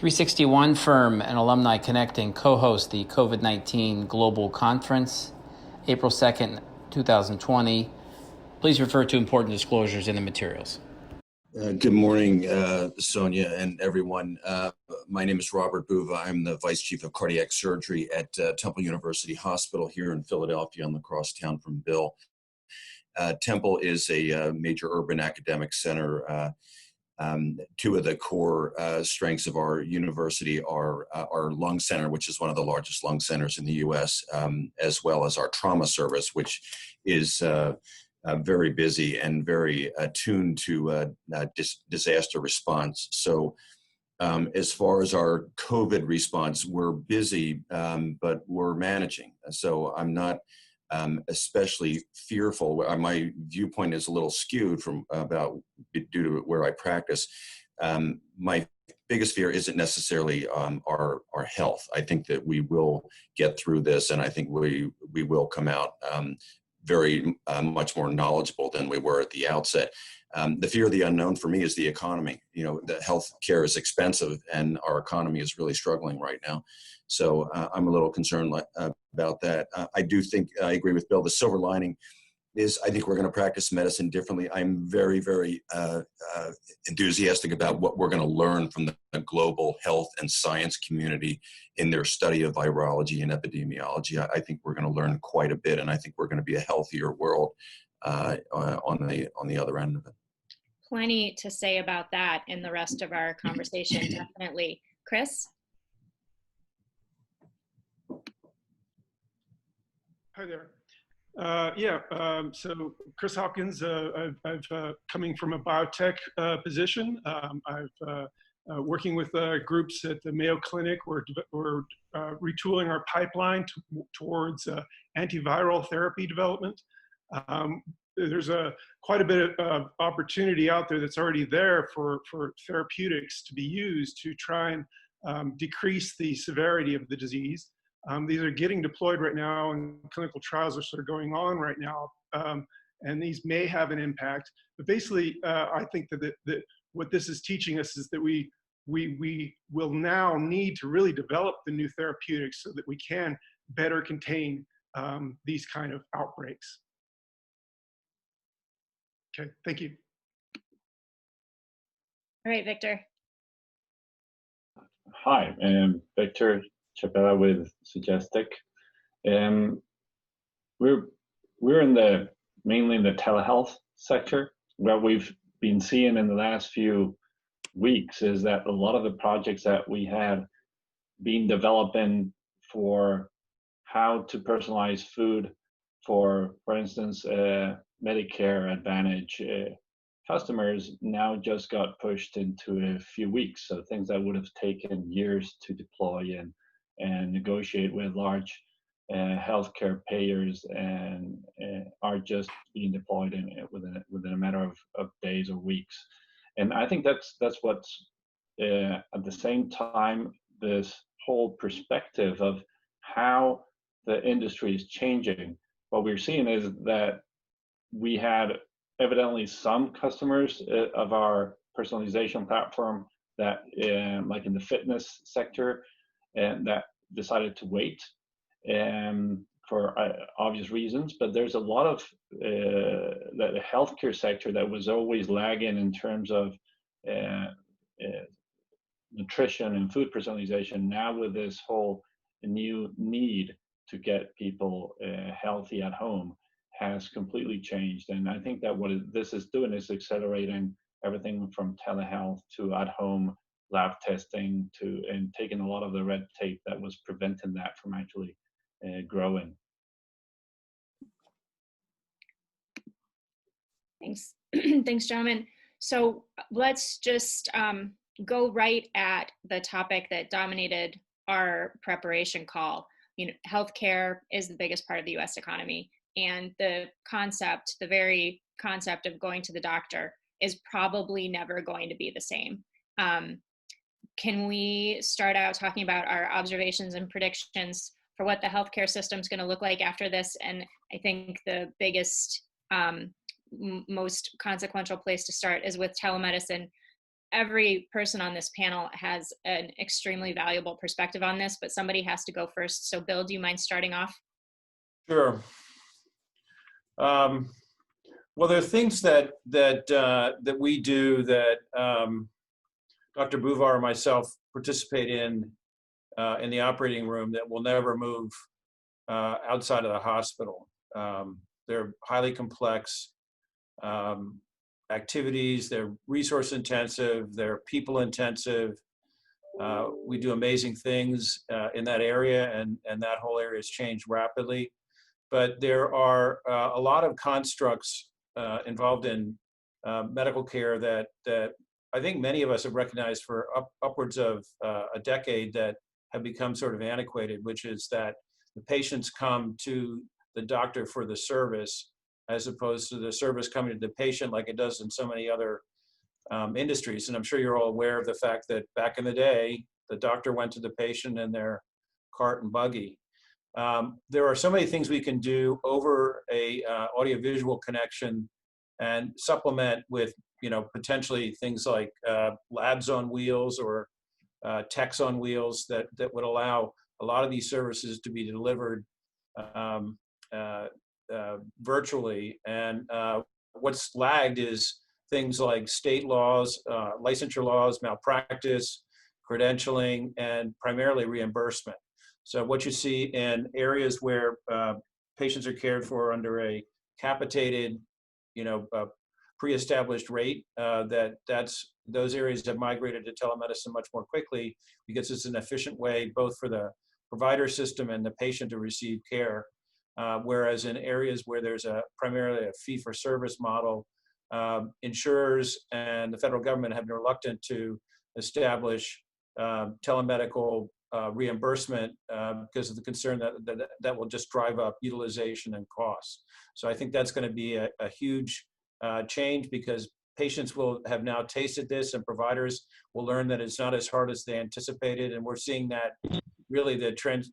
361 Firm and Alumni Connecting co-host the COVID-19 Global Conference, April 2nd, 2020. Please refer to important disclosures in the materials. Good morning, Sonia and everyone. My name is Robert Buva. I'm the Vice Chief of Cardiac Surgery at Temple University Hospital here in Philadelphia on the crosstown from Bill. Temple is a major urban academic center. Two of the core strengths of our university are our lung center, which is one of the largest lung centers in the U.S., as well as our trauma service, which is very busy and very attuned to disaster response. So as far as our COVID response, we're busy, but we're managing. So I'm not especially fearful. My viewpoint is a little skewed from due to where I practice. My biggest fear isn't necessarily our health. I think that we will get through this, and I think we will come out very much more knowledgeable than we were at the outset. The fear of the unknown for me is the economy. You know, the healthcare is expensive, and our economy is really struggling right now. So I'm a little concerned about that. I do think I agree with Bill. The silver lining is I think we're going to practice medicine differently. I'm very, very enthusiastic about what we're going to learn from the global health and science community in their study of virology and epidemiology. I think we're going to learn quite a bit, and I think we're going to be a healthier world on the other end of it. Plenty to say about that in the rest of our conversation, definitely. Chris? Hi there. So Chris Hopkins, I've coming from a biotech position. I've working with groups at the Mayo Clinic. We're retooling our pipeline towards antiviral therapy development. There's quite a bit of opportunity out there that's already there for therapeutics to be used to try and decrease the severity of the disease. These are getting deployed right now, and clinical trials are sort of going on right now, and these may have an impact. But basically, I think that what this is teaching us is that we will now need to really develop the new therapeutics so that we can better contain these kind of outbreaks. Okay, thank you. All right, Victor. Hi, Victor Chapela with Suggestic. We're mainly in the telehealth sector. What we've been seeing in the last few weeks is that a lot of the projects that we have been developing for how to personalize food for instance, Medicare Advantage customers now just got pushed into a few weeks. So things that would have taken years to deploy and negotiate with large healthcare payers and are just being deployed within a matter of days or weeks. And I think that's what's at the same time, this whole perspective of how the industry is changing. What we're seeing is that we had evidently some customers of our personalization platform that like in the fitness sector and that decided to wait for obvious reasons, but there's a lot of the healthcare sector that was always lagging in terms of nutrition and food personalization. Now with this whole new need to get people healthy at home has completely changed. And I think that what this is doing is accelerating everything from telehealth to at-home lab testing and taking a lot of the red tape that was preventing that from actually growing. Thanks. Thanks, gentlemen. So let's just go right at the topic that dominated our preparation call. You know, healthcare is the biggest part of the U.S. economy, and the very concept of going to the doctor is probably never going to be the same. Can we start out talking about our observations and predictions for what the healthcare system is going to look like after this? And I think the biggest, most consequential place to start is with telemedicine. every person on this panel has an extremely valuable perspective on this, but somebody has to go first. So Bill, do you mind starting off? Sure. Well, there are things that we do that Dr. Buvar and myself participate in the operating room that will never move outside of the hospital. They're highly complex activities. They're resource intensive. They're people intensive. We do amazing things in that area, and that whole area has changed rapidly. But there are a lot of constructs involved in medical care that I think many of us have recognized for upwards of a decade that have become sort of antiquated, which is that the patients come to the doctor for the service as opposed to the service coming to the patient like it does in so many other industries. And I'm sure you're all aware of the fact that back in the day, the doctor went to the patient in their cart and buggy. There are so many things we can do over a audiovisual connection and supplement with, potentially things like labs on wheels or techs on wheels that would allow a lot of these services to be delivered virtually. And what's lagged is things like state laws, licensure laws, malpractice, credentialing, and primarily reimbursement. So what you see in areas where patients are cared for under a capitated, pre-established rate, those areas have migrated to telemedicine much more quickly because it's an efficient way both for the provider system and the patient to receive care. Whereas in areas where there's primarily a fee-for-service model, insurers and the federal government have been reluctant to establish telemedical reimbursement because of the concern that will just drive up utilization and costs. So I think that's going to be a huge change because patients will have now tasted this and providers will learn that it's not as hard as they anticipated. And we're seeing that really the trend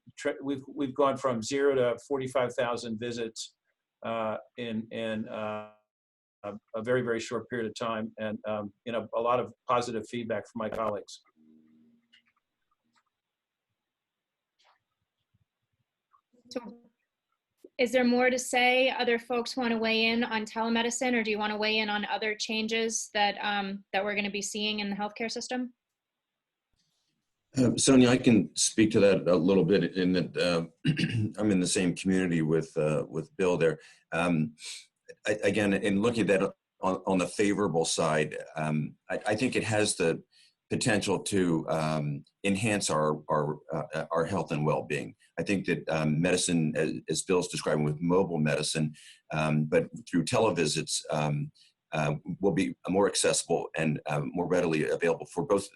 we've gone from 0 to 45,000 visits in a very, very short period of time, and a lot of positive feedback from my colleagues. So is there more to say? Other folks want to weigh in on telemedicine, or do you want to weigh in on other changes that we're going to be seeing in the healthcare system? Sonia, I can speak to that a little bit in that I'm in the same community with Bill there. Again, in looking at that on the favorable side, I think it has the potential to enhance our health and well-being. I think that medicine, as Bill's describing with mobile medicine, but through televisits, will be more accessible and more readily available for both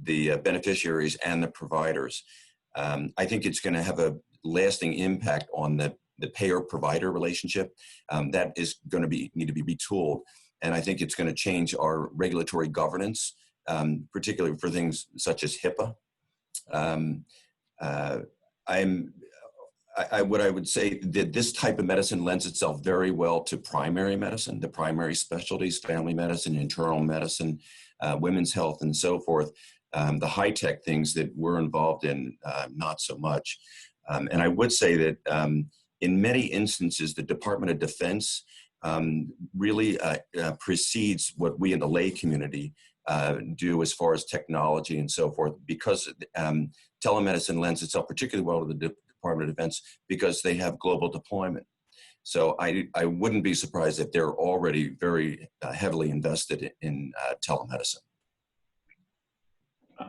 the beneficiaries and the providers. I think it's going to have a lasting impact on the payer-provider relationship. That is going to need to be retooled. And I think it's going to change our regulatory governance, particularly for things such as HIPAA. What I would say that this type of medicine lends itself very well to primary medicine, the primary specialties, family medicine, internal medicine, women's health, and so forth. The high-tech things that we're involved in, not so much. And I would say that in many instances, the Department of Defense really precedes what we in the lay community do as far as technology and so forth, because telemedicine lends itself particularly well to the Department of Defense because they have global deployment. So I wouldn't be surprised if they're already very heavily invested in telemedicine.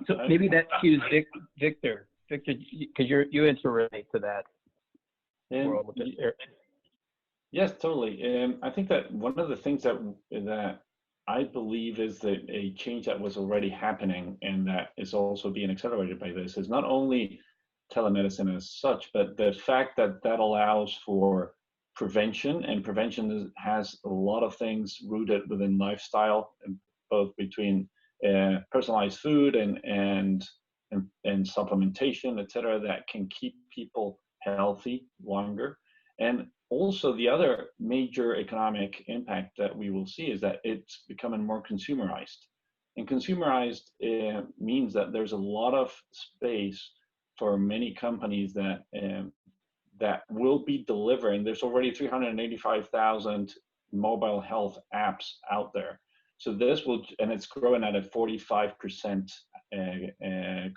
So maybe that cues Victor, because you interrelate to that. Yes, totally. I think that one of the things that I believe is that a change that was already happening and that is also being accelerated by this is not only telemedicine as such, but the fact that that allows for prevention, and prevention has a lot of things rooted within lifestyle, both between personalized food and supplementation, et cetera, that can keep people healthy longer. And also the other major economic impact that we will see is that it's becoming more consumerized. And consumerized means that there's a lot of space for many companies that will be delivering. There's already 385,000 mobile health apps out there. So this will, and it's growing at a 45%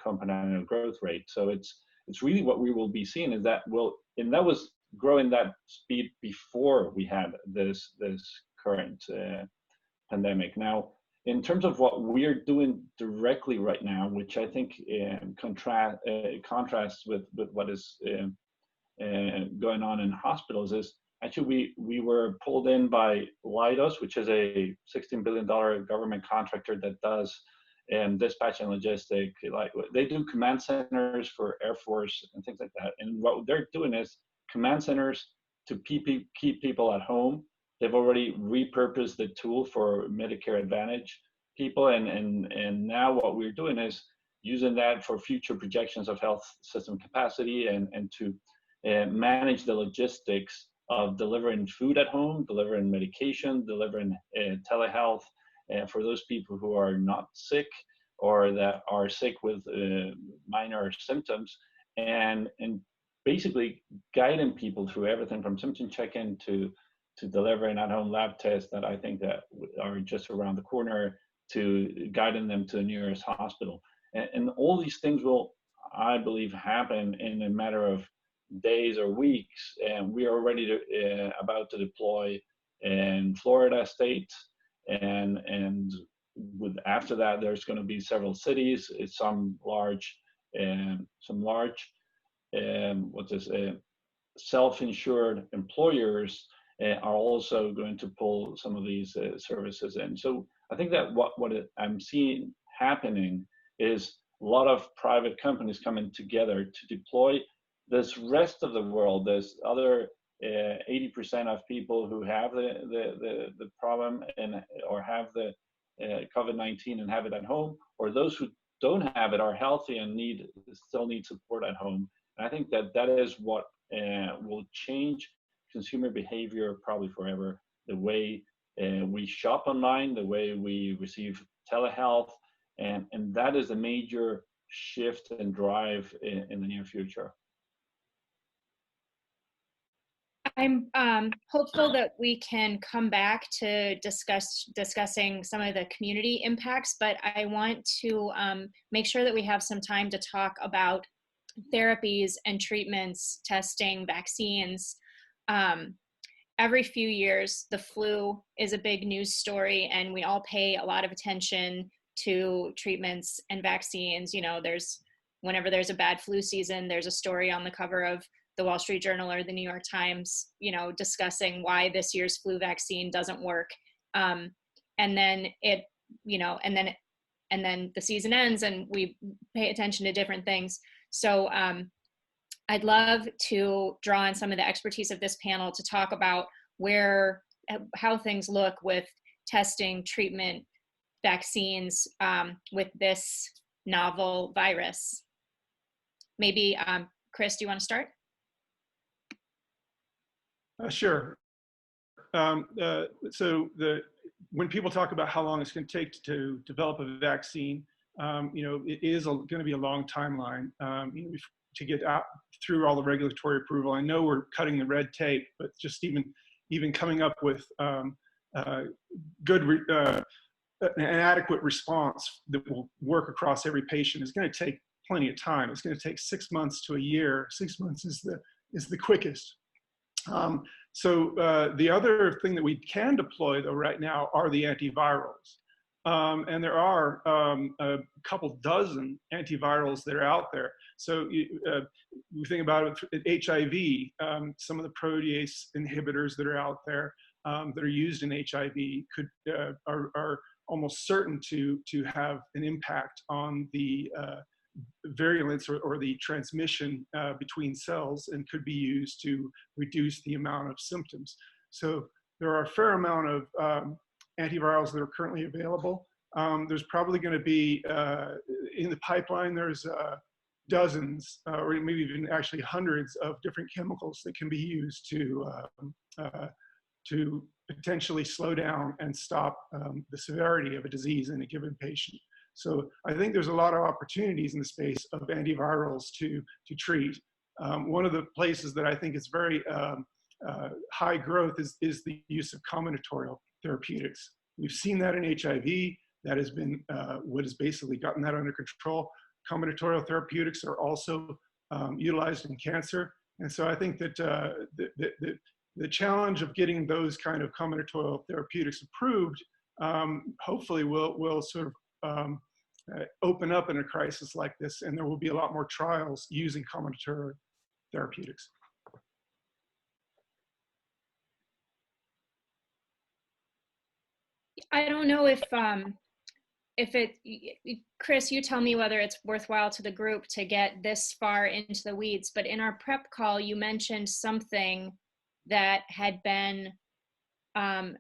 compound annual growth rate. So it's really what we will be seeing is that and that was growing that speed before we had this current pandemic. Now, in terms of what we're doing directly right now, which I think contrasts with what is going on in hospitals, is actually we were pulled in by Leidos, which is a $16 billion government contractor that does dispatch and logistic. Like they do command centers for Air Force and things like that. And what they're doing is command centers to keep people at home. They've already repurposed the tool for Medicare Advantage people, and now what we're doing is using that for future projections of health system capacity and to manage the logistics of delivering food at home, delivering medication, delivering telehealth for those people who are not sick or that are sick with minor symptoms, and basically guiding people through everything from symptom check-in to delivering at-home lab tests that I think that are just around the corner, to guiding them to the nearest hospital. And all these things will, I believe, happen in a matter of days or weeks. And we are already about to deploy in Florida state. And after that, there's going to be several cities, some large self-insured employers are also going to pull some of these services in. So I think that what I'm seeing happening is a lot of private companies coming together to deploy this rest of the world. There's other 80% of people who have the problem or have the COVID-19 and have it at home, or those who don't have it are healthy and still need support at home. And I think that is what will change consumer behavior probably forever. The way we shop online, the way we receive telehealth, and that is a major shift and drive in the near future. I'm hopeful that we can come back to discussing some of the community impacts, but I want to make sure that we have some time to talk about therapies and treatments, testing, vaccines. Every few years, the flu is a big news story, and we all pay a lot of attention to treatments and vaccines. You know, whenever there's a bad flu season, there's a story on the cover of the Wall Street Journal or the New York Times, you know, discussing why this year's flu vaccine doesn't work. And then and then the season ends and we pay attention to different things. So I'd love to draw on some of the expertise of this panel to talk about how things look with testing, treatment, vaccines with this novel virus. Maybe, Chris, do you want to start? Sure. When people talk about how long it's going to take to develop a vaccine, it is going to be a long timeline to get out through all the regulatory approval. I know we're cutting the red tape, but just even coming up with an adequate response that will work across every patient is going to take plenty of time. It's going to take 6 months to a year. 6 months is the quickest. The other thing that we can deploy though right now are the antivirals. And there are a couple dozen antivirals that are out there. So we think about it, HIV, some of the protease inhibitors that are out there that are used in HIV are almost certain to have an impact on the virulence or the transmission between cells, and could be used to reduce the amount of symptoms. So there are a fair amount of antivirals that are currently available. There's probably going to be, in the pipeline, there's dozens, or maybe even actually hundreds of different chemicals that can be used to to potentially slow down and stop the severity of a disease in a given patient. So I think there's a lot of opportunities in the space of antivirals to treat. One of the places that I think is very high growth is the use of combinatorial therapeutics. We've seen that in HIV. That has been what has basically gotten that under control. Combinatorial therapeutics are also utilized in cancer. And so I think that the challenge of getting those kind of combinatorial therapeutics approved hopefully will sort of open up in a crisis like this, and there will be a lot more trials using combinatorial therapeutics. I don't know if Chris, you tell me whether it's worthwhile to the group to get this far into the weeds, but in our prep call, you mentioned something that had been an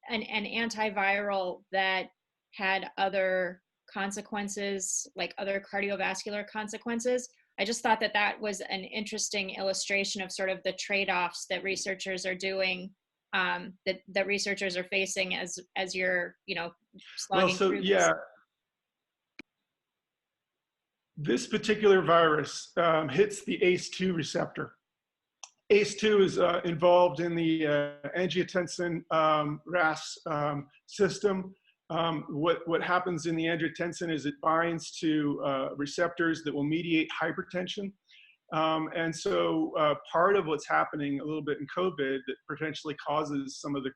antiviral that had other consequences, like other cardiovascular consequences. I just thought that that was an interesting illustration of sort of the trade-offs that researchers are doing, that researchers are facing as you're, slogging through this. Yeah, this particular virus hits the ACE2 receptor. ACE2 is involved in the angiotensin RAS system. What happens in the angiotensin is it binds to receptors that will mediate hypertension. And so part of what's happening a little bit in COVID that potentially causes some of the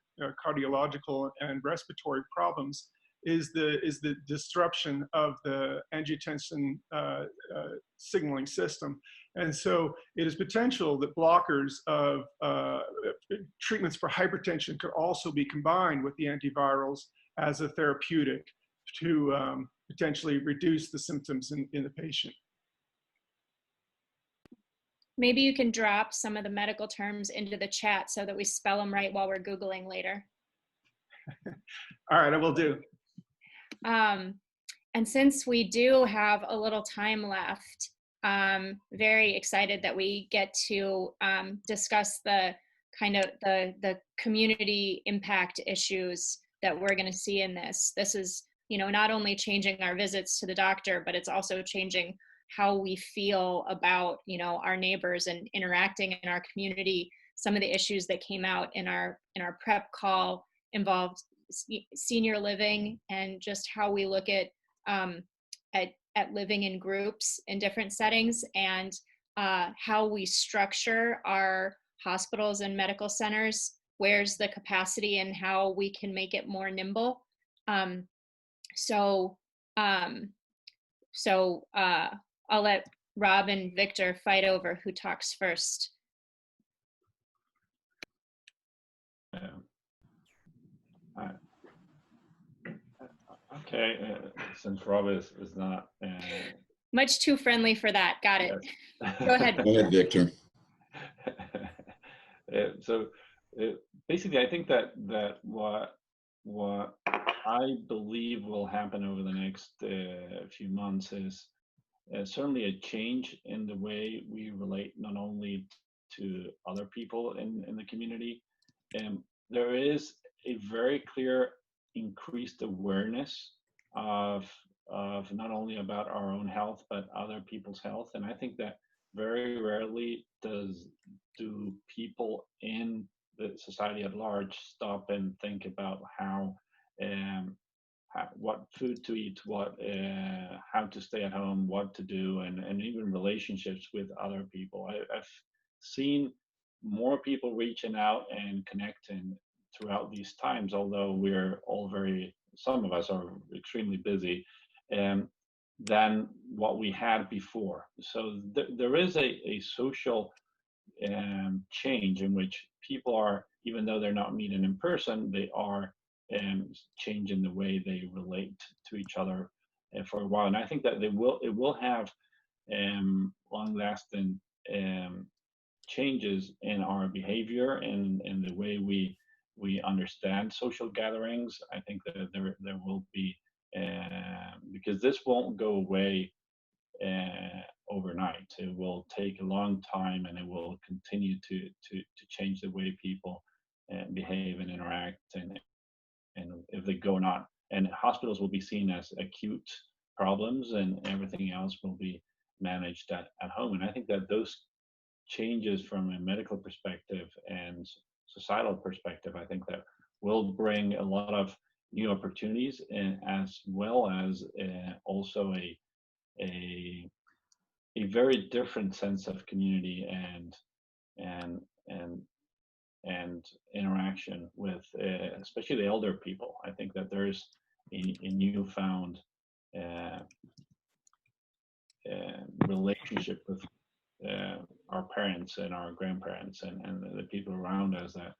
cardiological and respiratory problems is the disruption of the angiotensin signaling system. And so it is potential that blockers of treatments for hypertension could also be combined with the antivirals as a therapeutic to potentially reduce the symptoms in the patient. Maybe you can drop some of the medical terms into the chat so that we spell them right while we're Googling later. All right, I will do. And since we do have a little time left, very excited that we get to discuss the kind of the community impact issues that we're going to see in this. This is, not only changing our visits to the doctor, but it's also changing how we feel about, our neighbors and interacting in our community. Some of the issues that came out in our prep call involved senior living and just how we look at living in groups in different settings, and how we structure our hospitals and medical centers. Where's the capacity and how we can make it more nimble. So I'll let Rob and Victor fight over who talks first. Okay, since Rob is not much too friendly for that. Got it. Yes. Go ahead. Go ahead, Victor. So basically, I think that what I believe will happen over the next few months is certainly a change in the way we relate not only to other people in the community. There is a very clear increased awareness of not only about our own health but other people's health, and I think that very rarely do people in the society at large stop and think about what food to eat, how to stay at home, what to do, and even relationships with other people. I've seen more people reaching out and connecting throughout these times, although we're all some of us are extremely busy, than what we had before. So there is a social change in which people are, even though they're not meeting in person, they are changing the way they relate to each other for a while. And I think that it will have long-lasting changes in our behavior and in the way we understand social gatherings. I think that there will be, because this won't go away overnight. It will take a long time, and it will continue to change the way people behave and interact, and if they go not, and hospitals will be seen as acute problems, and everything else will be managed at home. And I think that those changes from a medical perspective and societal perspective, I think that will bring a lot of new opportunities, and as well as also a very different sense of community and and and interaction with especially the elder people. I think that there's a newfound uh, relationship with our parents and our grandparents and the people around us that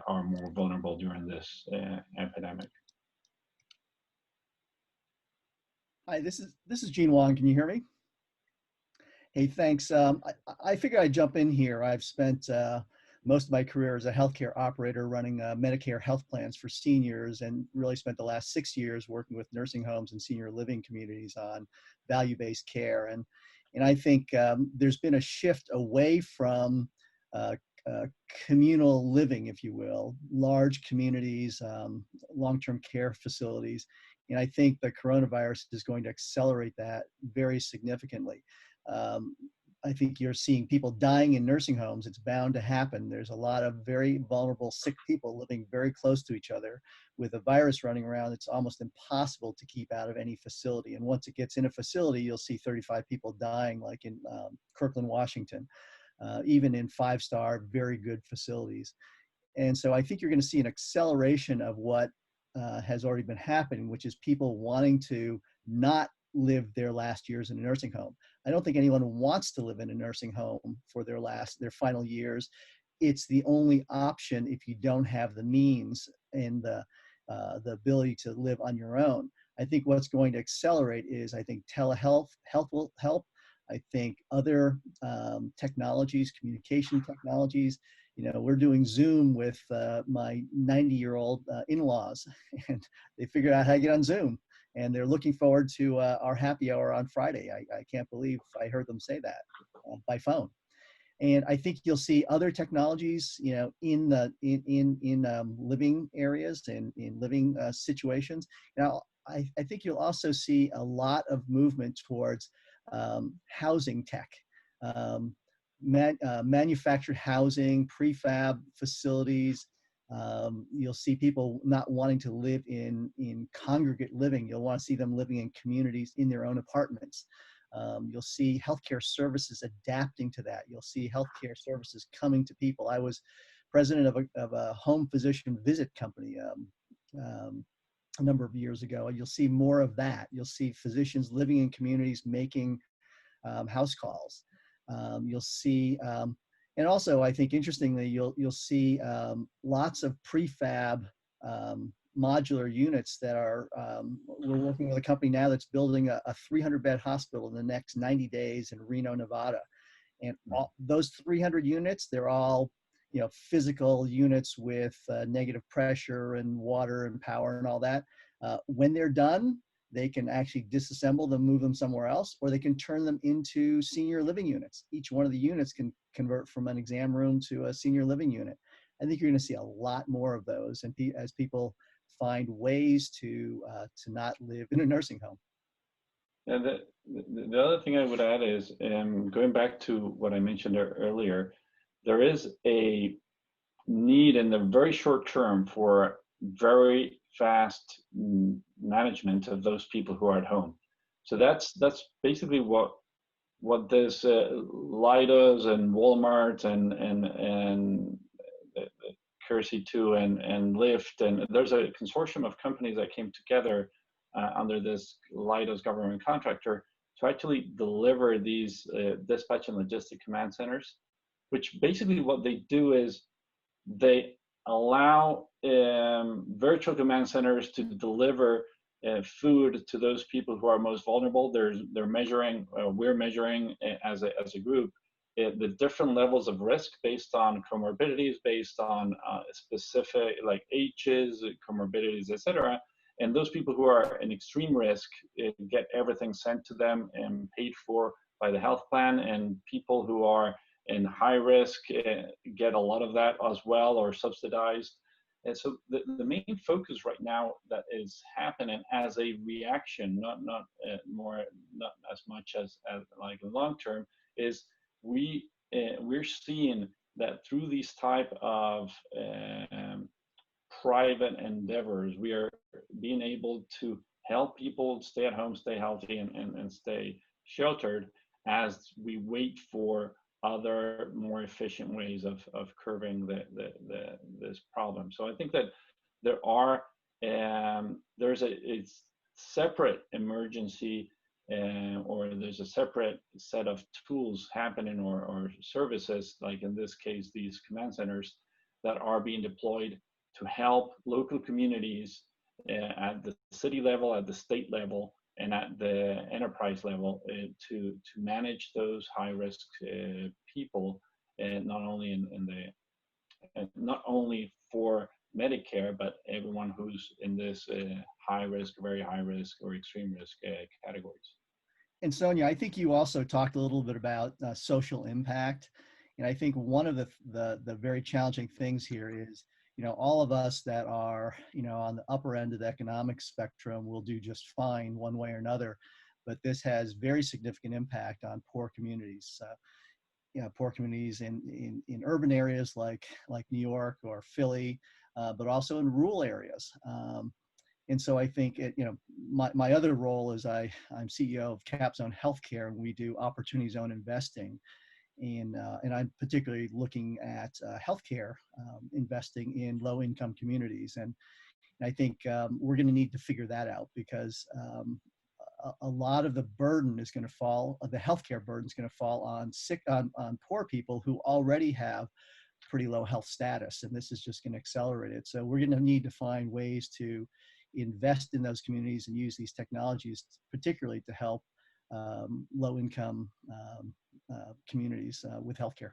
are more vulnerable during this epidemic. Hi, this is Gene Wong. Can you hear me? Hey, thanks. I figure I'd jump in here. I've spent most of my career as a healthcare operator running Medicare health plans for seniors, and really spent the last 6 years working with nursing homes and senior living communities on value-based care. And I think there's been a shift away from communal living, if you will, large communities, long-term care facilities. And I think the coronavirus is going to accelerate that very significantly. I think you're seeing people dying in nursing homes. It's bound to happen. There's a lot of very vulnerable, sick people living very close to each other. With a virus running around, it's almost impossible to keep out of any facility. And once it gets in a facility, you'll see 35 people dying, like in Kirkland, Washington, even in 5-star, very good facilities. And so I think you're going to see an acceleration of what has already been happening, which is people wanting to not live their last years in a nursing home. I don't think anyone wants to live in a nursing home for their final years. It's the only option if you don't have the means and the ability to live on your own. I think what's going to accelerate is, I think telehealth will help. I think other technologies, communication technologies. You know, we're doing Zoom with my 90-year-old in-laws, and they figured out how to get on Zoom. And they're looking forward to our happy hour on Friday. I can't believe I heard them say that by phone. And I think you'll see other technologies, you know, in living areas and in living situations. Now, I think you'll also see a lot of movement towards housing tech, manufactured housing, prefab facilities. You'll see people not wanting to live in congregate living. You'll want to see them living in communities in their own apartments. You'll see healthcare services adapting to that. You'll see healthcare services coming to people. I was president of a home physician visit company a number of years ago. You'll see more of that. You'll see physicians living in communities making house calls. You'll see and also, I think interestingly, you'll see lots of prefab modular units that are. We're working with a company now that's building a 300-bed hospital in the next 90 days in Reno, Nevada, and those 300 units, they're all, you know, physical units with negative pressure and water and power and all that. When they're done, they can actually disassemble them, move them somewhere else, or they can turn them into senior living units. Each one of the units can convert from an exam room to a senior living unit. I think you're going to see a lot more of those, and as people find ways to not live in a nursing home. And the other thing I would add is, going back to what I mentioned earlier, there is a need in the very short term for very fast management of those people who are at home. So that's basically what this Leidos and Walmart and Cursey 2 and Lyft, and there's a consortium of companies that came together under this Leidos government contractor to actually deliver these dispatch and logistic command centers, which basically what they do is they allow virtual command centers to deliver food to those people who are most vulnerable. They're measuring, we're measuring as a group, the different levels of risk based on comorbidities, based on specific like ages, comorbidities, etc. And those people who are in extreme risk get everything sent to them and paid for by the health plan, and people who are in high risk get a lot of that as well, or subsidized. And so the main focus right now that is happening as a reaction, not as much as like long term, is we're seeing that through these type of private endeavors, we are being able to help people stay at home, stay healthy, and stay sheltered as we wait for other more efficient ways of curbing this problem. So I think that there's a separate emergency or there's a separate set of tools happening or services, like in this case, these command centers that are being deployed to help local communities at the city level, at the state level, and at the enterprise level to manage those high risk people, and not only not only for Medicare, but everyone who's in this high risk, very high risk, or extreme risk categories. And Sonia, I think you also talked a little bit about social impact, and I think one of the very challenging things here is, all of us that are, on the upper end of the economic spectrum will do just fine one way or another, but this has very significant impact on poor communities. Poor communities in urban areas like New York or Philly, but also in rural areas. And so I think my other role is I'm CEO of Capzone Healthcare, and we do opportunity zone investing. And I'm particularly looking at healthcare investing in low-income communities, and I think we're going to need to figure that out, because a lot of the burden is going to fall, the healthcare burden is going to fall on poor people who already have pretty low health status, and this is just going to accelerate it. So we're going to need to find ways to invest in those communities and use these technologies, particularly to help low-income communities with healthcare.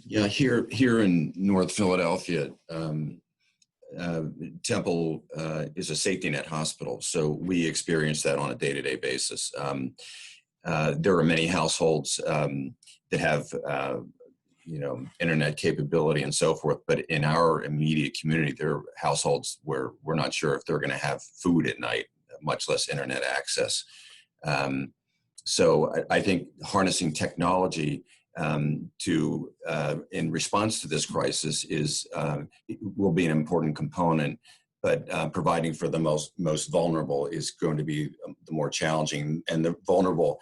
Yeah, here in North Philadelphia, Temple is a safety net hospital, so we experience that on a day-to-day basis. There are many households that have internet capability and so forth, but in our immediate community, there are households where we're not sure if they're going to have food at night, much less internet access. So I think harnessing technology in response to this crisis will be an important component, but providing for the most vulnerable is going to be the more challenging. And the vulnerable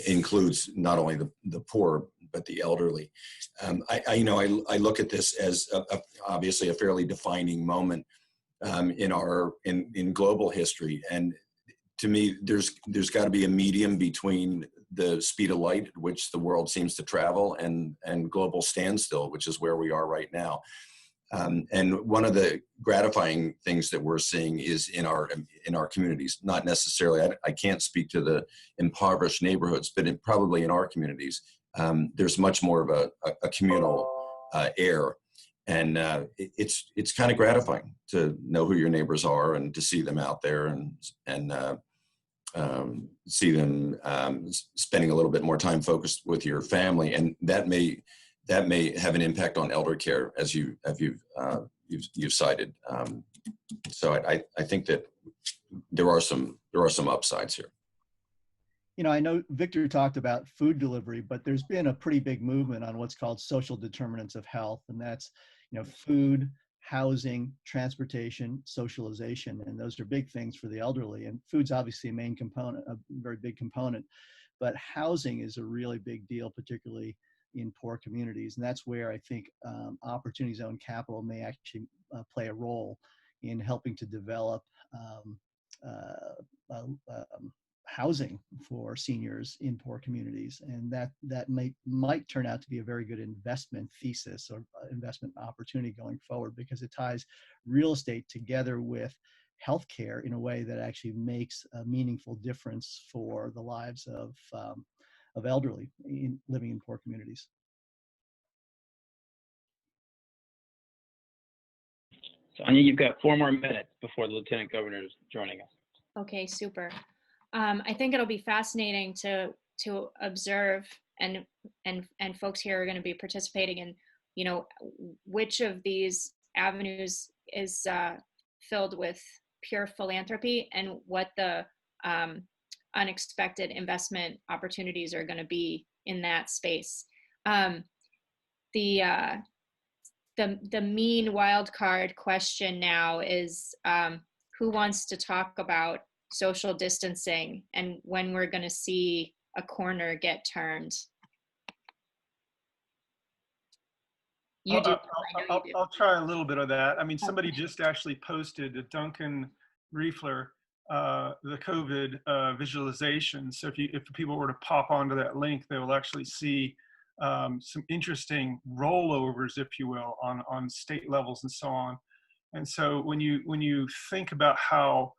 includes not only the poor, but the elderly. I look at this as obviously a fairly defining moment in global history, and to me, there's got to be a medium between the speed of light at which the world seems to travel and global standstill, which is where we are right now. And one of the gratifying things that we're seeing is in our communities, not necessarily, I can't speak to the impoverished neighborhoods, but probably in our communities, there's much more of a communal air. And it's kind of gratifying to know who your neighbors are and to see them out there and see them spending a little bit more time focused with your family, and that may have an impact on elder care, as you've cited. So I think that there are some upsides here. I know Victor talked about food delivery, but there's been a pretty big movement on what's called social determinants of health, and that's food, housing, transportation, socialization, and those are big things for the elderly. And food's obviously a main component, a very big component, but housing is a really big deal, particularly in poor communities. And that's where I think Opportunity Zone Capital may actually play a role in helping to develop housing for seniors in poor communities, and that might turn out to be a very good investment thesis or investment opportunity going forward, because it ties real estate together with healthcare in a way that actually makes a meaningful difference for the lives of elderly living in poor communities. Sonia, you've got 4 more minutes before the Lieutenant Governor is joining us. Okay, super. I think it'll be fascinating to to observe, and folks here are going to be participating in, which of these avenues is filled with pure philanthropy, and what the unexpected investment opportunities are going to be in that space. The mean wild card question now is, who wants to talk about social distancing and when we're going to see a corner get turned? You do. I know you do. I'll try a little bit of that. I mean, somebody just actually posted, Duncan Riefler, the COVID visualization. So if people were to pop onto that link, they will actually see some interesting rollovers, if you will, on state levels and so on. And so when you think about how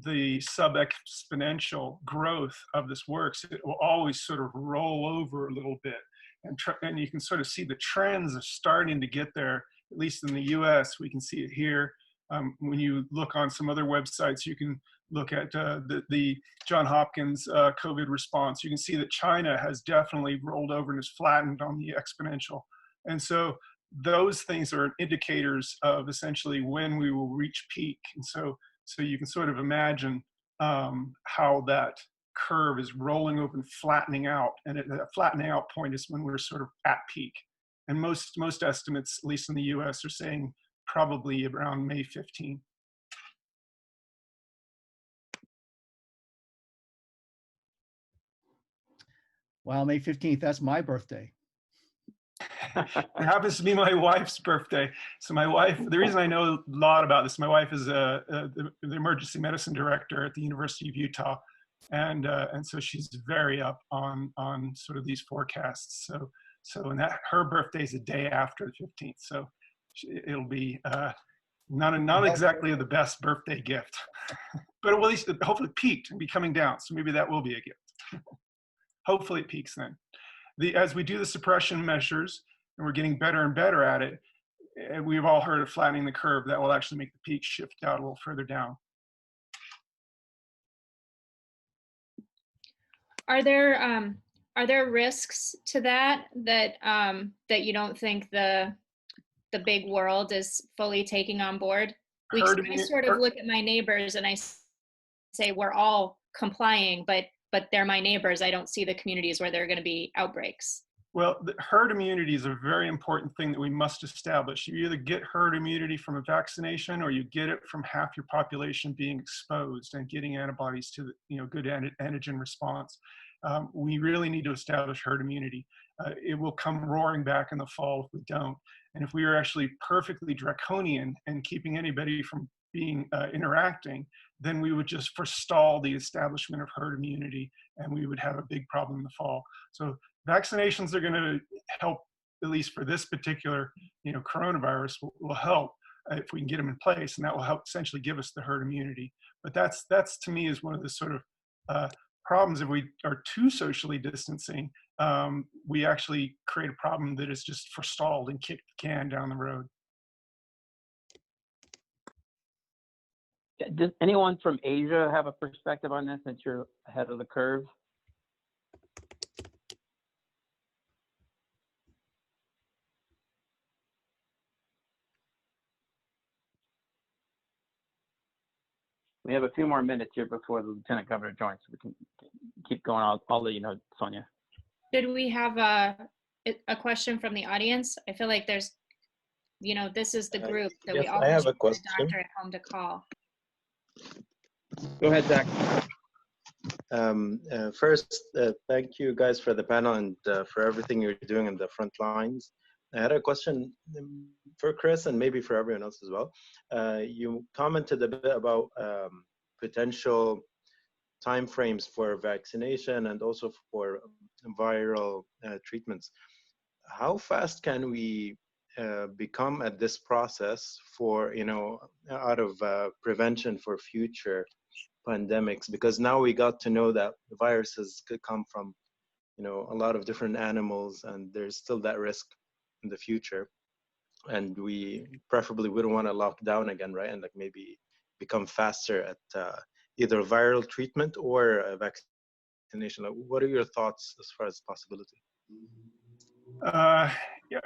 the sub-exponential growth of this works, it will always sort of roll over a little bit. And you can sort of see the trends are starting to get there, at least in the US. We can see it here. When you look on some other websites, you can look at the Johns Hopkins COVID response. You can see that China has definitely rolled over and is flattened on the exponential. And so those things are indicators of essentially when we will reach peak. And so you can sort of imagine how that curve is rolling over and flattening out. And that flattening out point is when we're sort of at peak. And most estimates, at least in the US, are saying probably around May 15. Wow, May 15th, that's my birthday. It happens to be my wife's birthday. So my wife, the reason I know a lot about this, my wife is the emergency medicine director at the University of Utah. And so she's very up on sort of these forecasts. So and that her birthday is the day after the 15th. So it'll be not exactly the best birthday gift, but at least hopefully peaked and be coming down. So maybe that will be a gift. Hopefully it peaks then. As we do the suppression measures, and we're getting better and better at it, and we've all heard of flattening the curve, that will actually make the peak shift out a little further down. Are there risks to that you don't think the big world is fully taking on board? I sort of look at my neighbors and I say we're all complying, but they're my neighbors. I don't see the communities where there are going to be outbreaks. Well, the herd immunity is a very important thing that we must establish. You either get herd immunity from a vaccination, or you get it from half your population being exposed and getting antibodies to good antigen response. We really need to establish herd immunity. It will come roaring back in the fall if we don't. And if we are actually perfectly draconian and keeping anybody from being interacting, then we would just forestall the establishment of herd immunity, and we would have a big problem in the fall. So vaccinations are going to help, at least for this particular coronavirus, will help if we can get them in place, and that will help essentially give us the herd immunity. But that's to me is one of the sort of problems. If we are too socially distancing, we actually create a problem that is just forestalled and kicked the can down the road. Does anyone from Asia have a perspective on this, since you're ahead of the curve? We have a few more minutes here before the Lieutenant Governor joins, so we can keep going. I'll let you know, Sonia. Did we have a question from the audience? I feel like there's, this is the group that yes, we all I have a the question. doctor at home to call. Go ahead, Zach. First, thank you guys for the panel and for everything you're doing in the front lines. I had a question for Chris and maybe for everyone else as well. You commented a bit about potential timeframes for vaccination and also for viral treatments. How fast can we become at this process for, out of prevention for future pandemics? Because now we got to know that the viruses could come from, a lot of different animals, and there's still that risk in the future. And we preferably wouldn't want to lock down again, right? And maybe become faster at either viral treatment or vaccination? Like, what are your thoughts as far as possibility? Yeah,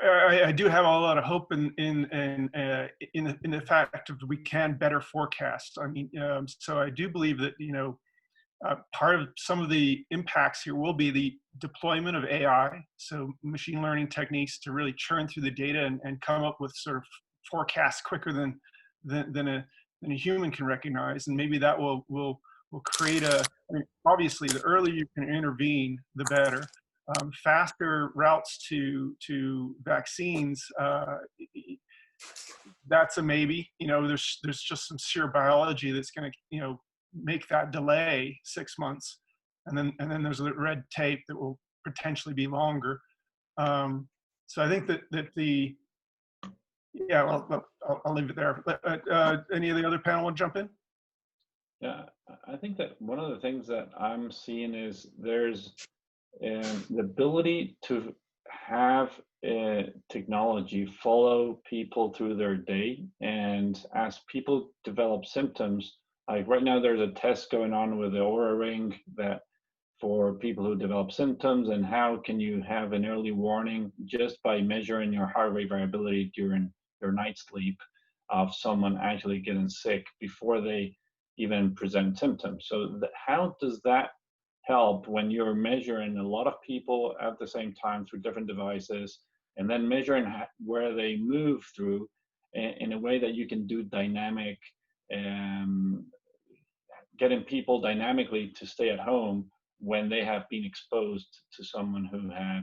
I do have a lot of hope in the fact that we can better forecast. I mean, so I do believe that part of some of the impacts here will be the deployment of AI, so machine learning techniques to really churn through the data and come up with sort of forecasts quicker than a human can recognize, and maybe that will create I mean, obviously, the earlier you can intervene, the better. Faster routes to vaccines, that's a maybe. There's just some sheer biology that's going to make that delay 6 months, and then there's the red tape that will potentially be longer. So I think that the well, I'll leave it there. Any of the other panel want to jump in? Yeah, I think that one of the things that I'm seeing is there's the ability to have technology follow people through their day. And as people develop symptoms, like right now there's a test going on with the Oura Ring that for people who develop symptoms, and how can you have an early warning just by measuring your heart rate variability during your night sleep of someone actually getting sick before they even present symptoms. So how does that help when you're measuring a lot of people at the same time through different devices, and then measuring where they move through in a way that you can do dynamic, getting people dynamically to stay at home when they have been exposed to someone who had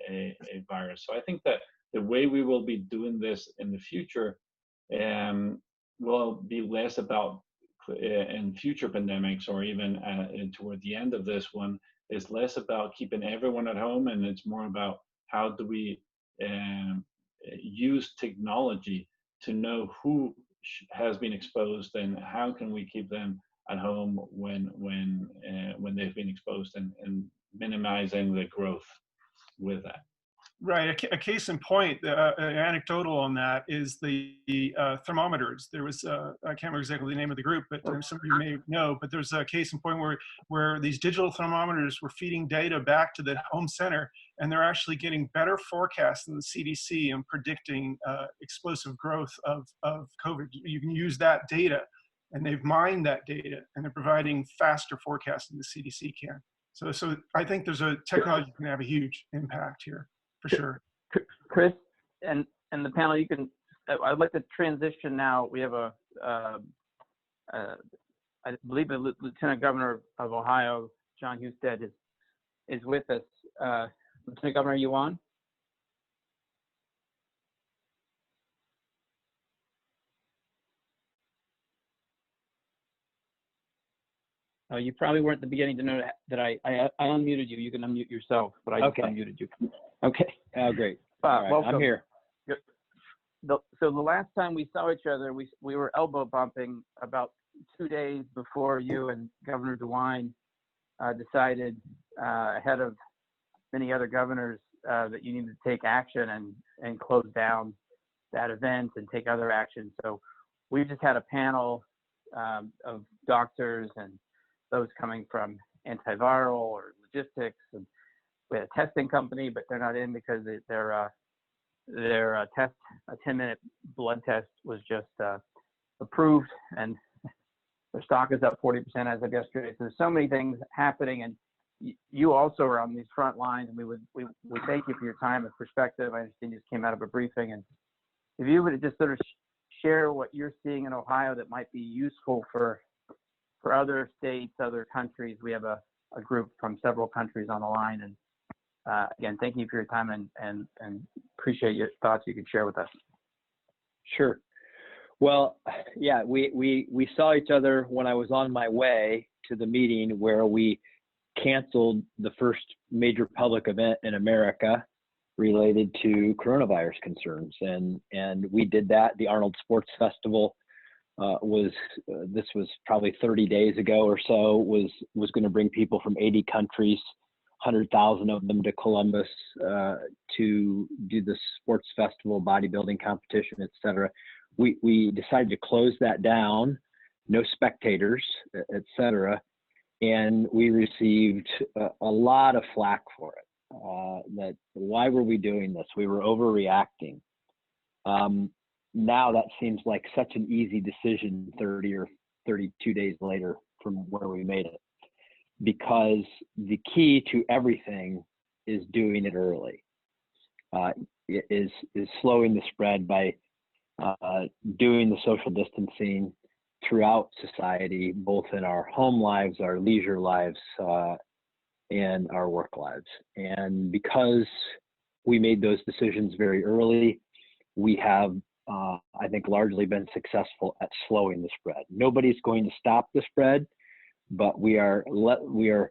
a virus. So I think that the way we will be doing this in the future will be less about in future pandemics, or even toward the end of this one, is less about keeping everyone at home, and it's more about how do we use technology to know who has been exposed, and how can we keep them at home when they've been exposed, and minimizing the growth with that. Right. A case in point, anecdotal on that, is the thermometers. There was, I can't remember exactly the name of the group, but some of you may know, but there's a case in point where these digital thermometers were feeding data back to the home center, and they're actually getting better forecasts than the CDC and predicting explosive growth of COVID. You can use that data, and they've mined that data, and they're providing faster forecasts than the CDC can. So I think there's a technology can have a huge impact here. For sure. Chris and the panel, I'd like to transition now. We have I believe the Lieutenant Governor of Ohio, Jon Husted, is with us. Lieutenant Governor, are you on? You probably weren't at the beginning to know that I unmuted you. You can unmute yourself, but I just unmuted you. Okay. Oh, great. All right, welcome. I'm here. So the last time we saw each other, we were elbow bumping about 2 days before you and Governor DeWine decided, ahead of many other governors, that you needed to take action and close down that event and take other action. So we just had a panel of doctors and those coming from antiviral or logistics, and we had a testing company, but they're not in because their test, a 10-minute blood test, was just approved, and their stock is up 40% as of yesterday. So there's so many things happening, and you also are on these front lines, and we thank you for your time and perspective. I understand you just came out of a briefing, and if you would just sort of share what you're seeing in Ohio that might be useful for other states, other countries. We have a group from several countries on the line, and again, thank you for your time and appreciate your thoughts you could share with us. Sure. Well, yeah, we saw each other when I was on my way to the meeting where we canceled the first major public event in America related to coronavirus concerns, and we did that. The Arnold Sports Festival this was probably 30 days ago or so, was going to bring people from 80 countries, 100,000 of them to Columbus to do the sports festival, bodybuilding competition, etc. We decided to close that down, no spectators, etc. and we received a lot of flack for it. That why were we doing this? We were overreacting. Now that seems like such an easy decision 30 or 32 days later from where we made it, because the key to everything is doing it early. Is slowing the spread by doing the social distancing throughout society, both in our home lives, our leisure lives, and our work lives. And because we made those decisions very early, we have, I think, largely been successful at slowing the spread. Nobody's going to stop the spread, but we are leveling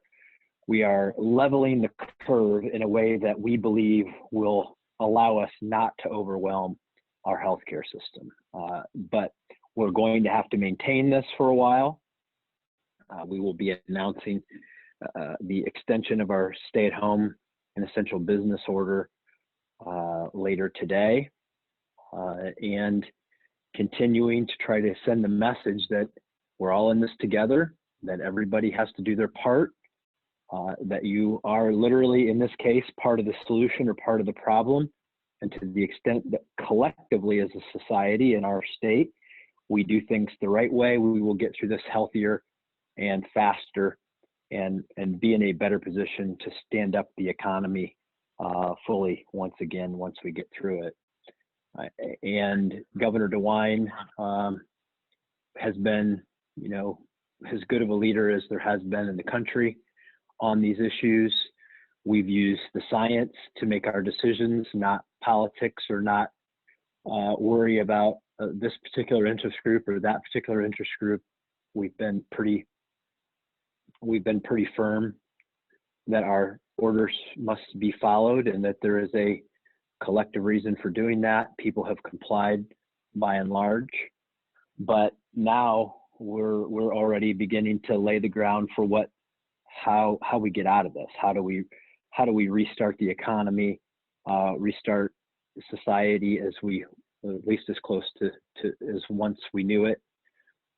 the curve in a way that we believe will allow us not to overwhelm our healthcare system. But we're going to have to maintain this for a while. We will be announcing the extension of our stay-at-home and essential business order later today, and continuing to try to send the message that we're all in this together, that everybody has to do their part, that you are literally, in this case, part of the solution or part of the problem. And to the extent that collectively as a society in our state, we do things the right way, we will get through this healthier and faster, and be in a better position to stand up the economy fully once we get through it. And Governor DeWine has been, as good of a leader as there has been in the country on these issues. We've used the science to make our decisions, not politics, or not worry about this particular interest group or that particular interest group. We've been pretty firm that our orders must be followed and that there is a collective reason for doing that. People have complied by and large, but now we're already beginning to lay the ground for how we get out of this. How do we restart the economy, restart society at least as close to as once we knew it,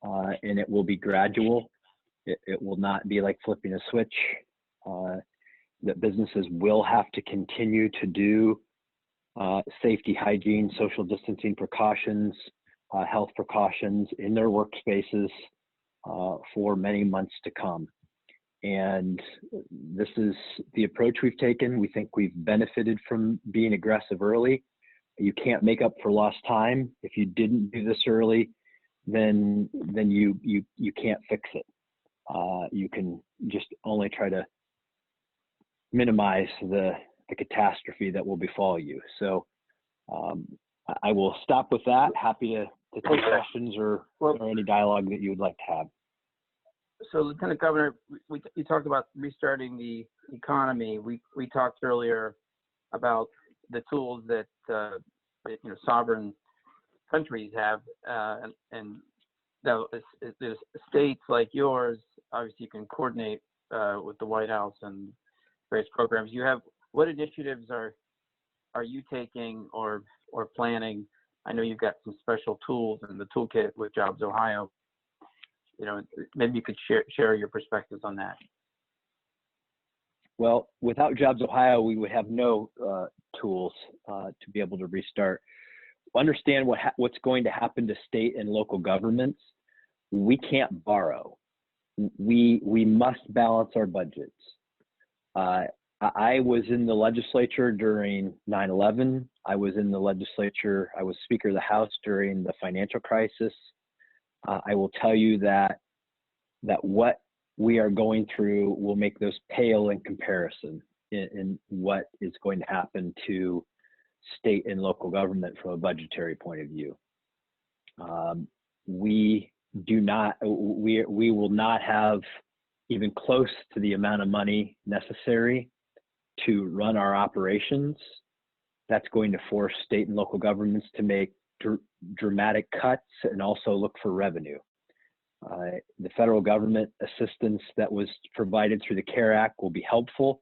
and it will be gradual. It will not be like flipping a switch. That businesses will have to continue to do safety, hygiene, social distancing precautions, health precautions in their workspaces for many months to come. And this is the approach we've taken. We think we've benefited from being aggressive early. You can't make up for lost time. If you didn't do this early, then you can't fix it. You can just only try to minimize the catastrophe that will befall you. So I will stop with that. Happy to take questions or any dialogue that you would like to have. So, Lieutenant Governor, you talked about restarting the economy. We talked earlier about the tools that sovereign countries have, and there's states like yours. Obviously, you can coordinate with the White House and various programs. What initiatives are you taking or planning? I know you've got some special tools in the toolkit with Jobs Ohio. Maybe you could share your perspectives on that. Well, without Jobs Ohio, we would have no tools to be able to restart. Understand what's going to happen to state and local governments. We can't borrow. We must balance our budgets. I was in the legislature during 9/11. I was in the legislature. I was Speaker of the House during the financial crisis. I will tell you that what we are going through will make those pale in comparison in what is going to happen to state and local government from a budgetary point of view. We will not have even close to the amount of money necessary to run our operations. That's going to force state and local governments to make dramatic cuts and also look for revenue. The federal government assistance that was provided through the CARE Act will be helpful,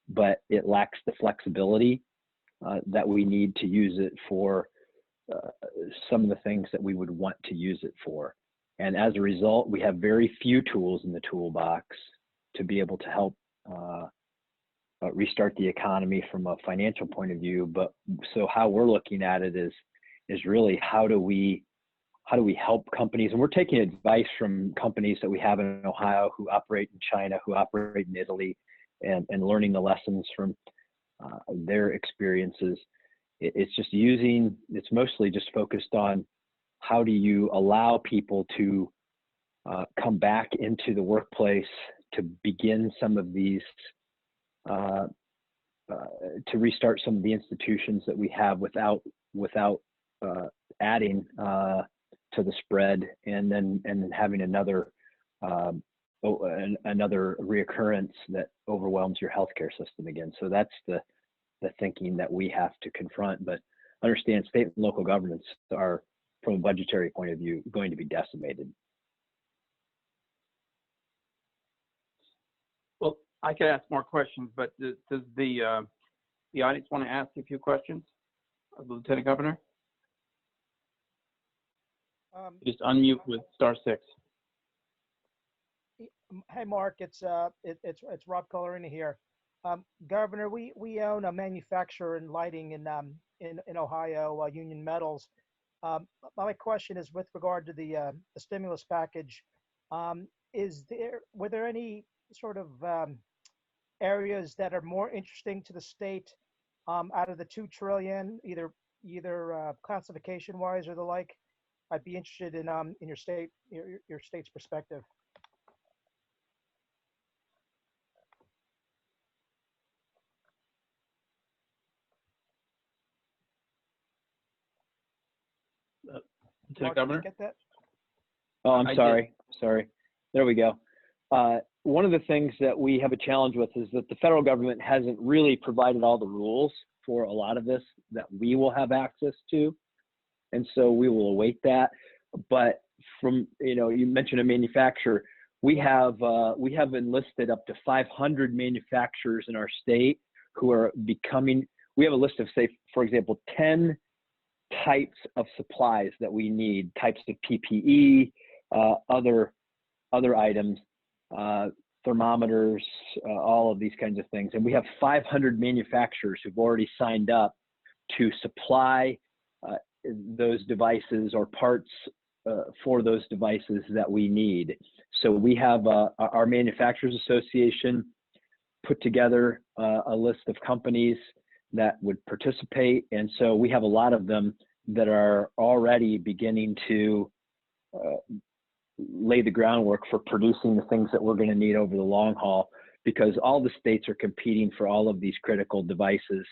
but it lacks the flexibility that we need to use it for some of the things that we would want to use it for. And as a result, we have very few tools in the toolbox to be able to help restart the economy from a financial point of view. But so how we're looking at it is really how do we help companies? And we're taking advice from companies that we have in Ohio who operate in China, who operate in Italy, and learning the lessons from their experiences. It's mostly just focused on how do you allow people to come back into the workplace to begin some of these, to restart some of the institutions that we have without adding to the spread and then having another reoccurrence that overwhelms your healthcare system again. So that's the thinking that we have to confront. But understand, state and local governments are, from a budgetary point of view, going to be decimated. Well, I could ask more questions, but does the audience want to ask a few questions of the Lieutenant Governor? Just unmute with *6. Hey, Mark, it's Rob Colorini here. Governor, we own a manufacturer in lighting in Ohio, Union Metals. My question is with regard to the stimulus package. Were there any sort of areas that are more interesting to the state out of the $2 trillion, either classification wise or the like? I'd be interested in your state's perspective. Lieutenant Governor? Get that? Oh, I'm sorry. Sorry. There we go. One of the things that we have a challenge with is that the federal government hasn't really provided all the rules for a lot of this that we will have access to. And so we will await that. But from, you mentioned a manufacturer, we have enlisted up to 500 manufacturers in our state who are we have a list of, say, for example, 10 types of supplies that we need, types of PPE, other items, thermometers, all of these kinds of things. And we have 500 manufacturers who've already signed up to supply those devices or parts for those devices that we need. So we have our Manufacturers Association put together a list of companies that would participate. And so we have a lot of them that are already beginning to lay the groundwork for producing the things that we're going to need over the long haul, because all the states are competing for all of these critical devices,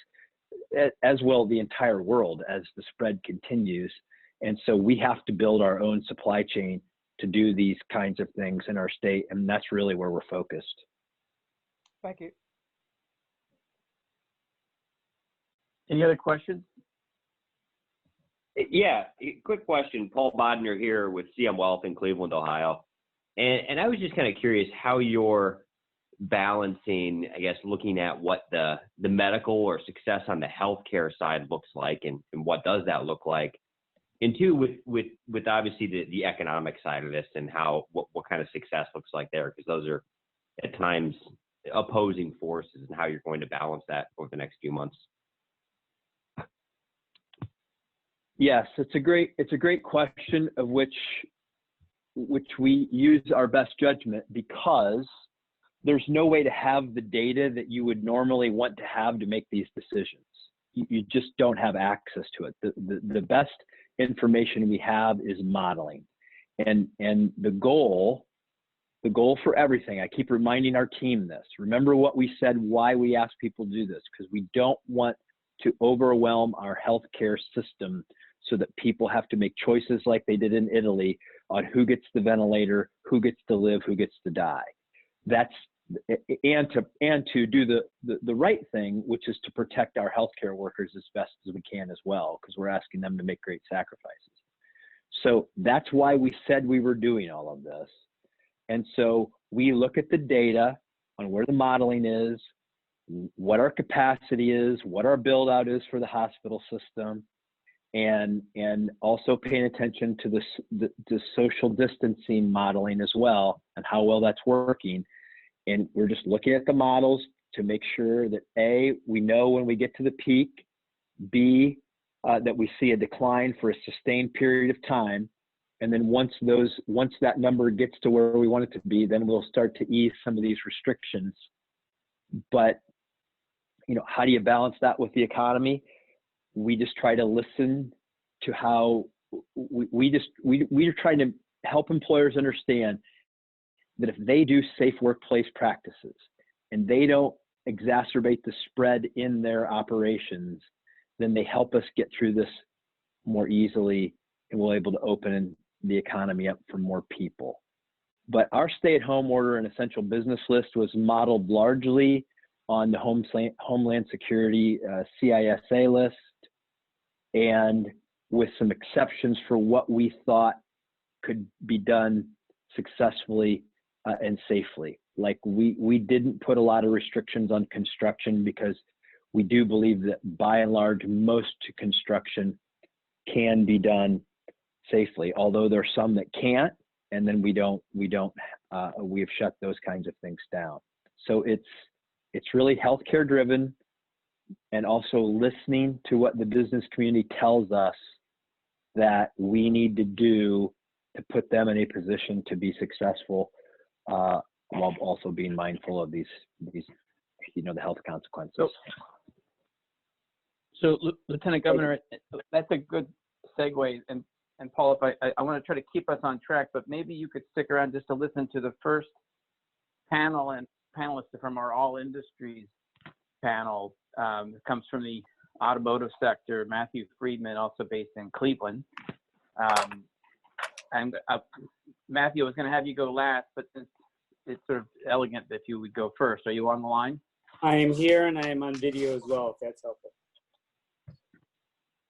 as will the entire world as the spread continues. And so we have to build our own supply chain to do these kinds of things in our state. And that's really where we're focused. Thank you. Any other questions? Yeah, quick question. Paul Bodner here with CM Wealth in Cleveland, Ohio. And I was just kind of curious how you're balancing, I guess, looking at what the medical or success on the healthcare side looks like, and what does that look like? And two, with obviously the economic side of this, and what kind of success looks like there, because those are at times opposing forces, and how you're going to balance that over the next few months. Yes, it's a great question, of which we use our best judgment, because there's no way to have the data that you would normally want to have to make these decisions. You just don't have access to it. The best information we have is modeling, and the goal for everything. I keep reminding our team this. Remember what we said, why we ask people to do this, because we don't want to overwhelm our healthcare system so that people have to make choices like they did in Italy on who gets the ventilator, who gets to live, who gets to die. And to do the right thing, which is to protect our healthcare workers as best as we can as well, because we're asking them to make great sacrifices. So that's why we said we were doing all of this. And so we look at the data on where the modeling is, what our capacity is, what our build out is for the hospital system. and also paying attention to the social distancing modeling as well and how well that's working. And we're just looking at the models to make sure that A, we know when we get to the peak, B, that we see a decline for a sustained period of time. And then once that number gets to where we want it to be, then we'll start to ease some of these restrictions. But, how do you balance that with the economy? We just try to listen to how we're trying to help employers understand that if they do safe workplace practices and they don't exacerbate the spread in their operations, then they help us get through this more easily, and we're able to open the economy up for more people. But our stay-at-home order and essential business list was modeled largely on the Homeland Security CISA list, and with some exceptions for what we thought could be done successfully and safely. Like we didn't put a lot of restrictions on construction because we do believe that by and large, most construction can be done safely, although there's some that can't, and then we have shut those kinds of things down. So it's really healthcare driven, and also listening to what the business community tells us that we need to do to put them in a position to be successful, while also being mindful of these the health consequences. So Lieutenant Governor, that's a good segue. And Paul, if I want to try to keep us on track, but maybe you could stick around just to listen to the first panel and panelists from our All Industries panel. It comes from the automotive sector, Matthew Friedman, also based in Cleveland. And Matthew, I was going to have you go last, but since it's sort of elegant if you would go first. Are you on the line? I am here, and I am on video as well, if that's helpful.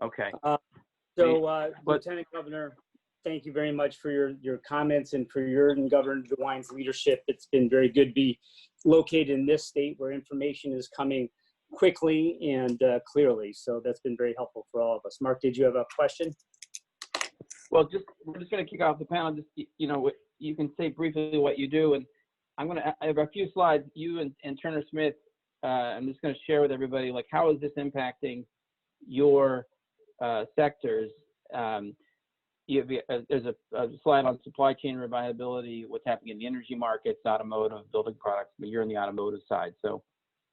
Okay. Lieutenant Governor, thank you very much for your comments and for your and Governor DeWine's leadership. It's been very good to be located in this state where information is coming quickly and clearly. So that's been very helpful for all of us. Mark, did you have a question? Well, we're just going to kick off the panel. Just, you can say briefly what you do, and I have a few slides. You and Turner Smith, I'm just going to share with everybody, like, how is this impacting your sectors? There's a slide on supply chain reliability, what's happening in the energy markets, automotive, building products, but you're on the automotive side. So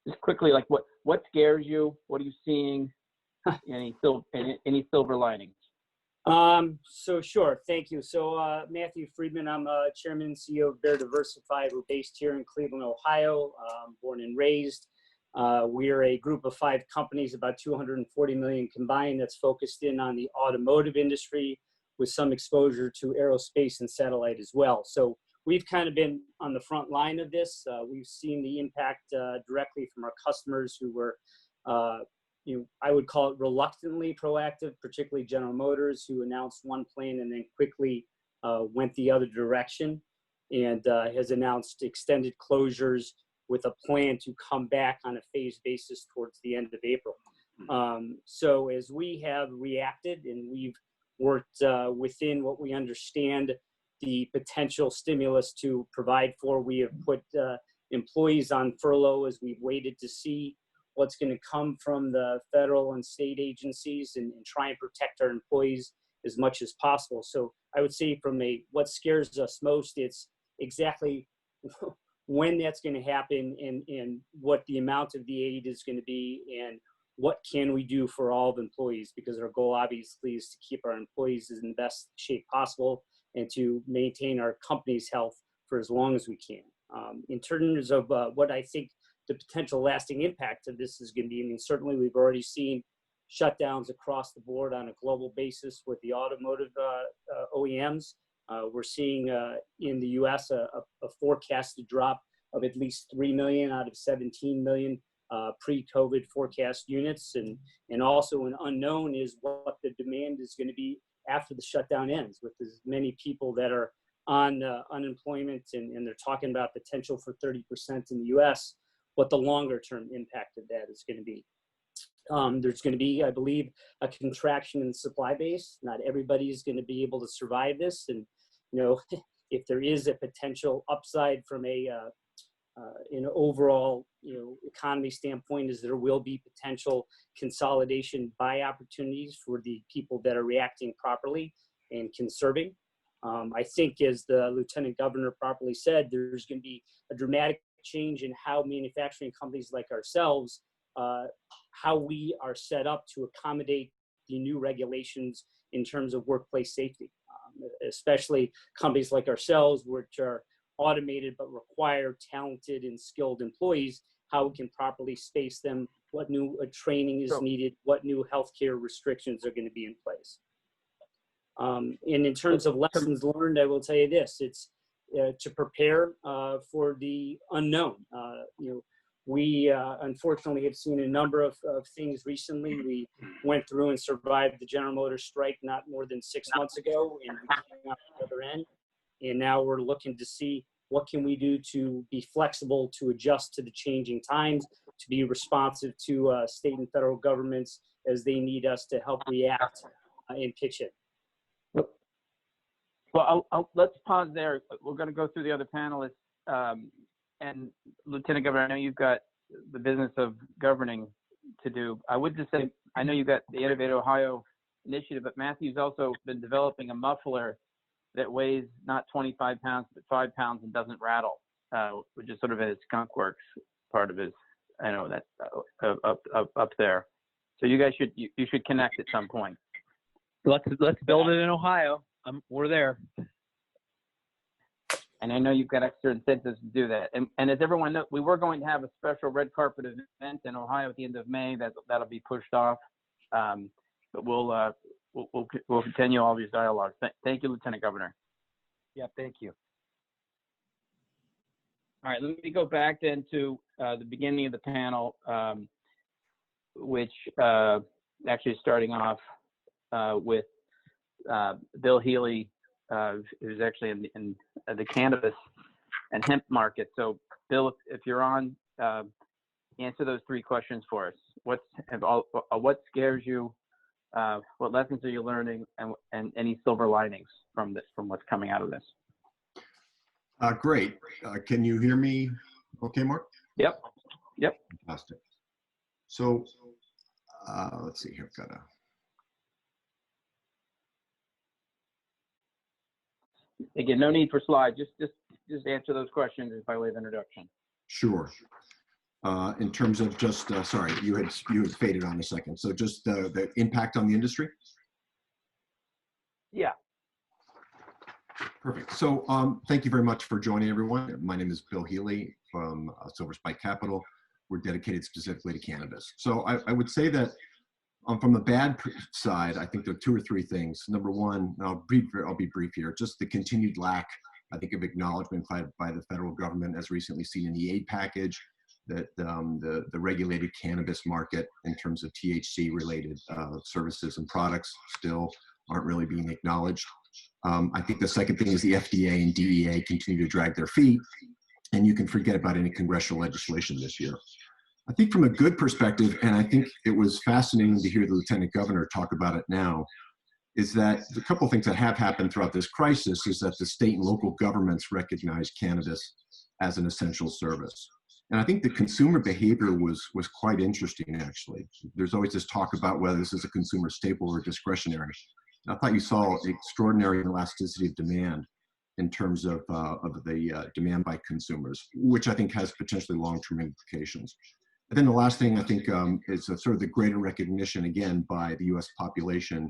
just quickly, like, what scares you? What are you seeing? Any silver linings? So sure, thank you. So Matthew Friedman, I'm Chairman and CEO of Bear Diversified. We're based here in Cleveland, Ohio, born and raised. We are a group of 5 companies, about 240 million combined, that's focused in on the automotive industry with some exposure to aerospace and satellite as well. So we've kind of been on the front line of this. We've seen the impact directly from our customers who were I would call it reluctantly proactive, particularly General Motors, who announced one plan and then quickly went the other direction and has announced extended closures with a plan to come back on a phased basis towards the end of April. So as we have reacted and we've worked within what we understand the potential stimulus to provide for, we have put employees on furlough as we've waited to see what's going to come from the federal and state agencies and try and protect our employees as much as possible. So I would say from what scares us most, it's exactly when that's going to happen and what the amount of the aid is going to be and what can we do for all of employees, because our goal obviously is to keep our employees in the best shape possible and to maintain our company's health for as long as we can. In terms of what I think the potential lasting impact of this is going to be, I mean, certainly we've already seen shutdowns across the board on a global basis with the automotive OEMs. We're seeing in the US a forecasted drop of at least 3 million out of 17 million pre-COVID forecast units. And also an unknown is what the demand is going to be after the shutdown ends, with as many people that are on unemployment, and they're talking about potential for 30% in the US, what the longer term impact of that is going to be. There's going to be, I believe, a contraction in the supply base. Not everybody is going to be able to survive this. And, if there is a potential upside from an overall, economy standpoint, is there will be potential consolidation buy opportunities for the people that are reacting properly and conserving. I think, as the Lieutenant Governor properly said, there's going to be a dramatic change in how manufacturing companies like ourselves, how we are set up to accommodate the new regulations in terms of workplace safety, especially companies like ourselves, which are automated but require talented and skilled employees, how we can properly space them, what new training is needed, what new healthcare restrictions are going to be in place. And in terms of lessons learned, I will tell you this: it's to prepare for the unknown. We unfortunately have seen a number of things recently. We went through and survived the General Motors strike not more than 6 months ago, and we came out the other end. And now we're looking to see what can we do to be flexible, to adjust to the changing times, to be responsive to state and federal governments as they need us to help react and pitch in. Well, let's pause there. We're going to go through the other panelists. And Lieutenant Governor, I know you've got the business of governing to do. I would just say, I know you've got the Innovate Ohio initiative, but Matthew's also been developing a muffler that weighs not 25 pounds, but 5 pounds and doesn't rattle, which is sort of his skunk works part of his, I know that up there. So you guys should connect at some point. Let's build it in Ohio. We're there. And I know you've got extra incentives to do that. And as everyone knows, we were going to have a special red carpet event in Ohio at the end of May. That'll be pushed off. But we'll continue all these dialogues. Thank you, Lieutenant Governor. Yeah, thank you. All right, let me go back then to the beginning of the panel, which actually is starting off with Bill Healy, who's actually in the cannabis and hemp market. So, Bill, if you're on, answer those 3 questions for us. What scares you? What lessons are you learning, and any silver linings from what's coming out of this? Great. Can you hear me okay, Mark? Yep. Fantastic. So let's see here. Again, no need for slides. Just answer those questions by way of introduction. Sure. In terms of just, sorry, you had faded on a second. So just the impact on the industry? Yeah. Perfect. So thank you very much for joining, everyone. My name is Bill Healy from Silver Spike Capital. We're dedicated specifically to cannabis. So I would say that from the bad side, I think there are 2 or 3 things. Number one, I'll be brief here, just the continued lack, I think, of acknowledgement by the federal government, as recently seen in the aid package, that the regulated cannabis market in terms of THC-related services and products still aren't really being acknowledged. I think the second thing is the FDA and DEA continue to drag their feet, and you can forget about any congressional legislation this year. I think from a good perspective, and I think it was fascinating to hear the Lieutenant Governor talk about it now, is that the couple of things that have happened throughout this crisis is that the state and local governments recognize cannabis as an essential service. And I think the consumer behavior was quite interesting, actually. There's always this talk about whether this is a consumer staple or discretionary. And I thought you saw extraordinary elasticity of demand in terms of the demand by consumers, which I think has potentially long-term implications. And then the last thing I think is sort of the greater recognition, again, by the US population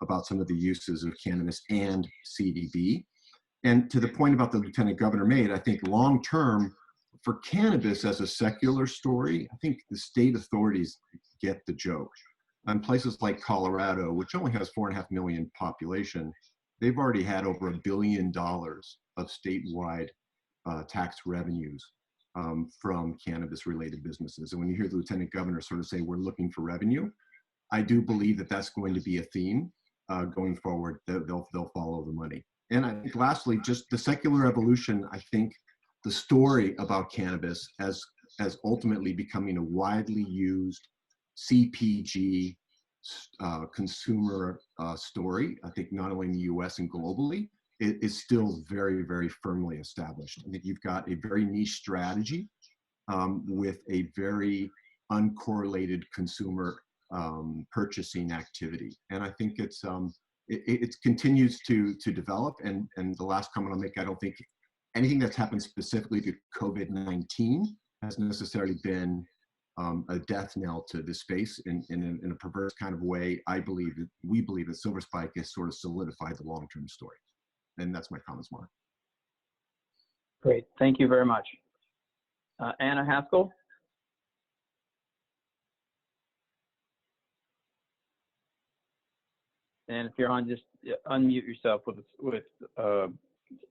about some of the uses of cannabis and CBD. And to the point about the Lieutenant Governor made, I think long-term, for cannabis as a secular story, I think the state authorities get the joke. And places like Colorado, which only has 4.5 million population, they've already had over $1 billion of statewide tax revenues from cannabis-related businesses. And when you hear the Lieutenant Governor sort of say, we're looking for revenue, I do believe that that's going to be a theme going forward. They'll follow the money. And I think lastly, just the secular evolution, I think the story about cannabis as ultimately becoming a widely used CPG consumer story, I think not only in the US and globally, it is still very, very firmly established. I think you've got a very niche strategy with a very uncorrelated consumer purchasing activity. And I think it continues to develop. And the last comment I'll make, I don't think anything that's happened specifically to COVID-19 has necessarily been a death knell to this space in a perverse kind of way. We believe that Silver Spike has sort of solidified the long-term story. And that's my comments, Mark. Great, thank you very much. Anna Haskell. And if you're on, just unmute yourself with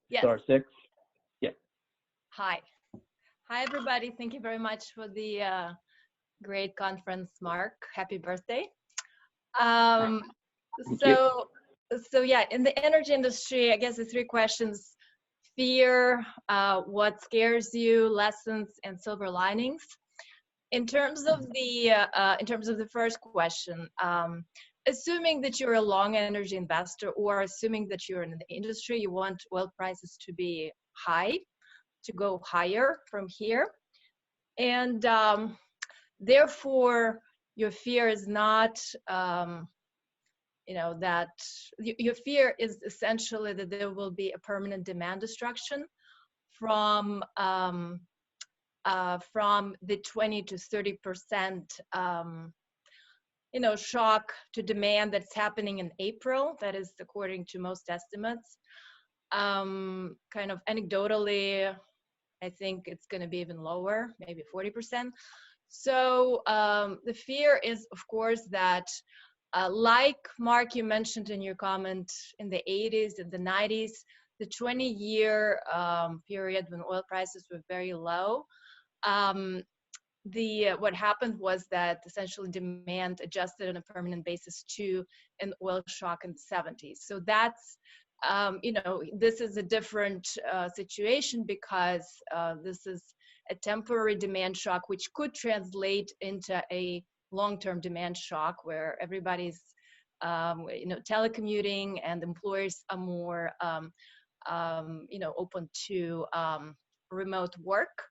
Yes. *6. Yeah. Hi. Hi, everybody. Thank you very much for the great conference, Mark. Happy birthday. So yeah, in the energy industry, I guess the three questions: fear, what scares you, lessons, and silver linings. In terms of the first question, assuming that you're a long energy investor, or assuming that you're in the industry, you want oil prices to be high, to go higher from here. And therefore, your fear is not, that your fear is essentially that there will be a permanent demand destruction from the 20 to 30% shock to demand that's happening in April. That is according to most estimates. Kind of anecdotally, I think it's going to be even lower, maybe 40%. So the fear is, of course, that like Mark, you mentioned in your comment, in the 80s and the 90s, the 20-year period when oil prices were very low, what happened was that essentially demand adjusted on a permanent basis to an oil shock in the 70s. So that's, this is a different situation because this is a temporary demand shock, which could translate into a long-term demand shock where everybody's, telecommuting and employers are more, open to remote work.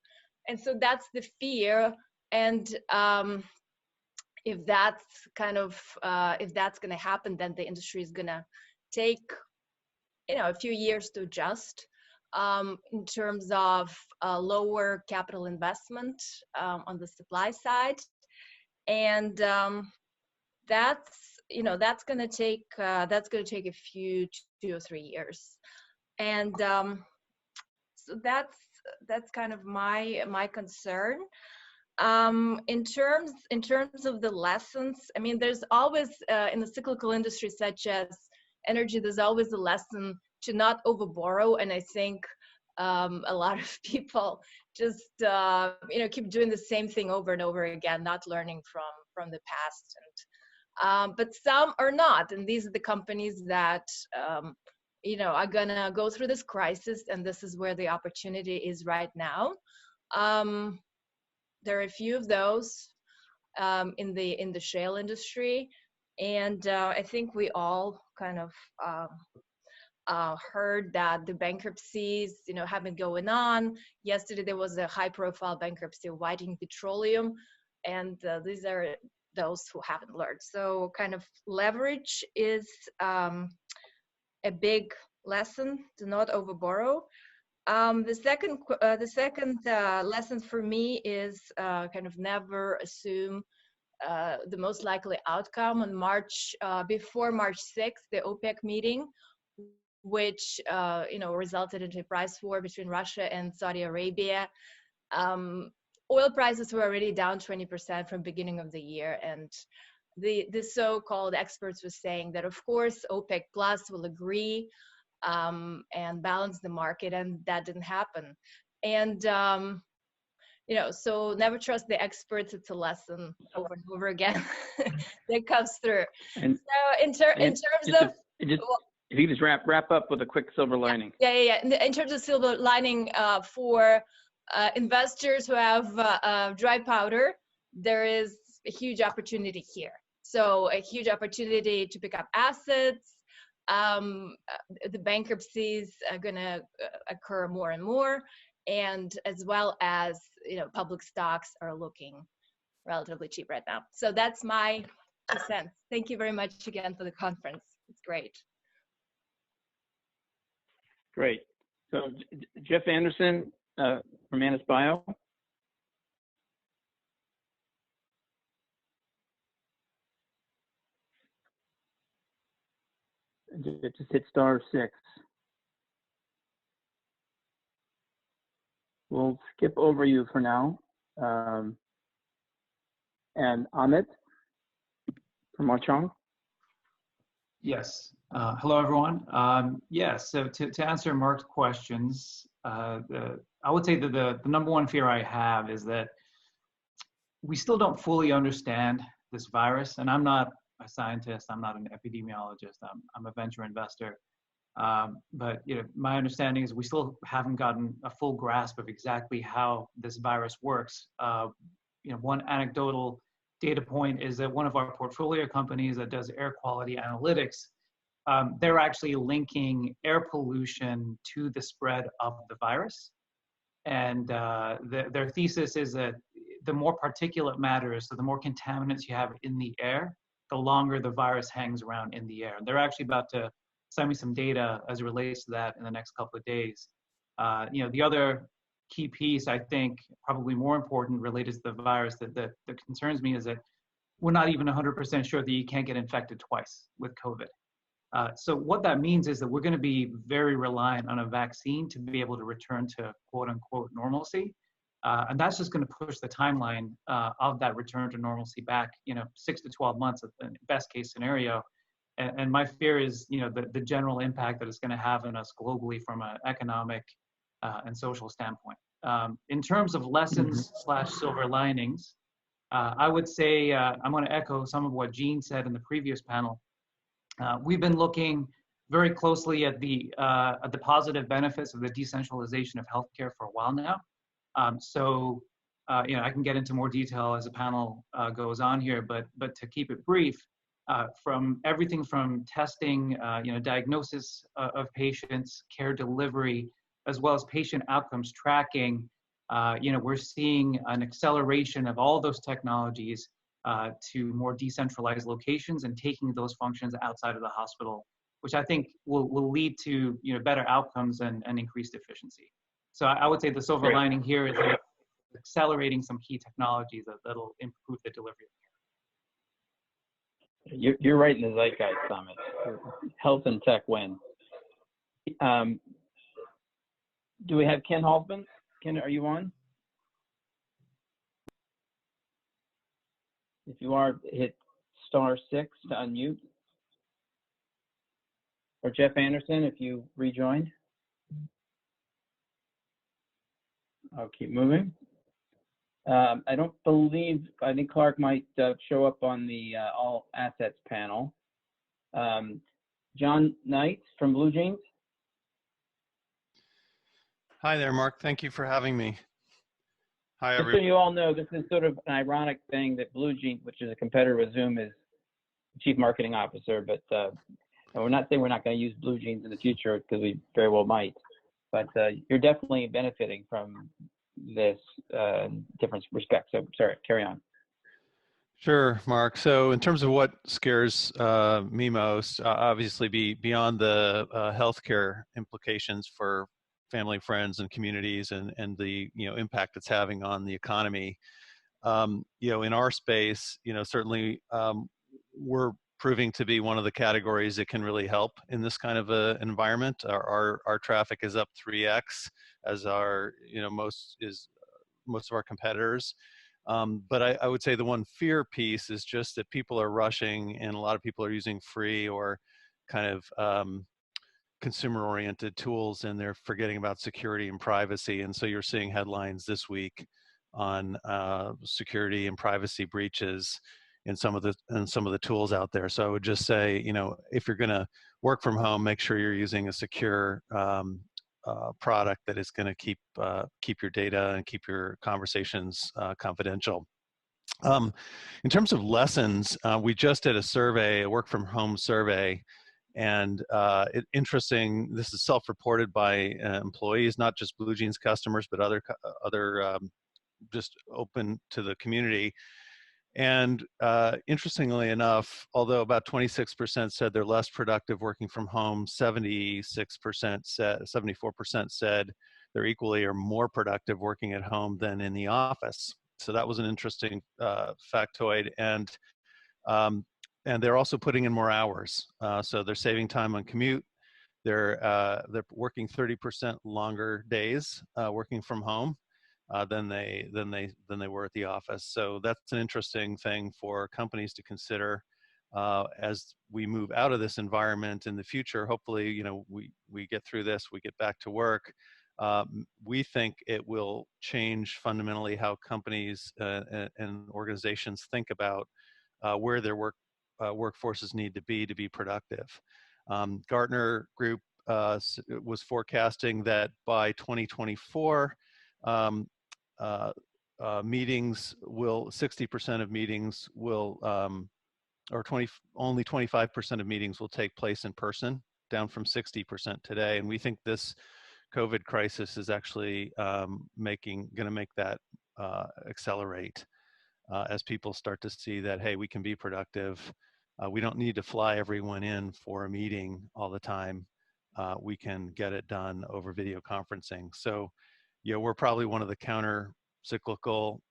And so that's the fear. And if that's if that's going to happen, then the industry is going to take, a few years to adjust in terms of lower capital investment on the supply side. And that's going to take a few 2 or 3 years. And so that's kind of my concern. In terms of the lessons, I mean, there's always in the cyclical industry such as energy, there's always a lesson to not overborrow. And I think a lot of people just keep doing the same thing over and over again, not learning from the past. And but some are not, and these are the companies that are gonna go through this crisis, and this is where the opportunity is right now. There are a few of those in the shale industry, and I think we all kind of heard that the bankruptcies, have been going on. Yesterday there was a high-profile bankruptcy of Whiting Petroleum, and these are those who haven't learned. So kind of leverage is a big lesson, to not overborrow. The second lesson for me is kind of never assume the most likely outcome. On before March 6th, the OPEC meeting, which resulted in a price war between Russia and Saudi Arabia. Oil prices were already down 20% from beginning of the year, and the so-called experts were saying that, of course, OPEC Plus will agree and balance the market, and that didn't happen. And so never trust the experts. It's a lesson over and over again that comes through. And so in terms of if you could just wrap up with a quick silver lining. Yeah. In terms of silver lining for investors who have dry powder, there is a huge opportunity here. So a huge opportunity to pick up assets. The bankruptcies are going to occur more and more, and as well as, public stocks are looking relatively cheap right now. So that's my 2 cents. Thank you very much again for the conference. It's great. Great. So Jeff Anderson from Annis Bio. Just hit *6. We'll skip over you for now. And Amit from Marchong. Yes. Hello, everyone. So to answer Mark's questions, I would say that the number one fear I have is that we still don't fully understand this virus. And I'm not a scientist. I'm not an epidemiologist. I'm a venture investor. But my understanding is we still haven't gotten a full grasp of exactly how this virus works. One anecdotal data point is that one of our portfolio companies that does air quality analytics, they're actually linking air pollution to the spread of the virus. And their thesis is that the more particulate matter, so the more contaminants you have in the air, the longer the virus hangs around in the air. They're actually about to send me some data as it relates to that in the next couple of days. The other key piece, I think, probably more important related to the virus that concerns me is that we're not even 100% sure that you can't get infected twice with COVID. So what that means is that we're going to be very reliant on a vaccine to be able to return to quote unquote normalcy. And that's just going to push the timeline of that return to normalcy back, 6 to 12 months at the best case scenario. And my fear is, the general impact that it's going to have on us globally from an economic and social standpoint. In terms of lessons / silver linings, I would say I'm going to echo some of what Jean said in the previous panel. We've been looking very closely at the positive benefits of the decentralization of healthcare for a while now. I can get into more detail as the panel goes on here, but to keep it brief, from everything from testing, diagnosis of patients, care delivery, as well as patient outcomes tracking, we're seeing an acceleration of all those technologies to more decentralized locations and taking those functions outside of the hospital, which I think will lead to better outcomes and increased efficiency. So I would say the silver lining here is that accelerating some key technologies that'll improve the delivery of care. You're right in the zeitgeist, Amit. Health and tech win. Do we have Ken Haldeman? Ken, are you on? If you are, hit *6 to unmute. Or Jeff Anderson, if you rejoined. I'll keep moving. I think Clark might show up on the all assets panel. John Knight from Blue Jeans. Hi there, Mark. Thank you for having me. Hi, Just everyone. so you all know, this is sort of an ironic thing that Blue Jeans, which is a competitor with Zoom, is Chief Marketing Officer, but we're not saying we're not going to use Blue Jeans in the future because we very well might. But you're definitely benefiting from this different respects. So sorry, carry on. Sure, Mark. So in terms of what scares me most, obviously beyond the healthcare implications for family, friends, and communities, and the impact it's having on the economy. In our space, certainly we're proving to be one of the categories that can really help in this kind of a environment. Our traffic is up 3x as our most of our competitors. But I would say the one fear piece is just that people are rushing, and a lot of people are using free or kind of consumer-oriented tools, and they're forgetting about security and privacy. And so you're seeing headlines this week on security and privacy breaches in some of the tools out there. So I would just say, if you're going to work from home, make sure you're using a secure product that is going to keep your data and keep your conversations confidential. In terms of lessons, we just did a survey, a work from home survey, and interesting, this is self-reported by employees, not just Blue Jeans customers, but other just open to the community. And interestingly enough, although about 26% said they're less productive working from home, 76% said, 74% said they're equally or more productive working at home than in the office. So that was an interesting factoid. And they're also putting in more hours. So they're saving time on commute. They're working 30% longer days working from home than they were at the office. So that's an interesting thing for companies to consider as we move out of this environment in the future. Hopefully, you know, we get through this, we get back to work. We think it will change fundamentally how companies and organizations think about where their workforces need to be productive. Gartner Group was forecasting that by 2024, meetings will, 60% of meetings will, only 25% of meetings will take place in person, down from 60% today. And we think this COVID crisis is actually going to make that accelerate as people start to see that, hey, we can be productive. We don't need to fly everyone in for a meeting all the time. We can get it done over video conferencing. So, you know, we're probably one of the counter-cyclical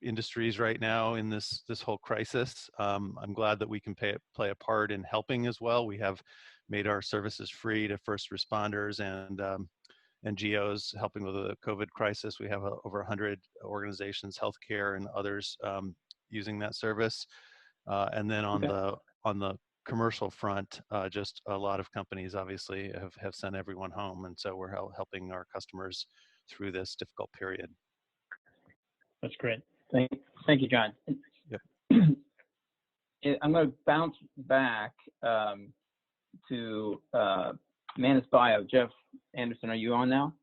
industries right now in this whole crisis. I'm glad that we can play a part in helping as well. We have made our services free to first responders and NGOs helping with the COVID crisis. We have over 100 organizations, healthcare and others using that service. And then on the commercial front, just a lot of companies obviously have sent everyone home, and so we're helping our customers through this difficult period. That's great. Thank you, John. Yep. I'm going to bounce back to Manus Bio. Jeff Anderson, are you on now?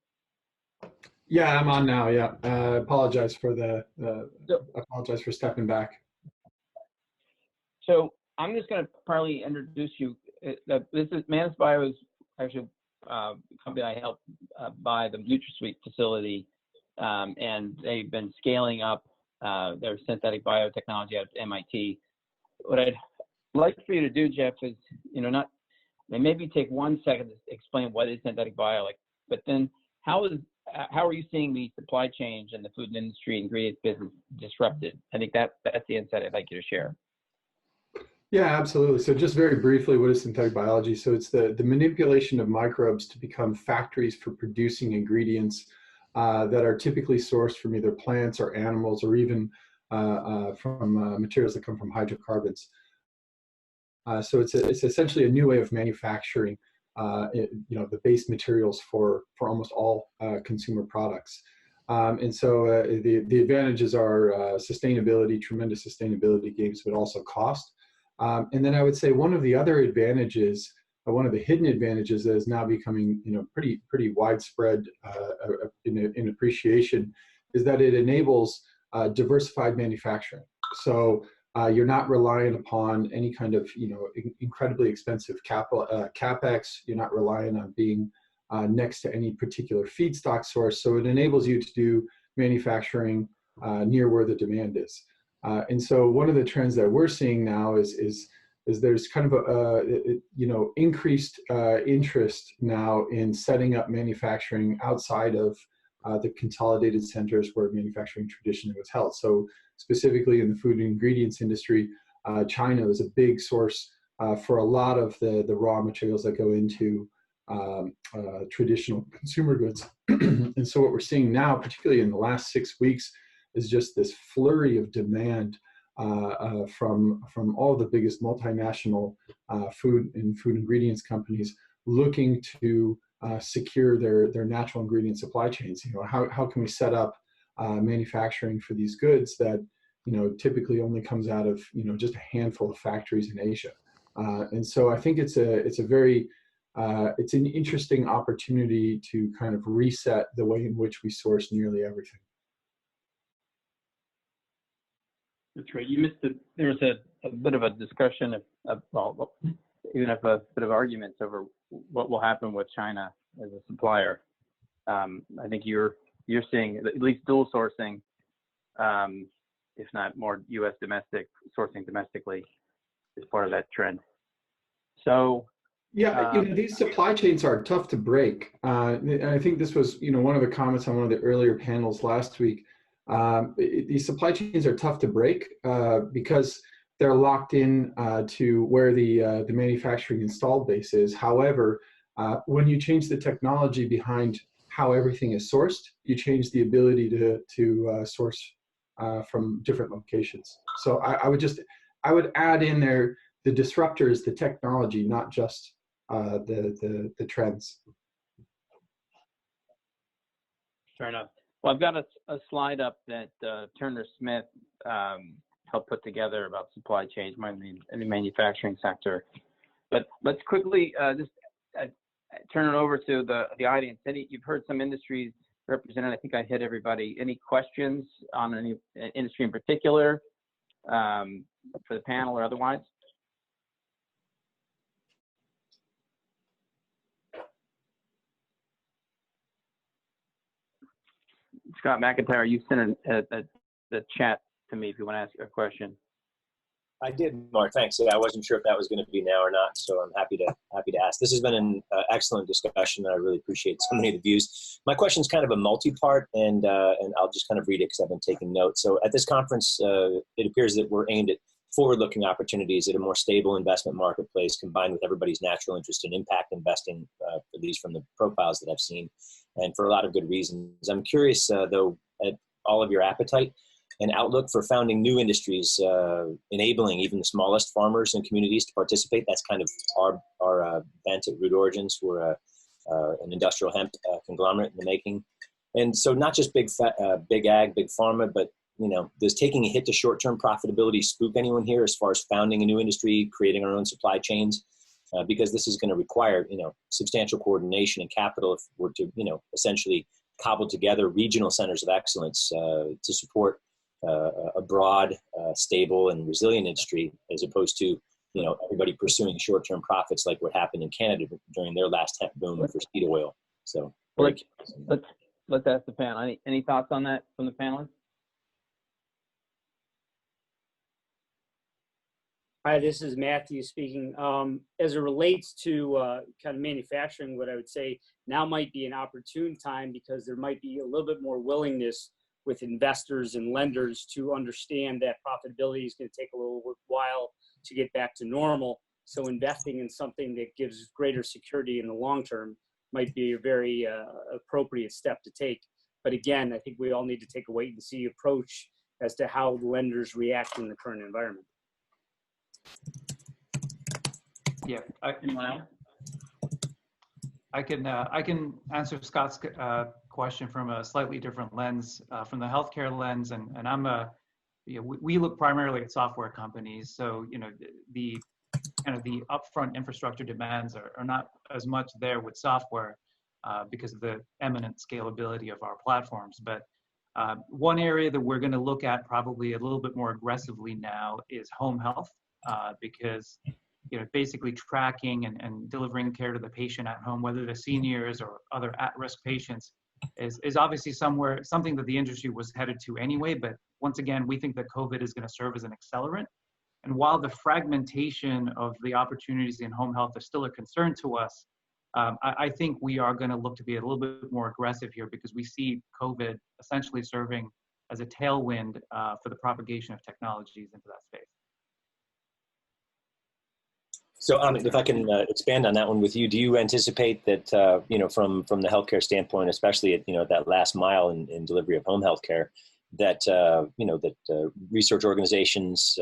Yeah, I'm on now. Yeah, apologize for stepping back. So I'm just going to probably introduce you. This is Manus Bio is actually a company I helped buy the NutraSweet facility, and they've been scaling up their synthetic biotechnology at MIT. What I'd like for you to do, Jeff, is maybe take 1 second to explain what is synthetic bio, but then how are you seeing the supply chain and the food industry ingredients business disrupted? I think that's the insight I'd like you to share. Yeah, absolutely. So just very briefly, what is synthetic biology? So it's the manipulation of microbes to become factories for producing ingredients that are typically sourced from either plants or animals, or even from materials that come from hydrocarbons. So it's essentially a new way of manufacturing, the base materials for almost all consumer products. And so the advantages are sustainability, tremendous sustainability gains, but also cost. And then I would say one of the other advantages, one of the hidden advantages that is now becoming pretty widespread in appreciation, is that it enables diversified manufacturing. So you're not reliant upon any kind of incredibly expensive capex. You're not relying on being next to any particular feedstock source. So it enables you to do manufacturing near where the demand is. And so one of the trends that we're seeing now is there's kind of a increased interest now in setting up manufacturing outside of the consolidated centers where manufacturing traditionally was held. So specifically in the food and ingredients industry, China is a big source for a lot of the raw materials that go into traditional consumer goods. And so what we're seeing now, particularly in the last 6 weeks, is just this flurry of demand from all the biggest multinational food ingredients companies looking to secure their natural ingredient supply chains. How can we set up manufacturing for these goods that typically only comes out of just a handful of factories in Asia? And so I think it's an interesting opportunity to kind of reset the way in which we source nearly everything. That's great. You missed it. There was a bit of a discussion well, even if a bit of arguments over what will happen with China as a supplier. I think you're seeing at least dual sourcing, if not more U.S. domestic sourcing domestically, is part of that trend. So yeah, these supply chains are tough to break. And I think this was, one of the comments on one of the earlier panels last week. These supply chains are tough to break because they're locked in to where the manufacturing installed base is. However, when you change the technology behind how everything is sourced, you change the ability to source from different locations. So I would add in there the disruptor is the technology, not just the trends. Fair enough. Well, I've got a slide up that Turner Smith helped put together about supply chains in the manufacturing sector. But let's quickly just turn it over to the audience. You've heard some industries represented. I think I hit everybody. Any questions on any industry in particular for the panel or otherwise? Scott McIntyre, you sent the chat to me if you want to ask a question. I did, Mark. Thanks. Yeah, I wasn't sure if that was going to be now or not, so I'm happy to ask. This has been an excellent discussion, and I really appreciate so many of the views. My question is kind of a multi-part, and I'll just kind of read it because I've been taking notes. So at this conference, it appears that we're aimed at forward-looking opportunities at a more stable investment marketplace, combined with everybody's natural interest in impact investing, at least from the profiles that I've seen, and for a lot of good reasons. I'm curious, though, at all of your appetite and outlook for founding new industries, enabling even the smallest farmers and communities to participate. That's kind of our bent at Root Origins. We're an industrial hemp conglomerate in the making. And so not just big ag, big pharma, but does taking a hit to short-term profitability spook anyone here as far as founding a new industry, creating our own supply chains? Because this is going to require, substantial coordination and capital if we're to, essentially cobble together regional centers of excellence to support a broad, stable, and resilient industry, as opposed to, everybody pursuing short-term profits like what happened in Canada during their last hemp boom for seed oil. So let's ask the panel. Any thoughts on that from the panelists? Hi, this is Matthew speaking. As it relates to kind of manufacturing, what I would say now might be an opportune time because there might be a little bit more willingness with investors and lenders to understand that profitability is going to take a little while to get back to normal. So investing in something that gives greater security in the long term might be a very appropriate step to take. But again, I think we all need to take a wait and see approach as to how lenders react in the current environment. Yeah, I can answer Scott's question from a slightly different lens, from the healthcare lens, and we look primarily at software companies. So the kind of the upfront infrastructure demands are not as much there with software because of the eminent scalability of our platforms. But one area that we're going to look at probably a little bit more aggressively now is home health. Because basically tracking and delivering care to the patient at home, whether they're seniors or other at-risk patients, is obviously something that the industry was headed to anyway. But once again, we think that COVID is going to serve as an accelerant. And while the fragmentation of the opportunities in home health is still a concern to us, I think we are going to look to be a little bit more aggressive here because we see COVID essentially serving as a tailwind for the propagation of technologies into that space. So Amit, if I can expand on that one with you, do you anticipate that, from the healthcare standpoint, especially at, that last mile in delivery of home healthcare, that, research organizations,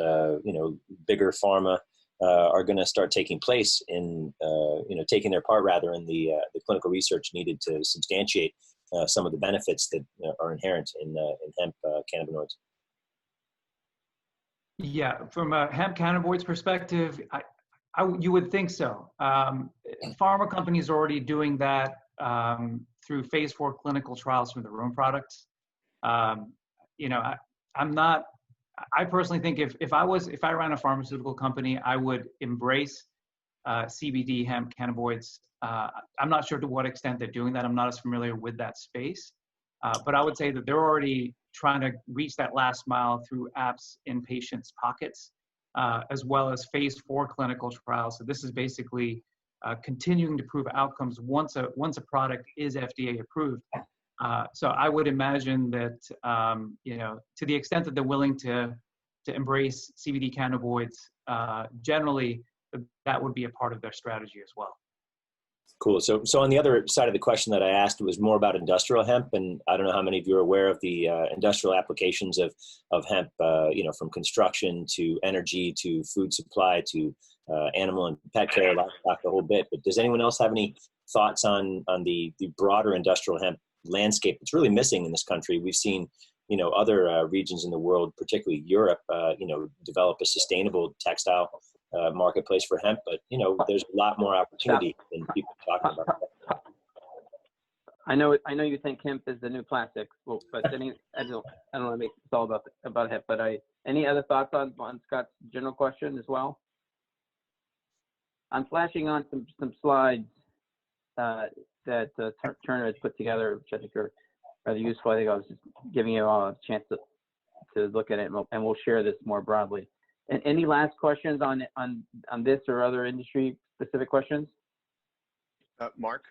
bigger pharma are going to start taking place in, taking their part rather in the clinical research needed to substantiate some of the benefits that are inherent in hemp cannabinoids? Yeah, from a hemp cannabinoids perspective, you would think so. Pharma companies are already doing that through phase 4 clinical trials for their own products. I I personally think if I ran a pharmaceutical company, I would embrace CBD hemp cannabinoids. I'm not sure to what extent they're doing that. I'm not as familiar with that space, but I would say that they're already trying to reach that last mile through apps in patients' pockets, as well as phase 4 clinical trials. So this is basically continuing to prove outcomes once a product is FDA approved. So I would imagine that to the extent that they're willing to embrace CBD cannabinoids, generally that would be a part of their strategy as well. Cool. So on the other side of the question that I asked was more about industrial hemp, and I don't know how many of you are aware of the industrial applications of hemp, from construction to energy to food supply to animal and pet care, livestock, the whole bit. But does anyone else have any thoughts on the broader industrial hemp landscape? It's really missing in this country. We've seen, other regions in the world, particularly Europe, develop a sustainable textile marketplace for hemp, but there's a lot more opportunity than people talking about. I know you think hemp is the new plastic, but I don't want to make this all about hemp. But any other thoughts on Scott's general question as well? I'm flashing on some slides that Turner has put together, which I think are rather useful. I think I was just giving you all a chance to look at it, and we'll share this more broadly. And any last questions on this or other industry specific questions? Mark?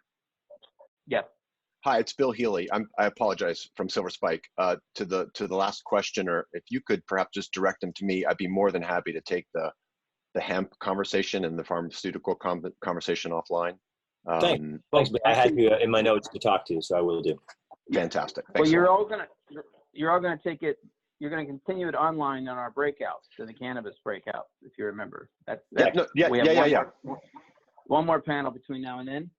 Yeah. Hi, it's Bill Healy. I apologize, from Silver Spike. To the last questioner, if you could perhaps just direct them to me, I'd be more than happy to take the hemp conversation and the pharmaceutical conversation offline. Thanks. But I had you in my notes to talk to, so I will do. Fantastic. Well, you're all gonna take it. You're going to continue it online on our breakouts, to the cannabis breakouts, if you remember. One more panel between now and then.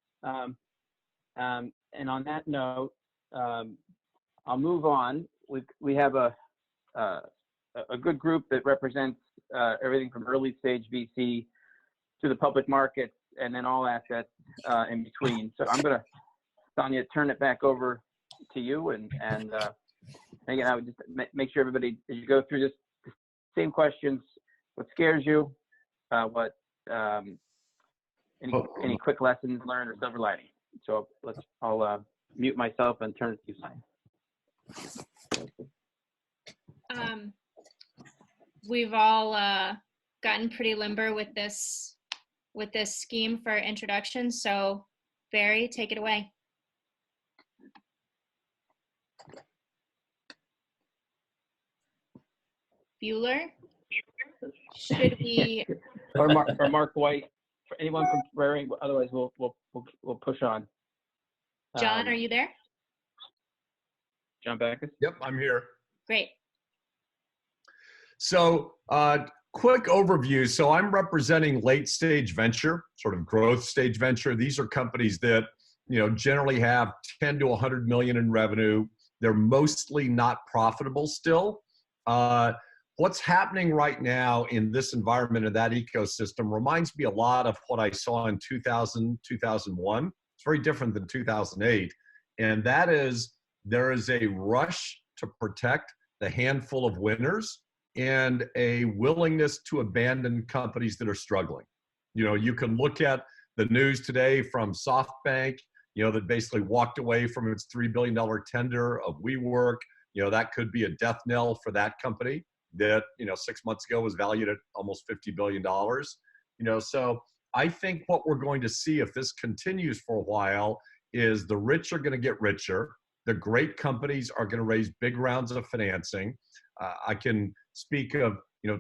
And on that note, I'll move on. We have a good group that represents everything from early stage VC to the public markets, and then all assets in between. So I'm going to, Sonia, turn it back over to you, and again, I would just make sure everybody, as you go through this, the same questions: what scares you, any quick lessons learned or silver lining. So I'll mute myself and turn it to you, Sonia. We've all gotten pretty limber with this scheme for introduction. So Barry, take it away. Bueller? Should we? or Mark White, for anyone from Prairie. Otherwise, we'll push on. John, are you there? John Backus? Yep, I'm here. Great. So, quick overview. So I'm representing late stage venture, sort of growth stage venture. These are companies that, generally have 10 to 100 million in revenue. They're mostly not profitable still. What's happening right now in this environment and that ecosystem reminds me a lot of what I saw in 2000, 2001. It's very different than 2008. And that is, there is a rush to protect the handful of winners and a willingness to abandon companies that are struggling. You can look at the news today from SoftBank, that basically walked away from its $3 billion tender of WeWork. That could be a death knell for that company that 6 months ago was valued at almost $50 billion. So I think what we're going to see if this continues for a while is the rich are going to get richer. The great companies are going to raise big rounds of financing. I can speak of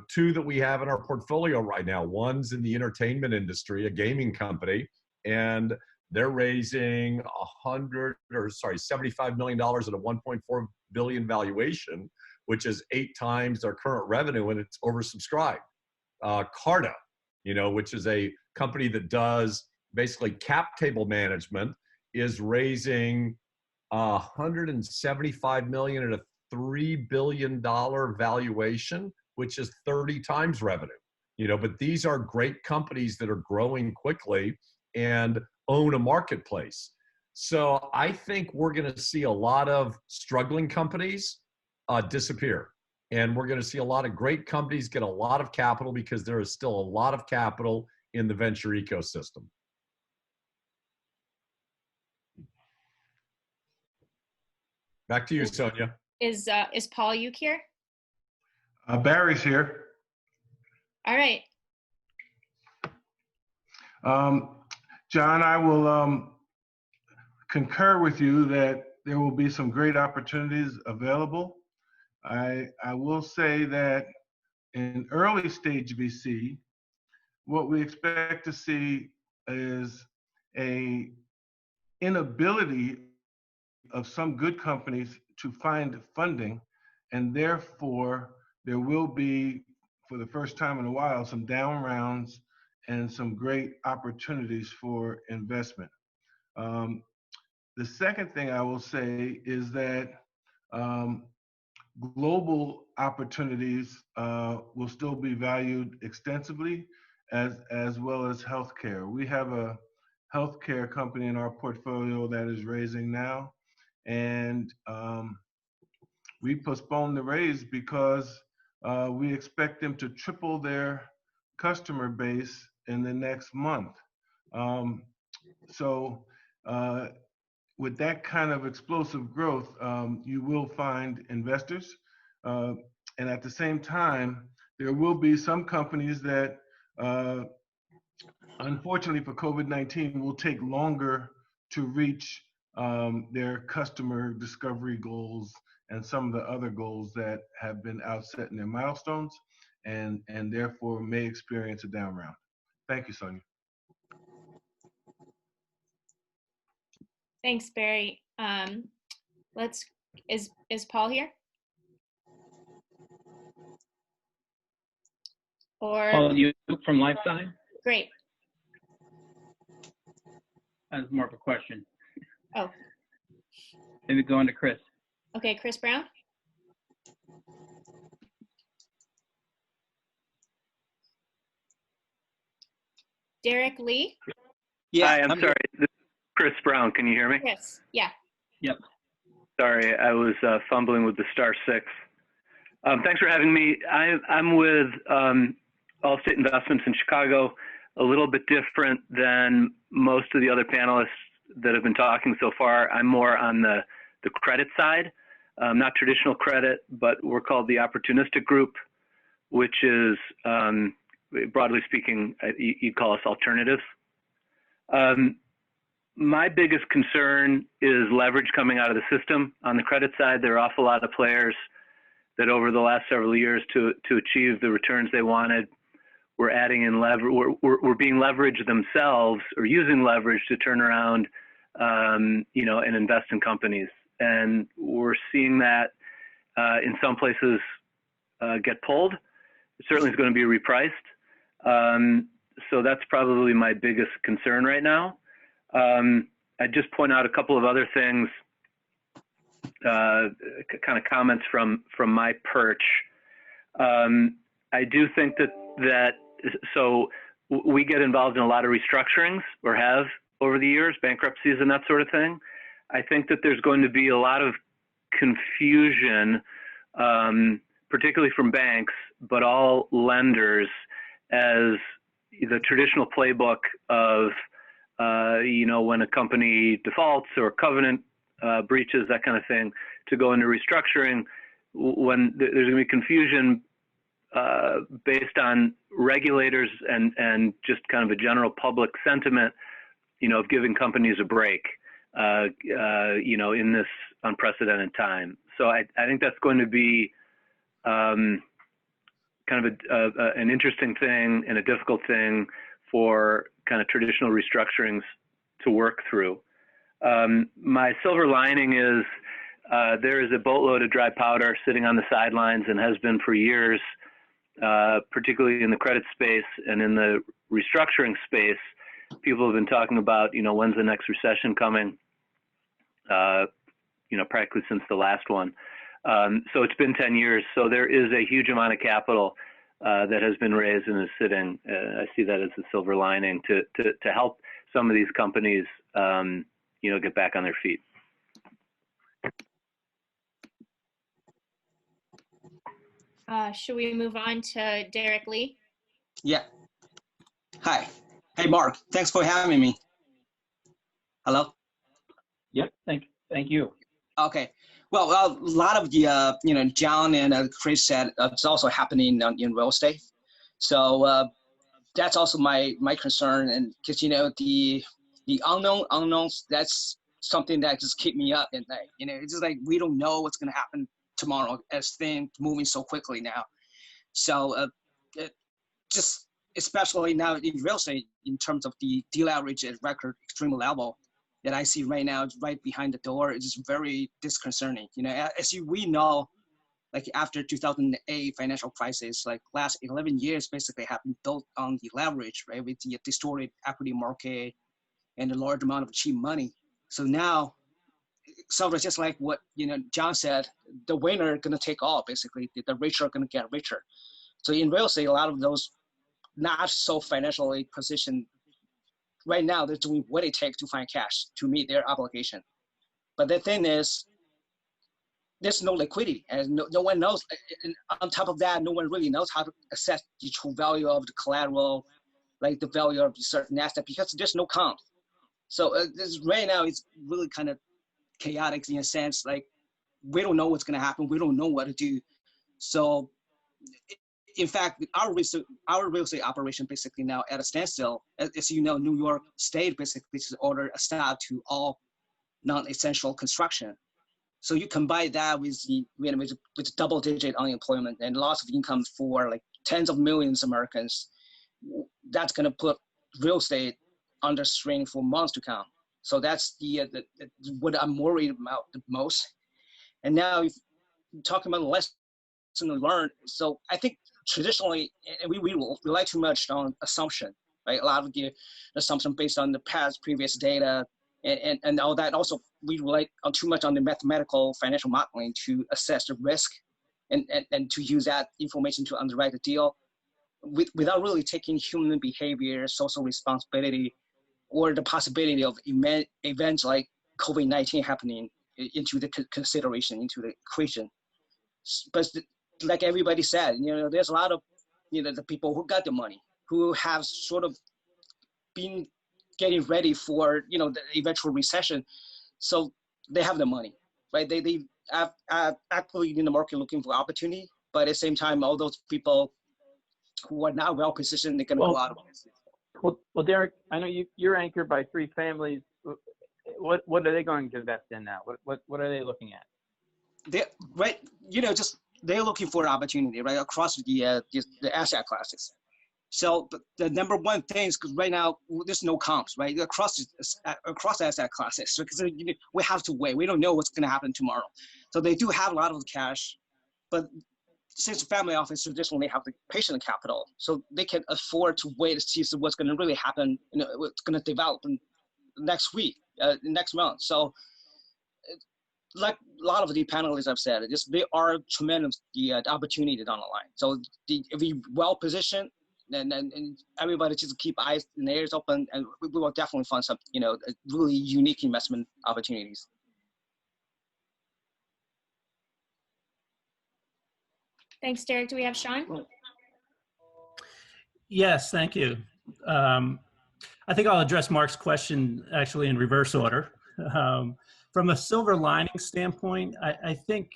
two that we have in our portfolio right now. One's in the entertainment industry, a gaming company, and they're raising $75 million at a 1.4 billion valuation, which is 8 times their current revenue, and it's oversubscribed. Carta, which is a company that does basically cap table management, is raising $175 million at a $3 billion valuation, which is 30 times revenue. But these are great companies that are growing quickly and own a marketplace. So I think we're going to see a lot of struggling companies disappear. And we're going to see a lot of great companies get a lot of capital because there is still a lot of capital in the venture ecosystem. Back to you, Sonia. Is Paul Uke here? Barry's here. All right. John, I will concur with you that there will be some great opportunities available. I will say that in early stage VC, what we expect to see is a inability of some good companies to find funding, and therefore there will be, for the first time in a while, some down rounds and some great opportunities for investment. The second thing I will say is that global opportunities will still be valued extensively, as well as healthcare. We have a healthcare company in our portfolio that is raising now, and we postponed the raise because we expect them to triple their customer base in the next month. With that kind of explosive growth, you will find investors. And at the same time, there will be some companies that, unfortunately for COVID-19, will take longer to reach their customer discovery goals and some of the other goals that have been outset in their milestones, and therefore may experience a down round. Thank you, Sonia. Thanks, Barry. Is Paul here? Or Paul, you from Lifeside? Great. That's more of a question. Oh. Maybe go on to Chris. Okay, Chris Brown. Derek Lee. Yeah, hi, I'm sorry. This is Chris Brown. Can you hear me? Chris. Yeah. Yep. Sorry, I was fumbling with the *6. Thanks for having me. I'm with Allstate Investments in Chicago, a little bit different than most of the other panelists that have been talking so far. I'm more on the credit side, not traditional credit, but we're called the opportunistic group, which is, broadly speaking, you'd call us alternatives. My biggest concern is leverage coming out of the system. On the credit side, there are an awful lot of players that over the last several years to achieve the returns they wanted, were adding in leverage, were being leveraged themselves or using leverage to turn around, and invest in companies. And we're seeing that in some places get pulled. It certainly is going to be repriced. So that's probably my biggest concern right now. I'd just point out a couple of other things, kind of comments from my perch. I do think that so we get involved in a lot of restructurings, or have over the years, bankruptcies and that sort of thing. I think that there's going to be a lot of confusion, particularly from banks, but all lenders, as the traditional playbook of, when a company defaults or covenant breaches, that kind of thing, to go into restructuring, when there's going to be confusion based on regulators and just kind of a general public sentiment, of giving companies a break, in this unprecedented time. So I think that's going to be kind of an interesting thing and a difficult thing for kind of traditional restructurings to work through. My silver lining is there is a boatload of dry powder sitting on the sidelines, and has been for years, particularly in the credit space and in the restructuring space. People have been talking about, when's the next recession coming, practically since the last one. So it's been 10 years. So there is a huge amount of capital that has been raised and is sitting. I see that as a silver lining to help some of these companies, get back on their feet. Should we move on to Derek Lee? Yeah. Hi. Hey, Mark. Thanks for having me. Hello? Yep. Thank you. Okay. Well, a lot of the, John and Chris said it's also happening in real estate. So that's also my concern. And because, the unknown unknowns, that's something that just keep me up at night. It's just like we don't know what's going to happen tomorrow as things moving so quickly now. So just especially now in real estate, in terms of the deal average at record extreme level that I see right now right behind the door, it's just very disconcerting. As we know, like after 2008 financial crisis, like last 11 years basically have been built on the leverage, right, with the distorted equity market and a large amount of cheap money. So now, so it's just like what John said, the winner gonna take all basically. The rich are gonna get richer. So in real estate, a lot of those not so financially positioned right now, they're doing what it takes to find cash to meet their obligation. But the thing is, there's no liquidity, and no one knows. And on top of that, no one really knows how to assess the true value of the collateral, like the value of a certain asset, because there's no comp. So this right now it's really kind of chaotic in a sense. Like we don't know what's going to happen. We don't know what to do. So in fact, our real estate operation basically now at a standstill. As you know, New York State basically ordered a stop to all non-essential construction. So you combine that with with double-digit unemployment and loss of income for like tens of millions of Americans. That's going to put real estate under strain for months to come. So that's what I'm worried about the most. And now, if talking about the lesson learned, so I think traditionally, and we rely too much on assumption, right? A lot of the assumption based on the previous data and all that. Also, we rely on too much on the mathematical financial modeling to assess the risk and to use that information to underwrite the deal without really taking human behavior, social responsibility, or the possibility of events like COVID-19 happening into the consideration, into the equation. But like everybody said, there's a lot of, the people who got the money, who have sort of been getting ready for, the eventual recession. So they have the money, right? They are actively in the market looking for opportunity, but at the same time, all those people who are not well positioned, they're gonna go out of business. Well, Derek, I know you're anchored by 3 families. What are they going to invest in now? What are they looking at? They're looking for an opportunity, right, across the asset classes. So the number one thing is because right now there's no comps, right, across asset classes. So because we have to wait. We don't know what's going to happen tomorrow. So they do have a lot of cash, but since family office traditionally have the patient capital, so they can afford to wait to see what's going to really happen, what's going to develop in next week, next month. So like a lot of the panelists have said, there are tremendous opportunities on the line. So if we well positioned, and everybody just keep eyes and ears open, and we will definitely find some, really unique investment opportunities. Thanks, Derek. Do we have Sean? Yes, thank you. I think I'll address Mark's question actually in reverse order. From a silver lining standpoint, I think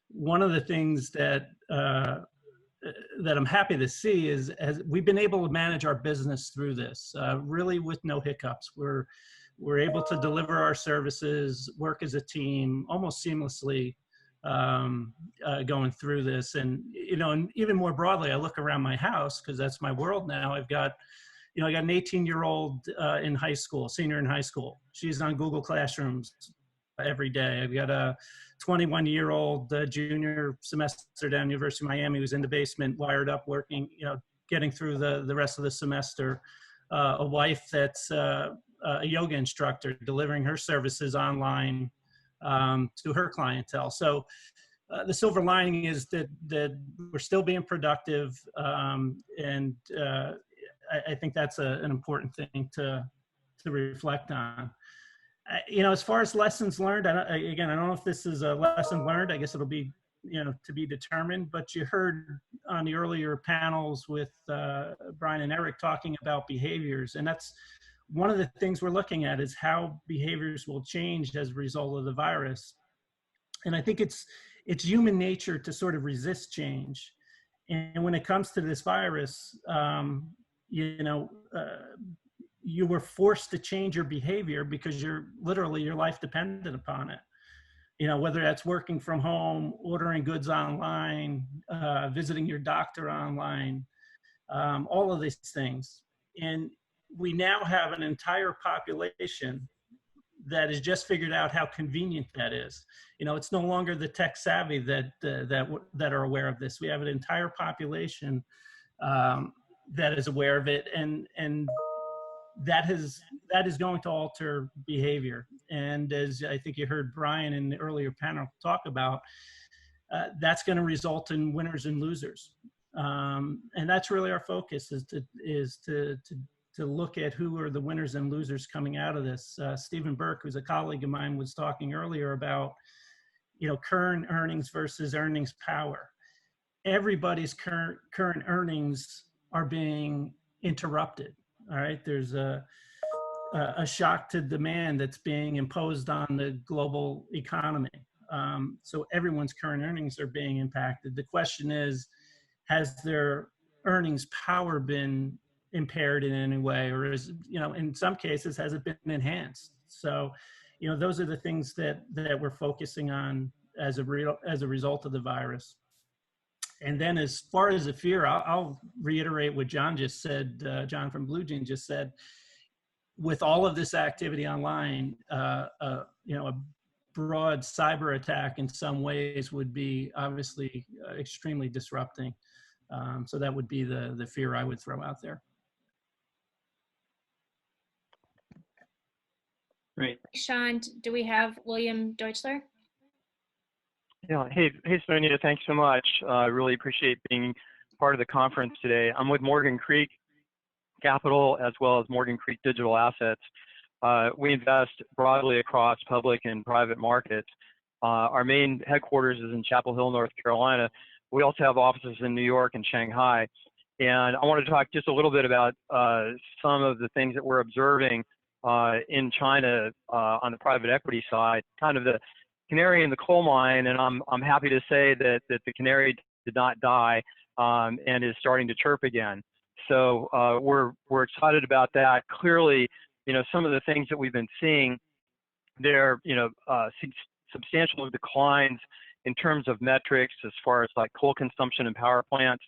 one of the things that I'm happy to see is as we've been able to manage our business through this, really with no hiccups. We're able to deliver our services, work as a team, almost seamlessly going through this. And and even more broadly, I look around my house because that's my world now. I got an 18-year-old in high school, senior in high school. She's on Google Classrooms every day. I've got a 21-year-old junior semester down University of Miami who's in the basement, wired up, working, getting through the rest of the semester. A wife that's a yoga instructor, delivering her services online to her clientele. So the silver lining is that we're still being productive, and I think that's an important thing to reflect on. As far as lessons learned, I don't know if this is a lesson learned. I guess it'll be to be determined. But you heard on the earlier panels with Brian and Eric talking about behaviors, and that's one of the things we're looking at is how behaviors will change as a result of the virus. And I think it's human nature to sort of resist change. And when it comes to this virus, you were forced to change your behavior because your life depended upon it. Whether that's working from home, ordering goods online, visiting your doctor online, all of these things. And we now have an entire population that has just figured out how convenient that is. It's no longer the tech savvy that are aware of this. We have an entire population that is aware of it, and that is going to alter behavior. And as I think you heard Brian in the earlier panel talk about, that's going to result in winners and losers. And that's really our focus, is to look at who are the winners and losers coming out of this. Stephen Burke, who's a colleague of mine, was talking earlier about, current earnings versus earnings power. Everybody's current earnings are being interrupted. All right, there's a shock to demand that's being imposed on the global economy. So everyone's current earnings are being impacted. The question is, has their earnings power been impaired in any way, or is, in some cases, has it been enhanced? So, those are the things that we're focusing on as a result of the virus. And then as far as the fear, I'll reiterate what John just said, John from Blue Jean just said. With all of this activity online, a broad cyber attack in some ways would be obviously extremely disrupting. So that would be the fear I would throw out there. Great. Sean, do we have William Deutschler? Yeah. Hey, Sonia. Thanks so much. I really appreciate being part of the conference today. I'm with Morgan Creek Capital as well as Morgan Creek Digital Assets. We invest broadly across public and private markets. Our main headquarters is in Chapel Hill, North Carolina. We also have offices in New York and Shanghai. And I want to talk just a little bit about some of the things that we're observing in China on the private equity side, kind of the canary in the coal mine. And I'm happy to say that the canary did not die and is starting to chirp again. So we're excited about that. Clearly, some of the things that we've been seeing there, substantial declines in terms of metrics as far as like coal consumption and power plants,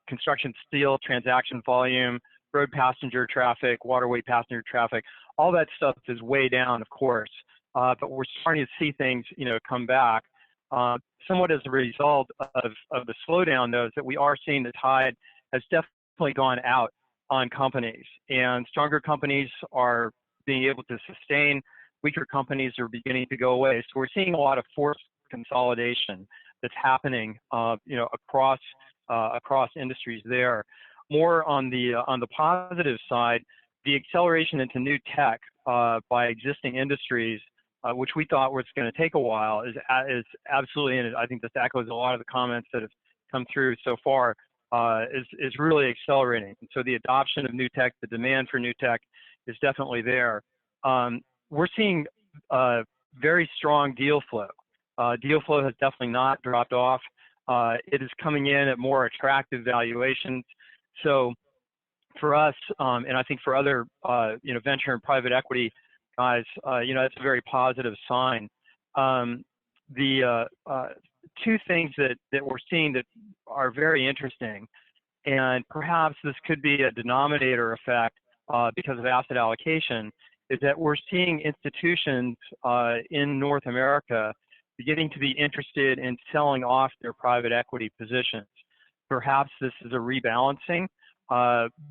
construction steel transaction volume, road passenger traffic, waterway passenger traffic, all that stuff is way down, of course. But we're starting to see things, come back. Somewhat as a result of the slowdown, though, is that we are seeing the tide has definitely gone out on companies, and stronger companies are being able to sustain. Weaker companies are beginning to go away. So we're seeing a lot of forced consolidation that's happening, across industries there. More on the positive side, the acceleration into new tech by existing industries, which we thought was going to take a while, is absolutely, and I think this echoes a lot of the comments that have come through so far, is really accelerating. And so the adoption of new tech, the demand for new tech is definitely there. We're seeing very strong deal flow. Deal flow has definitely not dropped off. It is coming in at more attractive valuations. So for us, and I think for other, venture and private equity guys, that's a very positive sign. The two things that we're seeing that are very interesting, and perhaps this could be a denominator effect because of asset allocation, is that we're seeing institutions in North America beginning to be interested in selling off their private equity positions. Perhaps this is a rebalancing,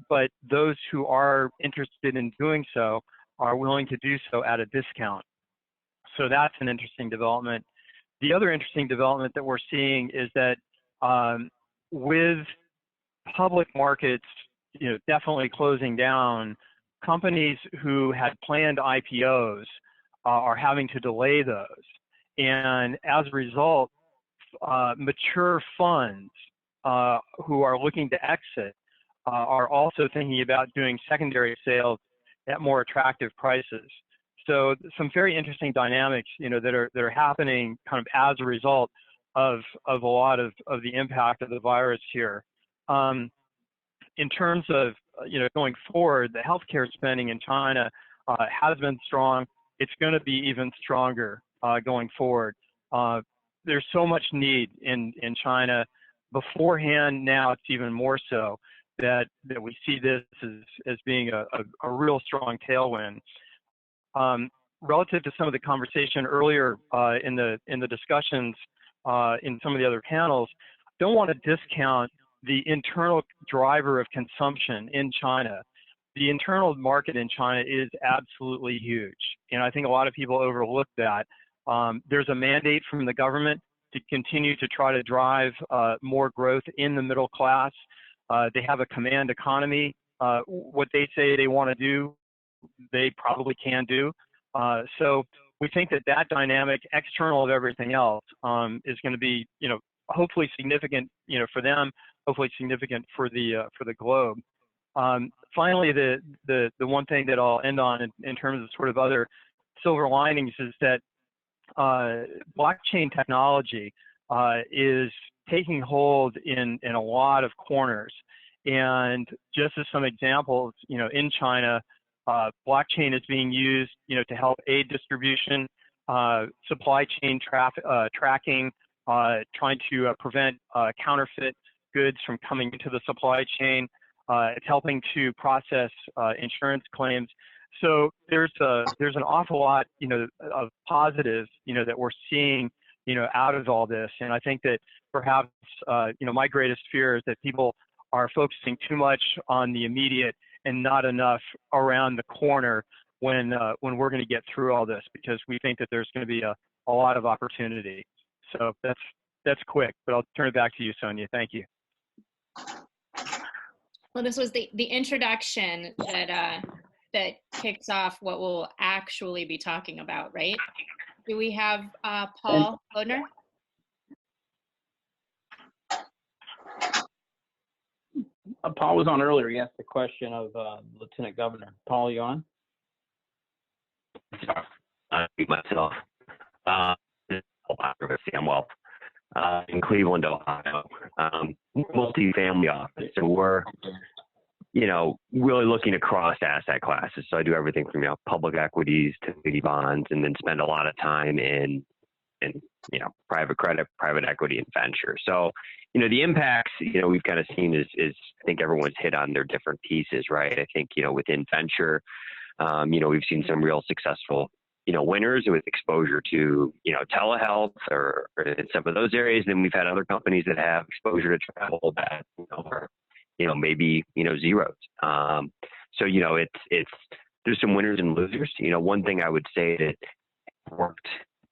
but those who are interested in doing so are willing to do so at a discount. So that's an interesting development. The other interesting development that we're seeing is that with public markets, definitely closing down, companies who had planned IPOs are having to delay those. And as a result, mature funds who are looking to exit are also thinking about doing secondary sales at more attractive prices. So some very interesting dynamics, that are happening kind of as a result of a lot of the impact of the virus here. In terms of going forward, the healthcare spending in China has been strong. It's going to be even stronger going forward. There's so much need in China beforehand. Now it's even more so that we see this as being a real strong tailwind. Relative to some of the conversation earlier in the discussions in some of the other panels, don't want to discount the internal driver of consumption in China. The internal market in China is absolutely huge, and I think a lot of people overlook that. There's a mandate from the government to continue to try to drive more growth in the middle class. They have a command economy. What they say they want to do, they probably can do. So we think that dynamic, external of everything else, is going to be, hopefully significant, for them, hopefully significant for the globe. Finally, the one thing that I'll end on in terms of sort of other silver linings is that blockchain technology is taking hold in a lot of corners. And just as some examples, in China, blockchain is being used, to help aid distribution, supply chain tracking, trying to prevent counterfeit goods from coming into the supply chain. It's helping to process insurance claims. So there's an awful lot, of positives, that we're seeing, out of all this. And I think that perhaps, my greatest fear is that people are focusing too much on the immediate and not enough around the corner when we're going to get through all this, because we think that there's going to be a lot of opportunity. So that's quick, but I'll turn it back to you, Sonia. Thank you. Well, this was the introduction that kicks off what we'll actually be talking about, right? Do we have Paul Bodner? Paul was on earlier. He asked the question of Lieutenant Governor. Paul, you on? Sorry, I mute myself. Sam Wealth in Cleveland, Ohio. Multi-family office. So we're, really looking across asset classes. So I do everything from, public equities to equity bonds, and then spend a lot of time in private credit, private equity, and venture. So, the impacts, we've kind of seen is I think everyone's hit on their different pieces, right? I think, within venture, we've seen some real successful, winners with exposure to, telehealth or in some of those areas. And then we've had other companies that have exposure to travel that, are, maybe, zeros. So, it's, there's some winners and losers. One thing I would say that worked,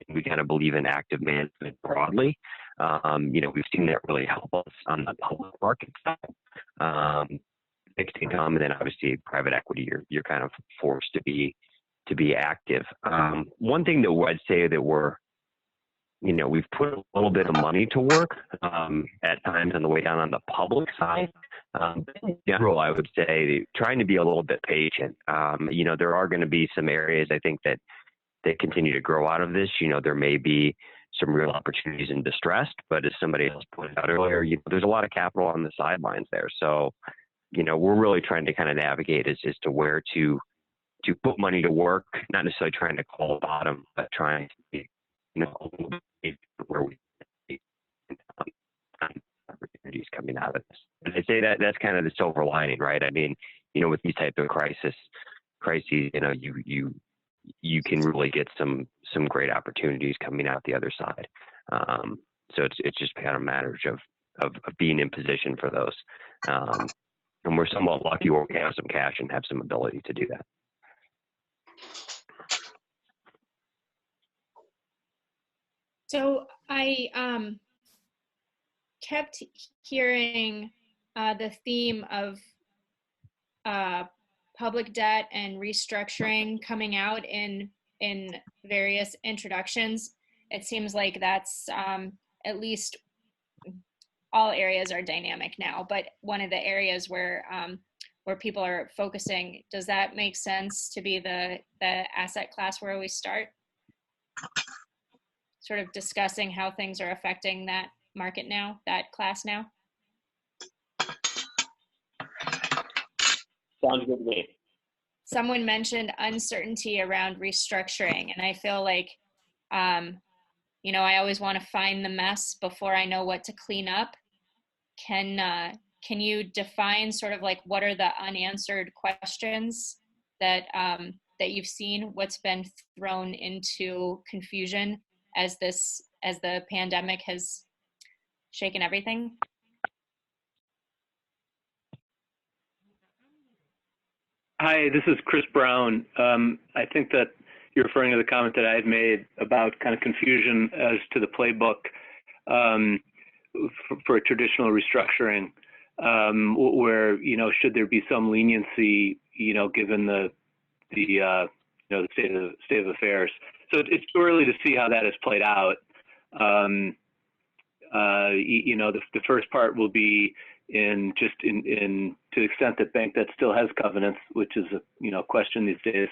we kind of believe in active management broadly. We've seen that really help us on the public market side. Fixed income, and then obviously private equity, you're kind of forced to be active. One thing that I'd say that we've put a little bit of money to work at times on the way down on the public side. In general, I would say trying to be a little bit patient. There are going to be some areas I think that continue to grow out of this. There may be some real opportunities in distressed, but as somebody else pointed out earlier, there's a lot of capital on the sidelines there. So, we're really trying to kind of navigate as to where to put money to work, not necessarily trying to call a bottom, but trying to be, a little bit where we see opportunities coming out of this. And I say that's kind of the silver lining, right? I mean, with these type of crises, you can really get some great opportunities coming out the other side. So it's just kind of matters of being in position for those. And we're somewhat lucky where we have some cash and have some ability to do that. So I kept hearing the theme of public debt and restructuring coming out in various introductions. It seems like that's at least all areas are dynamic now, but one of the areas where people are focusing, does that make sense to be the asset class where we start? Sort of discussing how things are affecting that market now, that class now? Sounds good to me. Someone mentioned uncertainty around restructuring, and I feel like, you know, I always want to find the mess before I know what to clean up. Can you define sort of like what are the unanswered questions that that you've seen? What's been thrown into confusion as the pandemic has shaken everything? Hi, this is Chris Brown. I think that you're referring to the comment that I had made about kind of confusion as to the playbook for a traditional restructuring, where, you know, should there be some leniency, you know, given the you know, the state of affairs. So it's too early to see how that has played out. You know, the first part will be in to the extent that bank debt still has covenants, which is a, you know, question these days.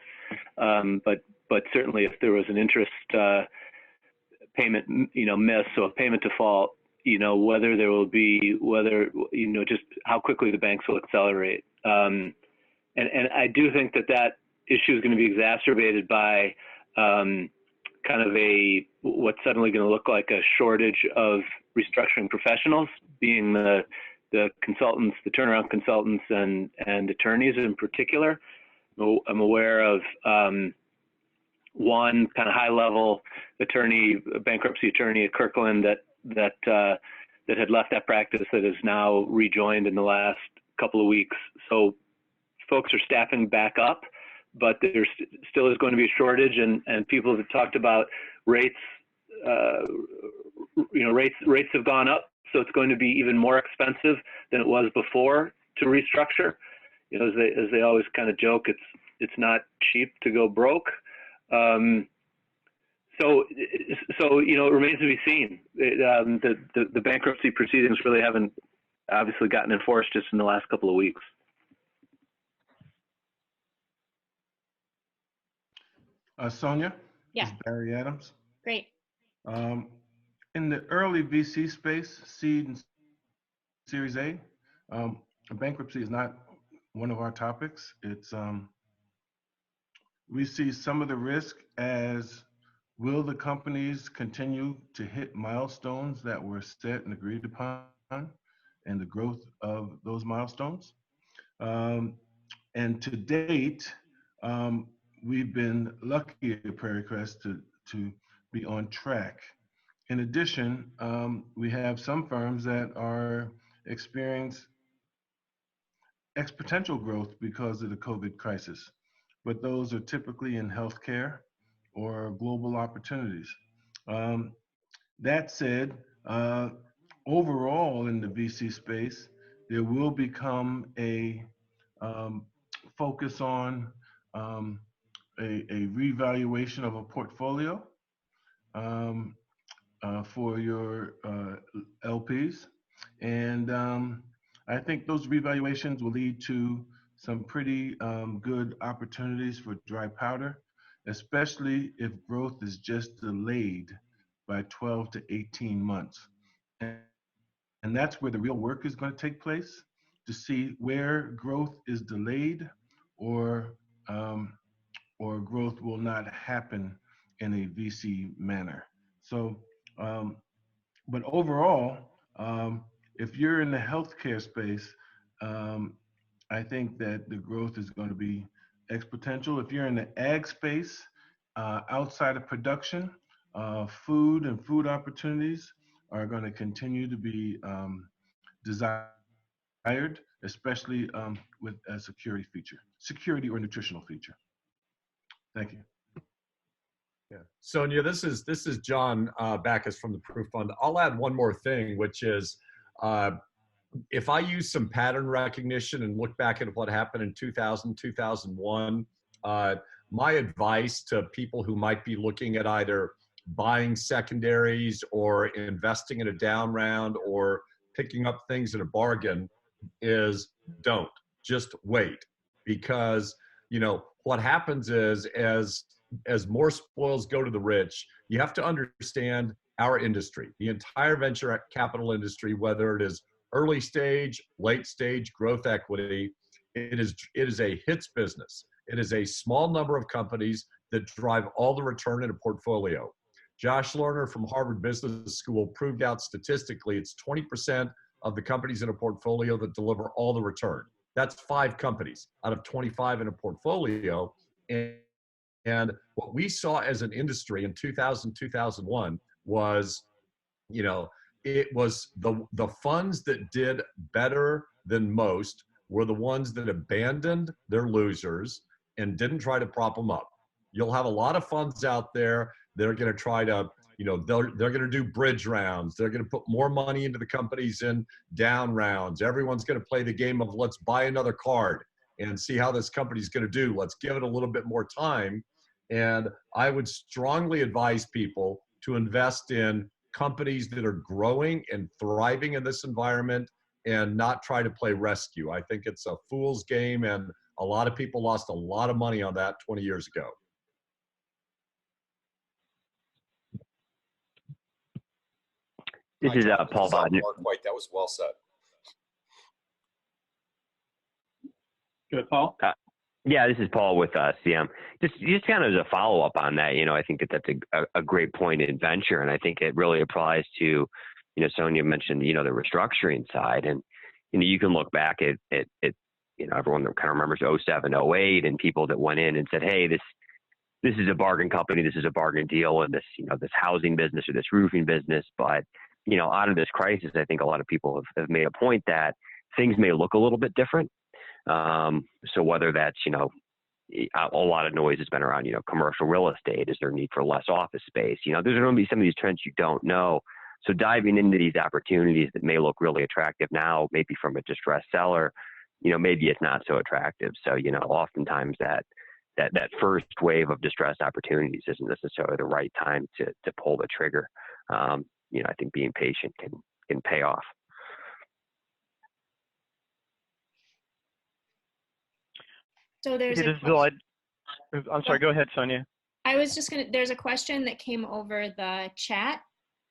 But certainly if there was an interest payment, you know, miss, so a payment default, you know, whether there will be, you know, just how quickly the banks will accelerate. And I do think that issue is going to be exacerbated by kind of what's suddenly going to look like a shortage of restructuring professionals, being the consultants, the turnaround consultants, and attorneys in particular. I'm aware of one kind of high-level attorney, bankruptcy attorney at Kirkland that had left that practice that has now rejoined in the last couple of weeks. So folks are staffing back up, but there still is going to be a shortage, and people have talked about rates. You know, rates have gone up, so it's going to be even more expensive than it was before to restructure. You know, as they always kind of joke, it's not cheap to go broke. So you know, it remains to be seen. The bankruptcy proceedings really haven't obviously gotten enforced just in the last couple of weeks. Sonia? Yeah. This is Barry Adams. Great. In the early VC space, seed and Series A, bankruptcy is not one of our topics. It's we see some of the risk as, will the companies continue to hit milestones that were set and agreed upon, and the growth of those milestones? And to date, we've been lucky at Prairie Crest to be on track. In addition, we have some firms that are experiencing exponential growth because of the COVID crisis, but those are typically in healthcare or global opportunities. That said, overall in the VC space, there will become a focus on a revaluation of a portfolio for your LPs. And I think those revaluations will lead to some pretty good opportunities for dry powder, especially if growth is just delayed by 12 to 18 months. And that's where the real work is going to take place, to see where growth is delayed or growth will not happen in a VC manner. So, but overall, if you're in the healthcare space, I think that the growth is going to be exponential. If you're in the ag space, outside of production, food and food opportunities are going to continue to be desired, especially with a security or nutritional feature. Thank you. Yeah. Sonia, this is John Backus from the Proof Fund. I'll add one more thing, which is if I use some pattern recognition and look back at what happened in 2000, 2001, my advice to people who might be looking at either buying secondaries or investing in a down round or picking up things at a bargain is don't. Just wait. Because, you know, what happens is as more spoils go to the rich, you have to understand our industry, the entire venture capital industry, whether it is early stage, late stage, growth equity, it is a hits business. It is a small number of companies that drive all the return in a portfolio. Josh Lerner from Harvard Business School proved out statistically it's 20% of the companies in a portfolio that deliver all the return. That's 5 companies out of 25 in a portfolio. And what we saw as an industry in 2000, 2001 was, you know, it was the funds that did better than most were the ones that abandoned their losers and didn't try to prop them up. You'll have a lot of funds out there that are going to try to, you know, they're going to do bridge rounds. They're going to put more money into the companies in down rounds. Everyone's going to play the game of let's buy another card and see how this company's going to do. Let's give it a little bit more time. And I would strongly advise people to invest in companies that are growing and thriving in this environment and not try to play rescue. I think it's a fool's game, and a lot of people lost a lot of money on that 20 years ago. This is Paul Bodnar. White, that was well said. Good, Paul. Yeah, this is Paul with CM. Just kind of as a follow up on that, you know, I think that's a great point in venture, and I think it really applies to, you know, Sonia mentioned, you know, the restructuring side, and you know, you can look back at you know, everyone kind of remembers 07, 08, and people that went in and said, hey, this is a bargain company, this is a bargain deal, and this, you know, this housing business or this roofing business, but you know, out of this crisis, I think a lot of people have made a point that things may look a little bit different. So whether that's, you know, a lot of noise has been around, you know, commercial real estate. Is there a need for less office space? You know, there's going to be some of these trends you don't know. So diving into these opportunities that may look really attractive now, maybe from a distressed seller, you know, maybe it's not so attractive. So, you know, oftentimes that first wave of distressed opportunities isn't necessarily the right time to pull the trigger. You know, I think being patient can pay off. So there's Hey, this is Bill. I'm sorry, go ahead, Sonia. I was just gonna, there's a question that came over the chat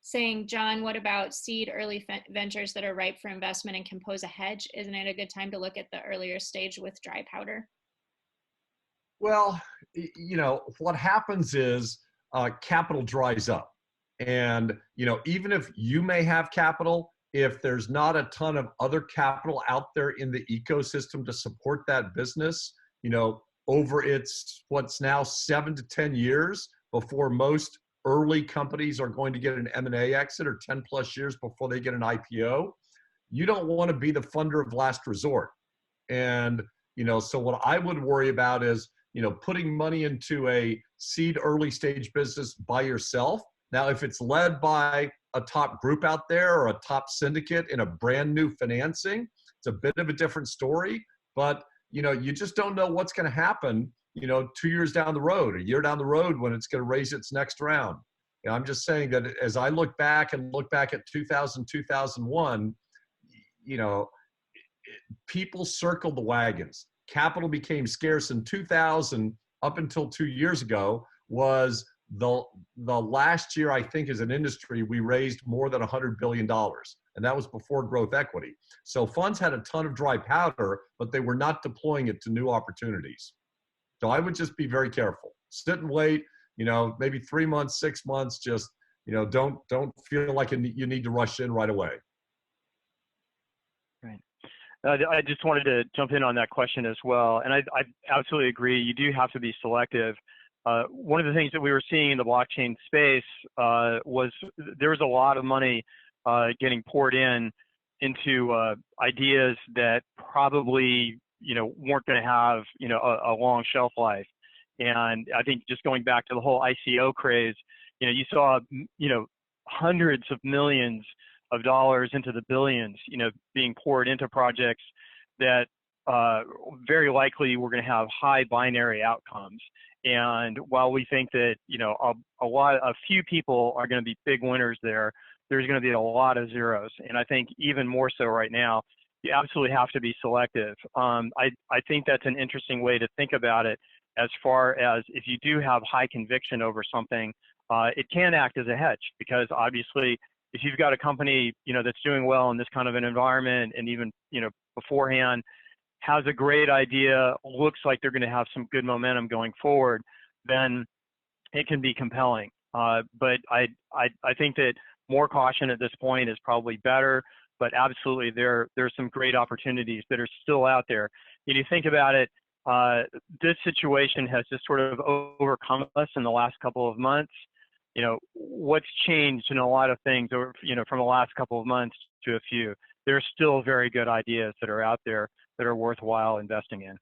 saying, John, what about seed early ventures that are ripe for investment and can pose a hedge? Isn't it a good time to look at the earlier stage with dry powder? Well, you know, what happens is capital dries up. And, you know, even if you may have capital, if there's not a ton of other capital out there in the ecosystem to support that business, you know, over what's now 7 to 10 years before most early companies are going to get an M&A exit, or 10 plus years before they get an IPO, you don't want to be the funder of last resort. And, you know, so what I would worry about is, you know, putting money into a seed early stage business by yourself. Now, if it's led by a top group out there or a top syndicate in a brand new financing, it's a bit of a different story. But, you know, you just don't know what's going to happen, you know, 2 years down the road, a year down the road when it's going to raise its next round. You know, I'm just saying that as I look back at 2000, 2001, you know, people circled the wagons. Capital became scarce in 2000 up until 2 years ago was the last year, I think, as an industry, we raised more than $100 billion. And that was before growth equity. So funds had a ton of dry powder, but they were not deploying it to new opportunities. So I would just be very careful. Sit and wait, you know, maybe 3 months, 6 months, just, you know, don't feel like you need to rush in right away. Right. I just wanted to jump in on that question as well. And I absolutely agree. You do have to be selective. One of the things that we were seeing in the blockchain space was there was a lot of money getting poured into ideas that probably, you know, weren't going to have, you know, a long shelf life. And I think just going back to the whole ICO craze, you know, you saw, you know, hundreds of millions of dollars into the billions, you know, being poured into projects that very likely were going to have high binary outcomes. And while we think that, you know, a few people are going to be big winners there, there's going to be a lot of zeros. And I think even more so right now, you absolutely have to be selective. I think that's an interesting way to think about it, as far as if you do have high conviction over something, it can act as a hedge, because obviously if you've got a company, you know, that's doing well in this kind of an environment, and even, you know, beforehand has a great idea, looks like they're going to have some good momentum going forward, then it can be compelling. But I think that more caution at this point is probably better, but absolutely there's some great opportunities that are still out there. When you think about it, this situation has just sort of overcome us in the last couple of months. You know, what's changed in a lot of things, or, you know, from the last couple of months to a few, there's still very good ideas that are out there that are worthwhile investing in.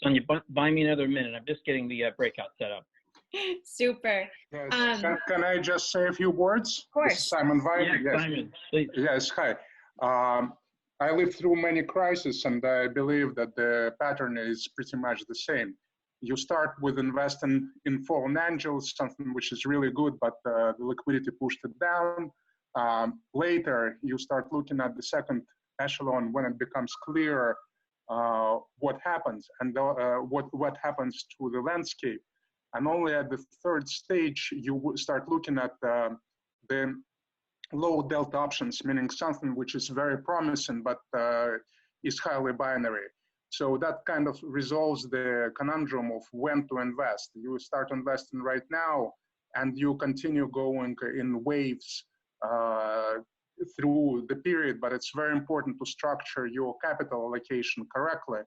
Sonia, buy me another minute. I'm just getting the breakout set up. Super. Yes. Can I just say a few words? Of course. This is Simon Weiner. Yeah, Yes. Simon, please. Yes, hi. I lived through many crises, and I believe that the pattern is pretty much the same. You start with investing in fallen angels, something which is really good, but the liquidity pushed it down. Later, you start looking at the second echelon when it becomes clear what happens and what happens to the landscape. And only at the third stage, you start looking at the low delta options, meaning something which is very promising, but is highly binary. So that kind of resolves the conundrum of when to invest. You start investing right now, and you continue going in waves through the period, but it's very important to structure your capital allocation correctly,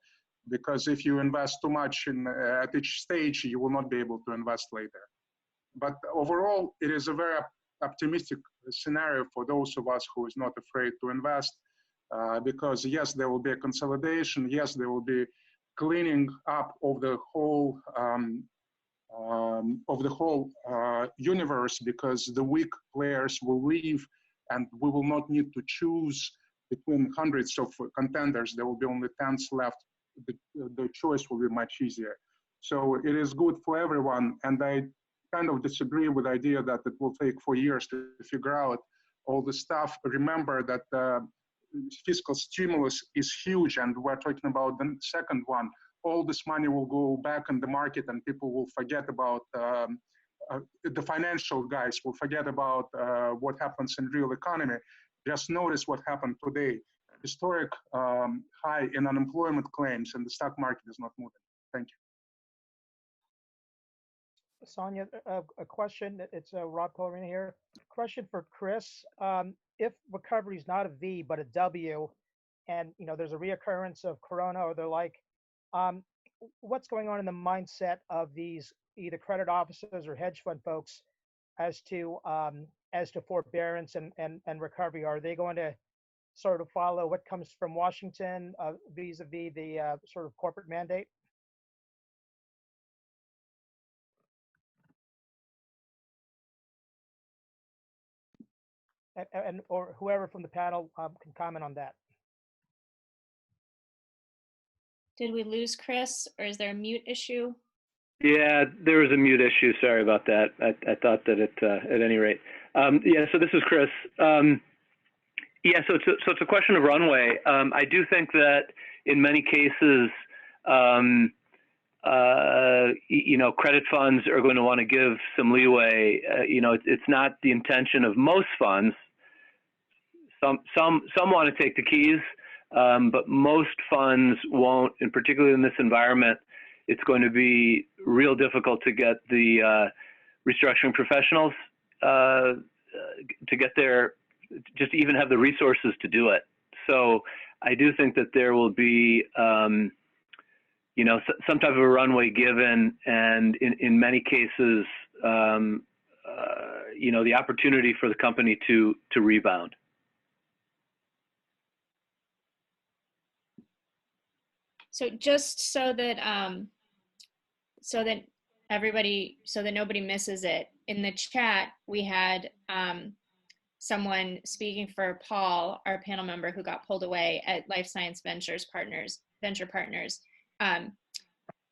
because if you invest too much at each stage, you will not be able to invest later. But overall, it is a very optimistic scenario for those of us who is not afraid to invest, because yes, there will be a consolidation. Yes, there will be cleaning up of the whole universe, because the weak players will leave, and we will not need to choose between hundreds of contenders. There will be only tens left. The choice will be much easier. So it is good for everyone, and I kind of disagree with the idea that it will take 4 years to figure out all the stuff. Remember that fiscal stimulus is huge, and we're talking about the second one. All this money will go back in the market, and people will forget about the financial guys will forget about what happens in real economy. Just notice what happened today. Historic high in unemployment claims, and the stock market is not moving. Thank you. Sonia, a question. It's Rob Colorina here. Question for Chris. If recovery is not a V but a W, and you know there's a reoccurrence of Corona or the like, what's going on in the mindset of these either credit officers or hedge fund folks as to forbearance and recovery? Are they going to sort of follow what comes from Washington vis-a-vis the sort of corporate mandate? And or whoever from the panel can comment on that. Did we lose Chris, or is there a mute issue? Yeah, there was a mute issue. Sorry about that. I thought that at any rate. Yeah, so this is Chris. Yeah, so it's a question of runway. I do think that in many cases, you know, credit funds are going to want to give some leeway. You know, it's not the intention of most funds. Some want to take the keys, but most funds won't, and particularly in this environment, it's going to be real difficult to get the restructuring professionals to get there, just even have the resources to do it. So I do think that there will be, you know, some type of a runway given, and in many cases, you know, the opportunity for the company to rebound. So just so that everybody, so that nobody misses it, in the chat we had someone speaking for Paul, our panel member who got pulled away at Life Science Venture Partners,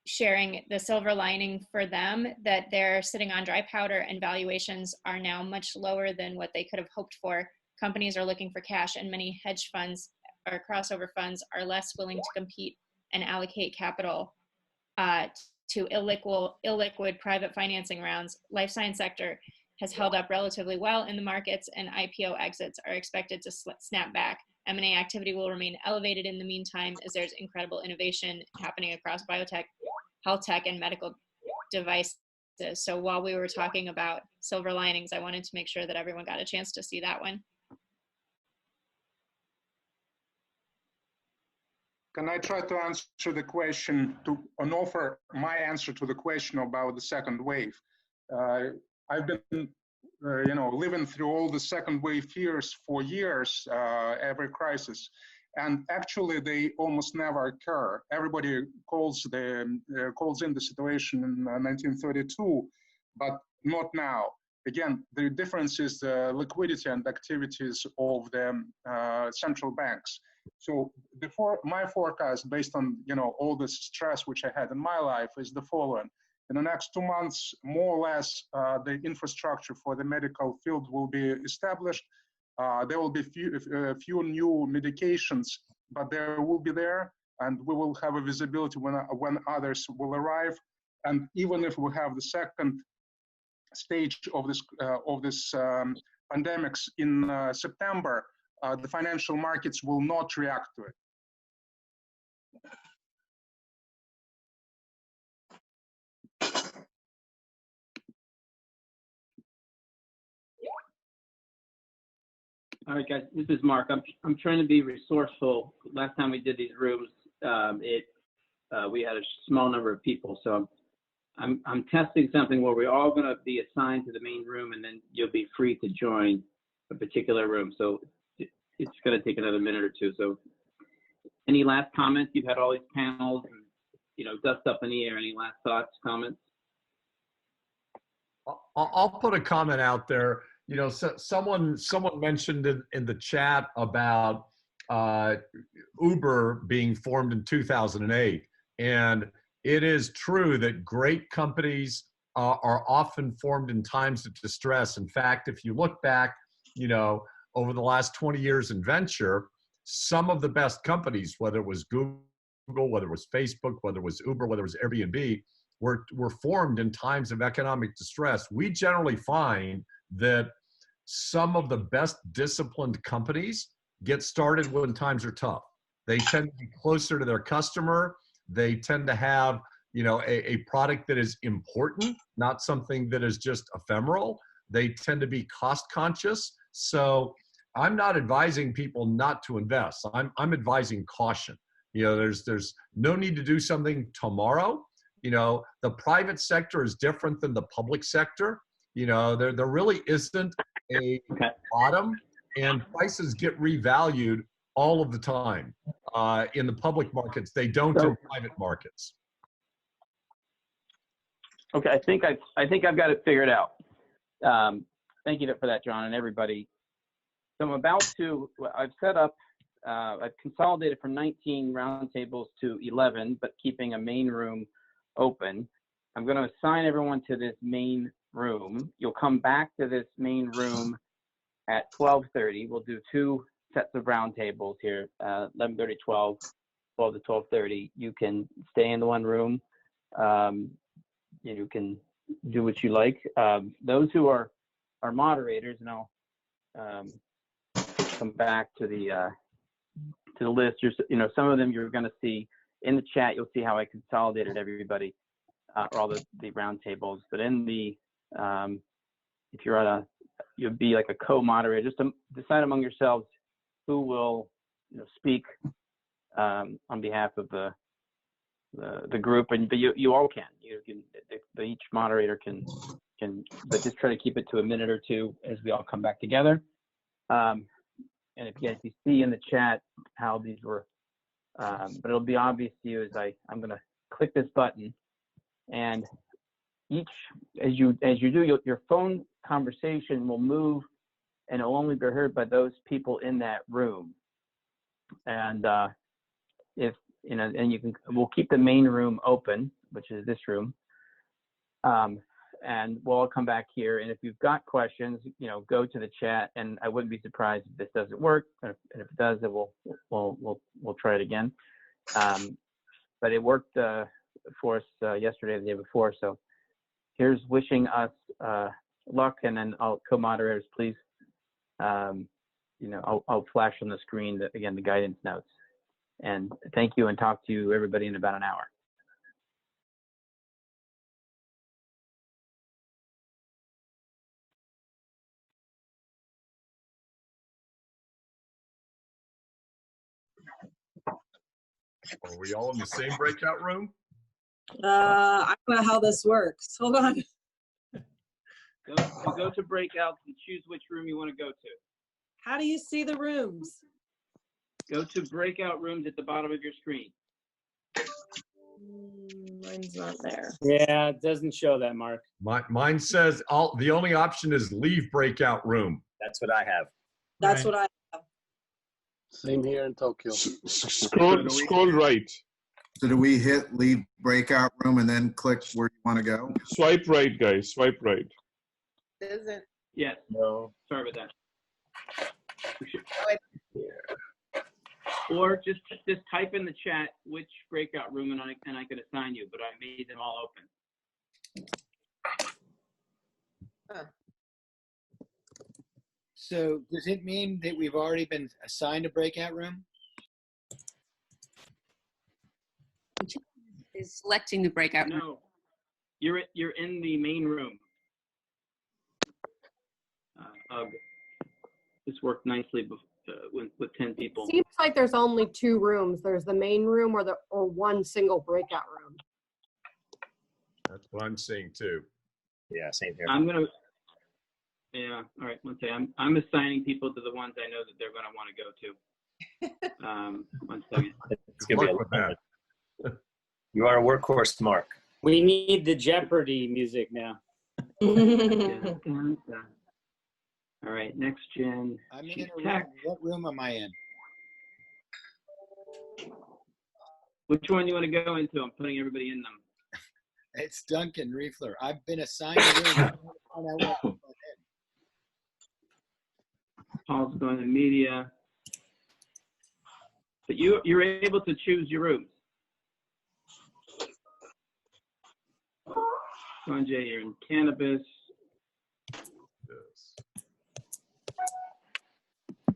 sharing the silver lining for them that they're sitting on dry powder and valuations are now much lower than what they could have hoped for. Companies are looking for cash, and many hedge funds or crossover funds are less willing to compete and allocate capital to illiquid private financing rounds. Life science sector has held up relatively well in the markets, and IPO exits are expected to snap back. M&A activity will remain elevated in the meantime, as there's incredible innovation happening across biotech, health tech, and medical devices. So while we were talking about silver linings, I wanted to make sure that everyone got a chance to see that one. Can I try to answer the question and offer my answer to the question about the second wave? I've been, living through all the second wave fears for years, every crisis, and actually they almost never occur. Everybody calls in the situation in 1932, but not now. Again, the difference is the liquidity and activities of the central banks. So my forecast, based on all the stress which I had in my life, is the following: in the next 2 months, more or less, the infrastructure for the medical field will be established. There will be few new medications, but they will be there, and we will have a visibility when others will arrive. And even if we have the second stage of this pandemics in September, the financial markets will not react to it. All right, guys, this is Mark. I'm trying to be resourceful. Last time we did these rooms, we had a small number of people, so I'm testing something where we're all going to be assigned to the main room, and then you'll be free to join a particular room. So it's going to take another minute or two. So any last comments? You've had all these panels, and, dust up in the air. Any last thoughts, comments? I'll put a comment out there. Someone mentioned in the chat about Uber being formed in 2008. And it is true that great companies are often formed in times of distress. In fact, if you look back, over the last 20 years in venture, some of the best companies, whether it was Google, whether it was Facebook, whether it was Uber, whether it was Airbnb, were formed in times of economic distress. We generally find that some of the best disciplined companies get started when times are tough. They tend to be closer to their customer. They tend to have, a product that is important, not something that is just ephemeral. They tend to be cost conscious. So I'm not advising people not to invest. I'm advising caution. There's no need to do something tomorrow. The private sector is different than the public sector. There really isn't a bottom, and prices get revalued all of the time. In the public markets, they don't in private markets. Okay, I think I've got it figured out. Thank you for that, John, and everybody. So I've set up, I've consolidated from 19 roundtables to 11, but keeping a main room open. I'm going to assign everyone to this main room. You'll come back to this main room at 12:30. We'll do 2 sets of roundtables here, 11:30, 12 to 12:30. You can stay in the one room. You can do what you like. Those who are moderators, and I'll come back to the list. Some of them you're going to see in the chat. You'll see how I consolidated everybody, or all the roundtables. But in the if you're you'll be like a co-moderator, just to decide among yourselves who will speak on behalf of the group, but you all can. Each moderator can, but just try to keep it to a minute or two as we all come back together. And if you see in the chat how these were, but it'll be obvious to you as I'm going to click this button, and as you do, your phone conversation will move and it'll only be heard by those people in that room. And if you know, and we'll keep the main room open, which is this room, and we'll all come back here. And if you've got questions, you know, go to the chat. And I wouldn't be surprised if this doesn't work. And if it does, then we'll try it again. But it worked for us yesterday, the day before. So here's wishing us luck, and then co-moderators, please. You know, I'll flash on the screen again the guidance notes. And thank you, and talk to you everybody in about an hour. Are we all in the same breakout room? I don't know how this works. Hold on. Go to breakouts and choose which room you want to go to. How do you see the rooms? Go to breakout rooms at the bottom of your screen. Mine's not there. Yeah, it doesn't show that, Mark. Mine says the only option is leave breakout room. That's what I have. That's what I have. Same here in Tokyo. Scroll right. So do we hit leave breakout room and then click where you want to go? Swipe right, guys. Swipe right. Isn't? Yes. No. Sorry about that. Or just type in the chat which breakout room, and I could assign you, but I made them all open. Huh. So does it mean that we've already been assigned a breakout room? Is selecting the breakout room. No, you're in the main room. This worked nicely with 10 people. Seems like there's only 2 rooms. There's the main room or one single breakout room. That's what I'm seeing too. Yeah, same here. Yeah, all right, let's say I'm assigning people to the ones I know that they're gonna want to go to. 1 second. It's gonna be with that. You are a workhorse, Mark. We need the Jeopardy music now. All right, next gen. I'm in a room. What room am I in? Which one do you want to go into? I'm putting everybody in them. It's Duncan Riefler. I've been assigned a room. Paul's going to media. But you're able to choose your rooms. Sanjay, you're in cannabis.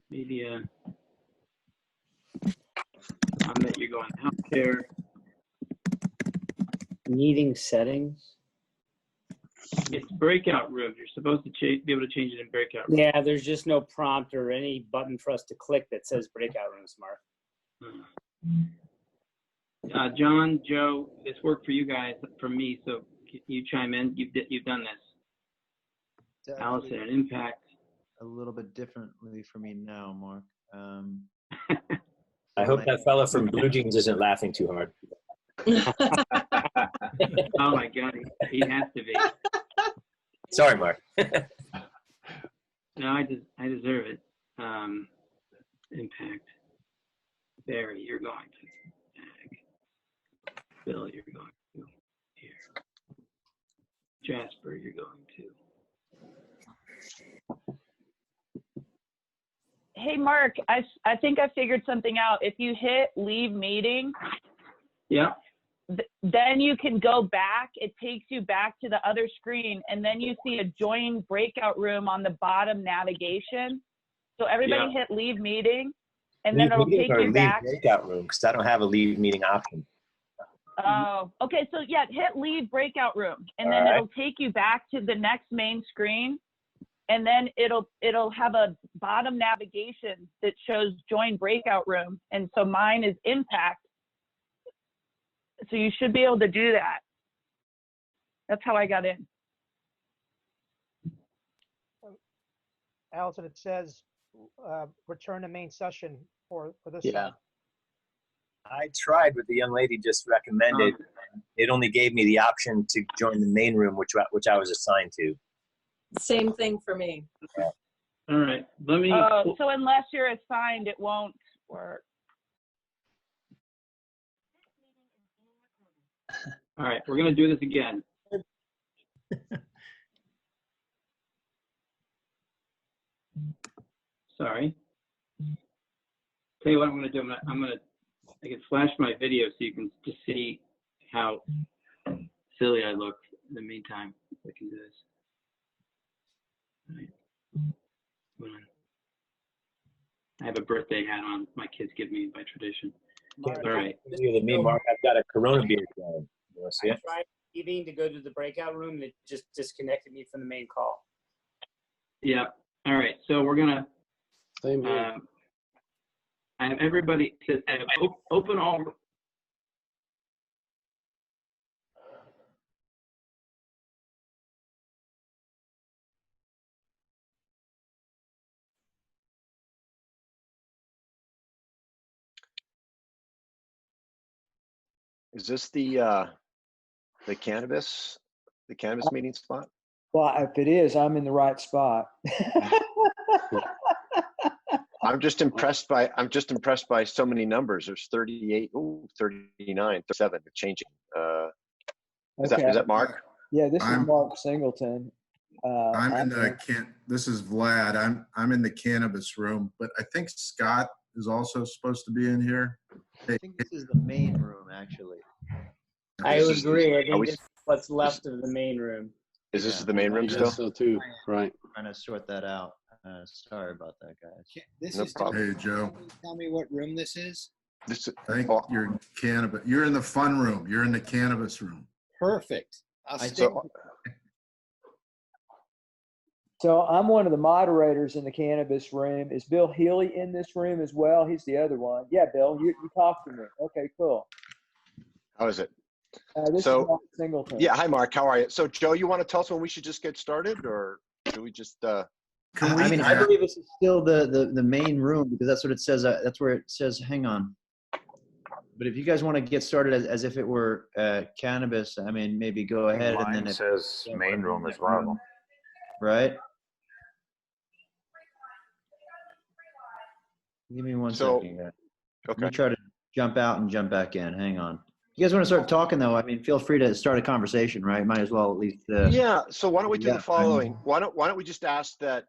Media. Amit, you're going healthcare. Meeting settings. It's breakout rooms. You're supposed to be able to change it in breakout rooms. Yeah, there's just no prompt or any button for us to click that says breakout rooms, Mark. John, Joe, this worked for you guys, for me, so you chime in. You've done this. Allison, an impact. A little bit differently for me now, Mark. I hope that fella from Blue Jeans isn't laughing too hard. Oh my God, he has to be. Sorry, Mark. No, I deserve it. Impact. Barry, you're going to Ag. Bill, you're going to here. Jasper, you're going to. Hey, Mark, I think I figured something out. If you hit leave meeting, yeah, then you can go back. It takes you back to the other screen, and then you see a join breakout room on the bottom navigation. So everybody hit leave meeting, and then it'll take you back. Leave breakout room, because I don't have a leave meeting option. Oh, okay. So yeah, hit leave breakout room, and then it'll take you back to the next main screen. And then it'll have a bottom navigation that shows join breakout room. And so mine is impact. So you should be able to do that. That's how I got in. Allison, it says return to main session for this. Yeah. I tried what the young lady just recommended. It only gave me the option to join the main room, which I was assigned to. Same thing for me. All right, let me. Oh, so unless you're assigned, it won't work. All right, we're gonna do this again. Sorry. Tell you what I'm gonna do. I can flash my video so you can just see how silly I look. In the meantime, I can do this. All right. Hold on. I have a birthday hat on. My kids give me by tradition. All right. Easier than me, Mark. I've got a Corona beard going. You want to see I it? tried leaving to go to the breakout room and it just disconnected me from the main call. Yeah. All right. So we're gonna. Same here. I have everybody to open all. Is this the cannabis meeting spot? Well, if it is, I'm in the right spot. I'm just impressed by so many numbers. There's 38, 39, 37, changing. Is that Mark? Yeah, this is I'm- Mark Singleton. This is Vlad. I'm in the cannabis room, but I think Scott is also supposed to be in here. I think this is the main room, actually. I would agree. I think we- this is what's left of the main room. Is this the main room I still? guess so too. Right. Trying to sort that out. Sorry about that, guys. This No is. problem. Hey, Joe. Tell me what room this is. This, I think you're cannabis. You're in the fun room. You're in the cannabis room. Perfect. I'll I stay. So I'm one of the moderators in the cannabis room. Is Bill Healy in this room as well? He's the other one. Yeah, Bill, you talked to me. Okay, cool. how is it? This So- is Mark Singleton. Yeah, hi Mark, how are you? So Joe, you want to tell us when we should just get started, or should we just? I believe this is still the main room because that's what it says. That's where it says. Hang on. But if you guys want to get started as if it were cannabis, I mean, maybe go ahead and then Mine says main room as well. Right. Give me one So- second, guys. Okay. Let me try to jump out and jump back in. Hang on. You guys want to start talking though? I mean, feel free to start a conversation, right? Might as well at least. Yeah. So why don't we do yeah, the following? Why don't we just ask that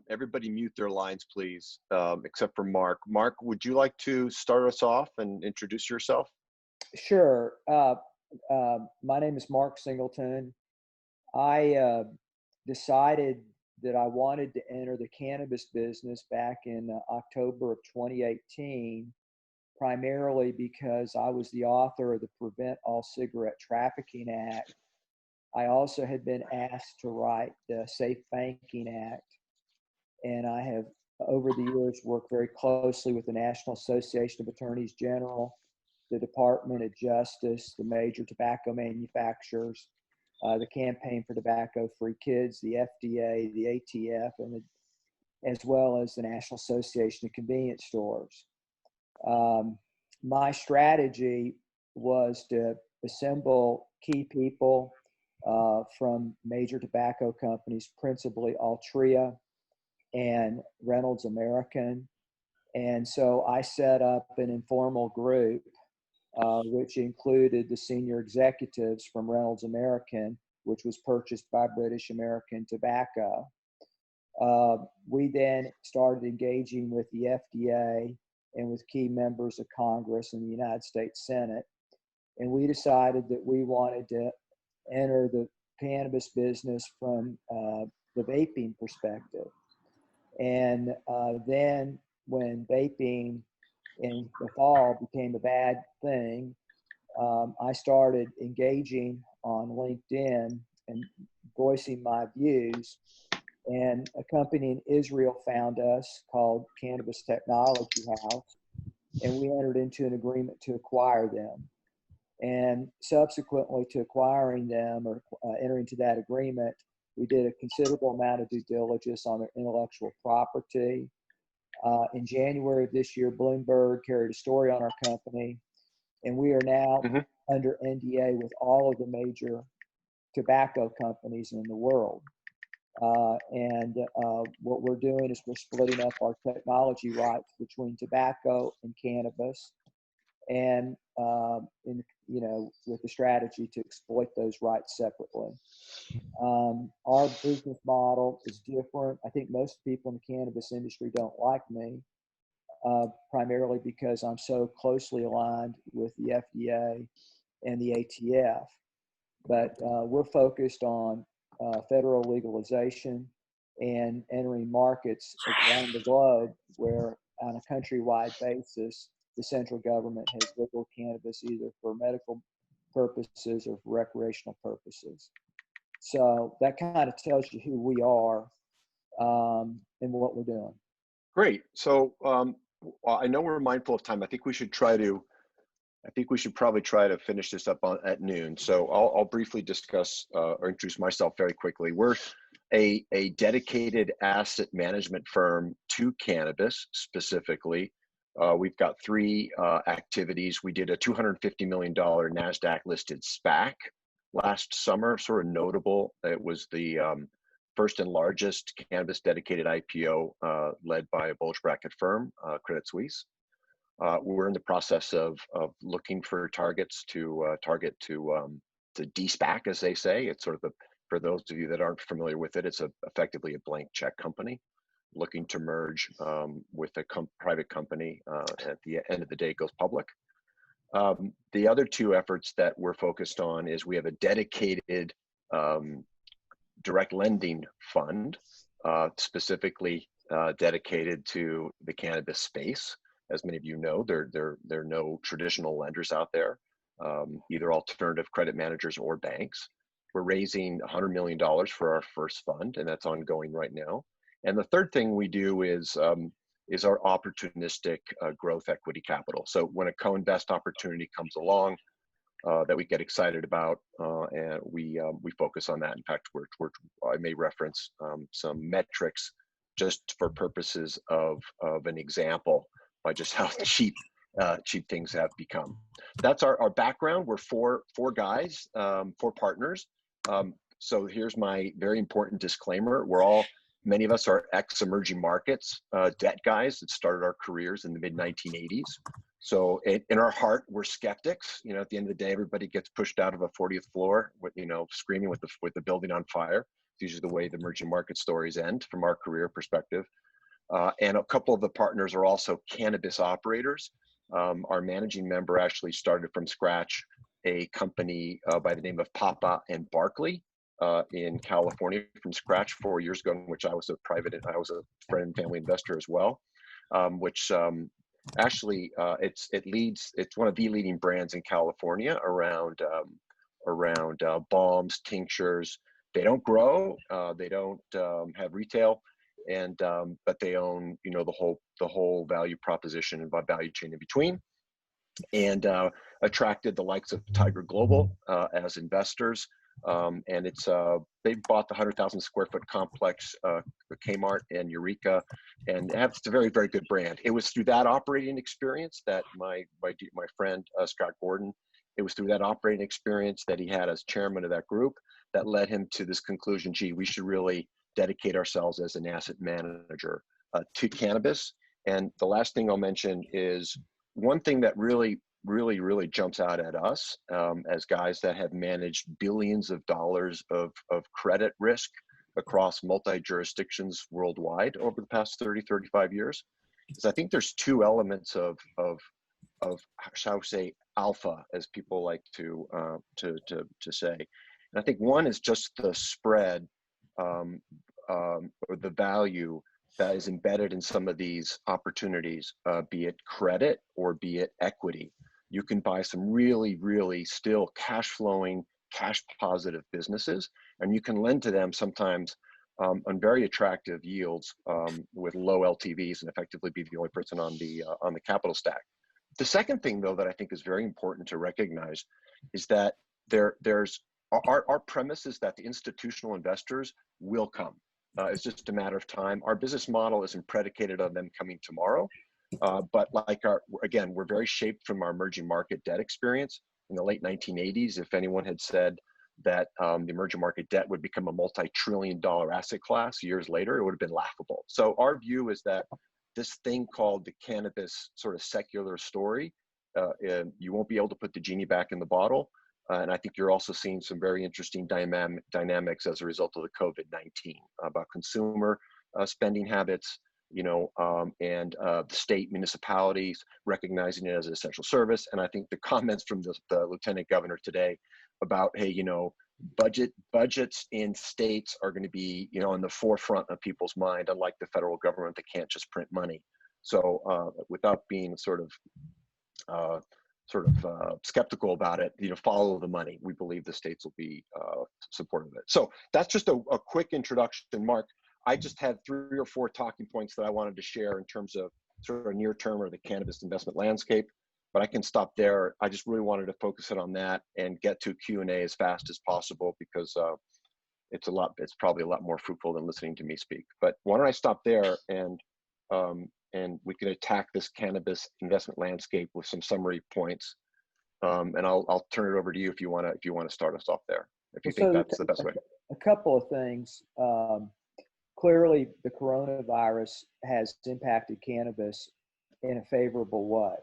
everybody mute their lines, please, except for Mark. Mark, would you like to start us off and introduce yourself? Sure. My name is Mark Singleton. I decided that I wanted to enter the cannabis business back in October of 2018, primarily because I was the author of the Prevent All Cigarette Trafficking Act. I also had been asked to write the Safe Banking Act, and I have, over the years, worked very closely with the National Association of Attorneys General, the Department of Justice, the major tobacco manufacturers, the Campaign for Tobacco-Free Kids, the FDA, the ATF, and as well as the National Association of Convenience Stores. My strategy was to assemble key people from major tobacco companies, principally Altria and Reynolds American. And so I set up an informal group which included the senior executives from Reynolds American, which was purchased by British American Tobacco. We then started engaging with the FDA and with key members of Congress and the United States Senate. And we decided that we wanted to enter the cannabis business from the vaping perspective. And then when vaping in the fall became a bad thing, I started engaging on LinkedIn and voicing my views. And a company in Israel found us called Cannabis Technology House, and we entered into an agreement to acquire them. And subsequently to acquiring them or entering into that agreement, we did a considerable amount of due diligence on their intellectual property. In January of this year, Bloomberg carried a story on our company, and we are now under NDA with all of the major tobacco companies in the world. What we're doing is we're splitting up our technology rights between tobacco and cannabis, and with the strategy to exploit those rights separately. Our business model is different. I think most people in the cannabis industry don't like me, primarily because I'm so closely aligned with the FDA and the ATF. But we're focused on federal legalization and entering markets around the globe where, on a countrywide basis, the central government has legal cannabis either for medical purposes or for recreational purposes. So that kind of tells you who we are and what we're doing. Great. So I know we're mindful of time. I think we should probably try to finish this up at noon. So I'll briefly discuss or introduce myself very quickly. We're a dedicated asset management firm to cannabis specifically. We've got three activities. We did a $250 million NASDAQ listed SPAC last summer, sort of notable. It was the first and largest cannabis dedicated IPO led by a bulge bracket firm, Credit Suisse. We're in the process of looking for targets to de-SPAC, as they say. It's sort of for those of you that aren't familiar with it, it's effectively a blank check company looking to merge with a private company at the end of the day goes public. The other two efforts that we're focused on is we have a dedicated direct lending fund, specifically dedicated to the cannabis space. As many of you know, there are no traditional lenders out there, either alternative credit managers or banks. We're raising $100 million for our first fund, and that's ongoing right now. And the third thing we do is our opportunistic growth equity capital. So when a co-invest opportunity comes along that we get excited about, and we focus on that. In fact, I may reference some metrics just for purposes of an example by just how cheap things have become. That's our background. We're four guys, four partners. So here's my very important disclaimer. Many of us are ex-emerging markets debt guys that started our careers in the mid-1980s. So in our heart, we're skeptics. At the end of the day, everybody gets pushed out of a 40th floor with, screaming with the building on fire. It's usually the way the emerging market stories end from our career perspective. And a couple of the partners are also cannabis operators. Our managing member actually started from scratch a company by the name of Papa and Barkley in California from scratch 4 years ago, in which I was a friend and family investor as well, which actually it's one of the leading brands in California around balms, tinctures. They don't grow, they don't have retail, but they own the whole value proposition and value chain in between, and attracted the likes of Tiger Global as investors. And they bought the 100,000 square foot complex, Kmart and Eureka, and it's a very, very good brand. It was through that operating experience that my friend Scott Gordon, it was through that operating experience that he had as chairman of that group that led him to this conclusion: gee, we should really dedicate ourselves as an asset manager to cannabis. And the last thing I'll mention is one thing that really jumps out at us as guys that have managed billions of dollars of credit risk across multi-jurisdictions worldwide over the past 30, 35 years, is I think there's two elements of shall we say, alpha, as people like to say. And I think one is just the spread or the value that is embedded in some of these opportunities, be it credit or be it equity. You can buy some really still cash flowing, cash positive businesses, and you can lend to them sometimes on very attractive yields with low LTVs, and effectively be the only person on the capital stack. The second thing, though, that I think is very important to recognize is that there's our premise is that the institutional investors will come. It's just a matter of time. Our business model isn't predicated on them coming tomorrow, but again, we're very shaped from our emerging market debt experience in the late 1980s. If anyone had said that the emerging market debt would become a multi-trillion-dollar asset class years later, it would have been laughable. So our view is that this thing called the cannabis sort of secular story, you won't be able to put the genie back in the bottle. And I think you're also seeing some very interesting dynamics as a result of the COVID-19 about consumer spending habits, and the state municipalities recognizing it as an essential service. And I think the comments from the lieutenant governor today about, hey, budgets in states are going to be, in the forefront of people's mind, unlike the federal government that can't just print money. So without being sort of skeptical about it, follow the money. We believe the states will be supportive of it. So that's just a quick introduction, Mark. I just had 3 or 4 talking points that I wanted to share in terms of sort of near term or the cannabis investment landscape, but I can stop there. I just really wanted to focus it on that and get to Q&A as fast as possible because it's probably a lot more fruitful than listening to me speak. But why don't I stop there and we can attack this cannabis investment landscape with some summary points. And I'll turn it over to you if you want to start us off there, if you think that's the best way. A couple of things. Clearly, the coronavirus has impacted cannabis in a favorable way.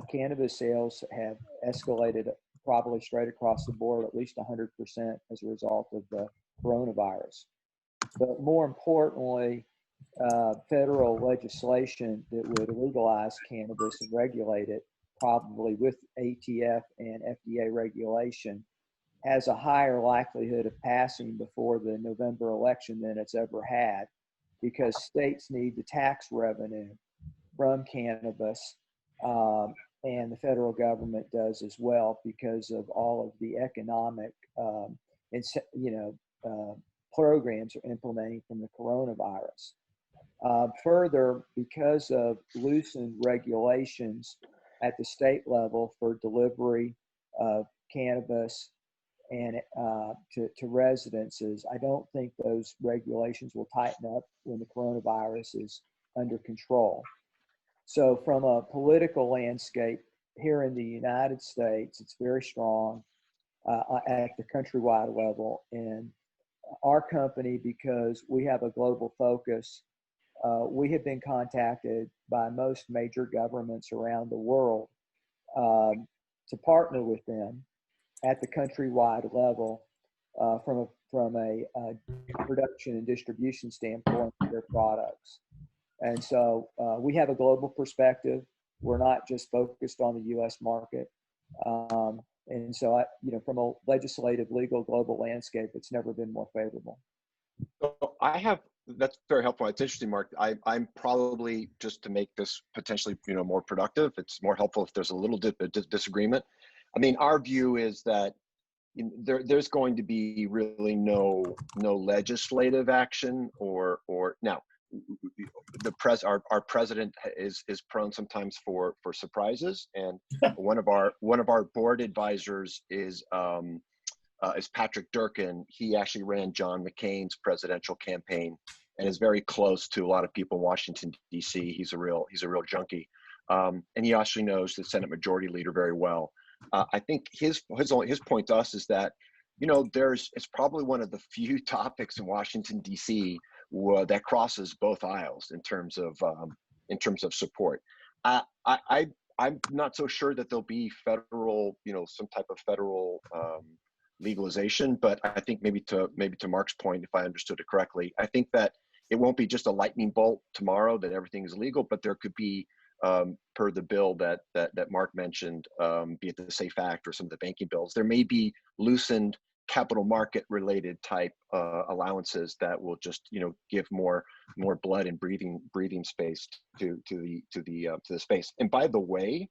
Cannabis sales have escalated probably straight across the board, at least 100% as a result of the coronavirus. But more importantly, federal legislation that would legalize cannabis and regulate it, probably with ATF and FDA regulation, has a higher likelihood of passing before the November election than it's ever had, because states need the tax revenue from cannabis, and the federal government does as well because of all of the economic, programs are implementing from the coronavirus. Further, because of loosened regulations at the state level for delivery of cannabis and to residences, I don't think those regulations will tighten up when the coronavirus is under control. So from a political landscape here in the United States, it's very strong at the countrywide level. And our company, because we have a global focus, we have been contacted by most major governments around the world to partner with them at the countrywide level from a production and distribution standpoint of their products. And so we have a global perspective. We're not just focused on the U.S. market. And so, from a legislative, legal, global landscape, it's never been more favorable. So that's very helpful. It's interesting, Mark. I'm probably, just to make this potentially, more productive, it's more helpful if there's a little disagreement. I mean, our view is that there's going to be really no legislative action or now. Our president is prone sometimes for surprises, and one of our board advisors is Patrick Durkin. He actually ran John McCain's presidential campaign and is very close to a lot of people in Washington D.C. He's a real junkie, and he actually knows the Senate Majority Leader very well. I think his point to us is that it's probably one of the few topics in Washington D.C. that crosses both aisles in terms of support. I'm not so sure that there'll be federal, some type of federal legalization, but I think maybe to Mark's point, if I understood it correctly, I think that it won't be just a lightning bolt tomorrow that everything is legal, but there could be, per the bill that Mark mentioned, be it the SAFE Act or some of the banking bills, there may be loosened capital market related type allowances that will just give more blood and breathing space to the space. And by the way,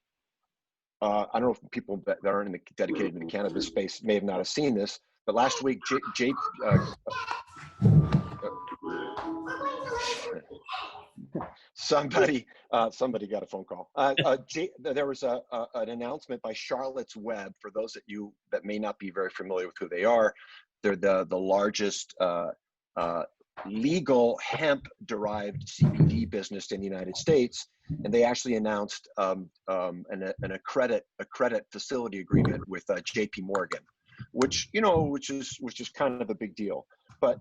I don't know if people that aren't dedicated in the cannabis space may have not have seen this, but last week somebody got a phone call. There was an announcement by Charlotte's Web. For those that may not be very familiar with who they are, they're the largest legal hemp-derived CBD business in the United States, and they actually announced a credit facility agreement with J.P. Morgan. which is kind of a big deal. But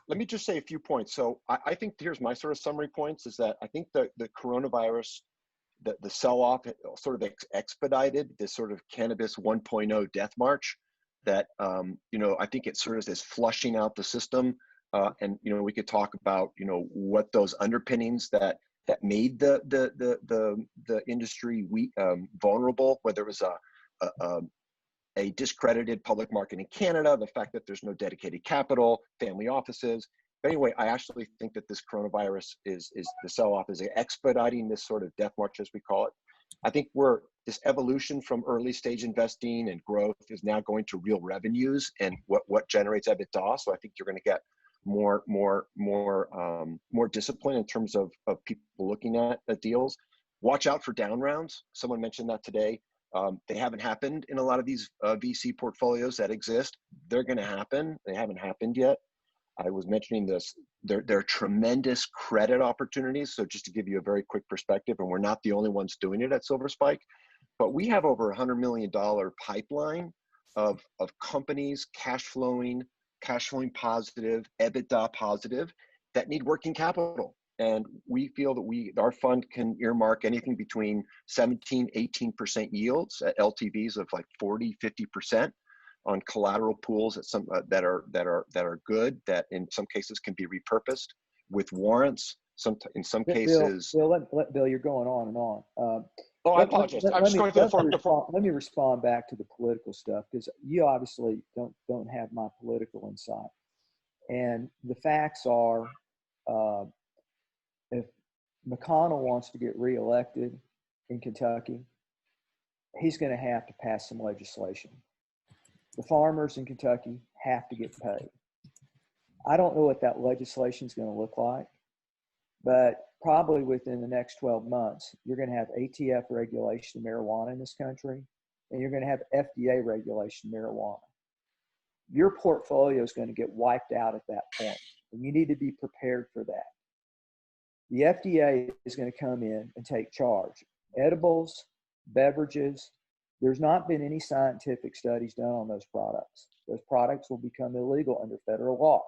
let me just say a few points. So I think here's my sort of summary points is that I think the coronavirus, the sell-off sort of expedited this sort of cannabis 1.0 death march that, I think it sort of is flushing out the system. And, we could talk about, what those underpinnings that made the industry weak, vulnerable, whether it was a discredited public market in Canada, the fact that there's no dedicated capital, family offices. But anyway, I actually think that this coronavirus is the sell-off is expediting this sort of death march, as we call it. I think this evolution from early stage investing and growth is now going to real revenues and what generates EBITDA. So I think you're going to get more discipline in terms of people looking at deals. Watch out for down rounds. Someone mentioned that today. They haven't happened in a lot of these VC portfolios that exist. They're going to happen. They haven't happened yet. I was mentioning this. There are tremendous credit opportunities. So just to give you a very quick perspective, and we're not the only ones doing it at Silver Spike, but we have over $100 million pipeline of companies cash flowing positive, EBITDA positive, that need working capital. And we feel that our fund can earmark anything between 17, 18% yields at LTVs of like 40, 50% on collateral pools that are good, that in some cases can be repurposed with warrants. In some cases. Bill, you're going on and on. I apologize. I'm just going through the Let me respond back to the political stuff, because you obviously don't have my political insight. And the facts are, if McConnell wants to get reelected in Kentucky, he's going to have to pass some legislation. The farmers in Kentucky have to get paid. I don't know what that legislation is going to look like, but probably within the next 12 months, you're going to have ATF regulation of marijuana in this country, and you're going to have FDA regulation of marijuana. Your portfolio is going to get wiped out at that point, and you need to be prepared for that. The FDA is going to come in and take charge. Edibles, beverages, there's not been any scientific studies done on those products. Those products will become illegal under federal law.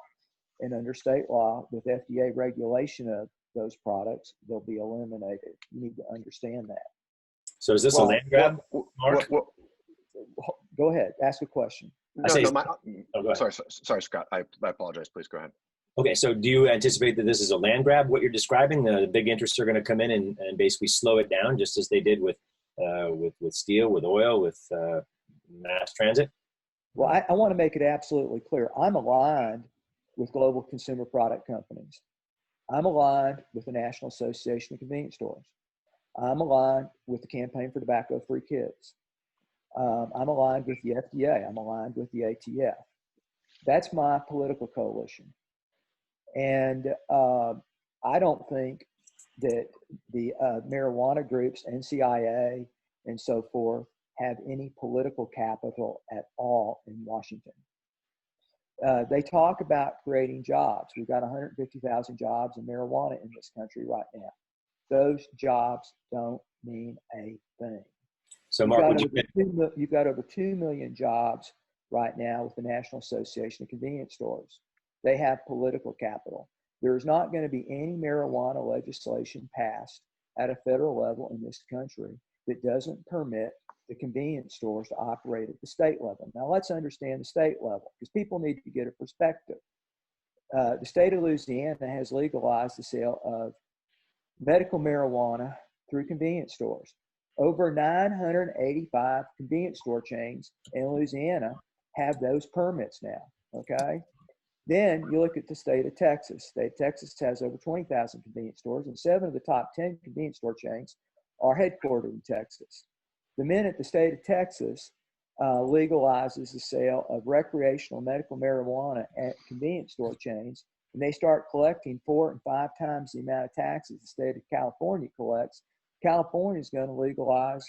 And under state law, with FDA regulation of those products, they'll be eliminated. You need to understand that. So is this a land grab, Mark? Go ahead. Ask a question. Sorry, Scott. I apologize. Please go ahead. Okay, so do you anticipate that this is a land grab, what you're describing? The big interests are going to come in and basically slow it down, just as they did with steel, with oil, with mass transit? Well, I want to make it absolutely clear. I'm aligned with global consumer product companies. I'm aligned with the National Association of Convenience Stores. I'm aligned with the Campaign for Tobacco-Free Kids. I'm aligned with the FDA. I'm aligned with the ATF. That's my political coalition. And I don't think that the marijuana groups, NCIA, and so forth, have any political capital at all in Washington. They talk about creating jobs. We've got 150,000 jobs in marijuana in this country right now. Those jobs don't mean a thing. So, Mark, you've got over 2 million jobs right now with the National Association of Convenience Stores. They have political capital. There's not going to be any marijuana legislation passed at a federal level in this country that doesn't permit the convenience stores to operate at the state level. Now, let's understand the state level, because people need to get a perspective. The state of Louisiana has legalized the sale of medical marijuana through convenience stores. Over 985 convenience store chains in Louisiana have those permits now, okay? Then you look at the state of Texas. The state of Texas has over 20,000 convenience stores, and 7 of the top 10 convenience store chains are headquartered in Texas. The minute the state of Texas legalizes the sale of recreational medical marijuana at convenience store chains, and they start collecting 4 and 5 times the amount of taxes the state of California collects, California is going to legalize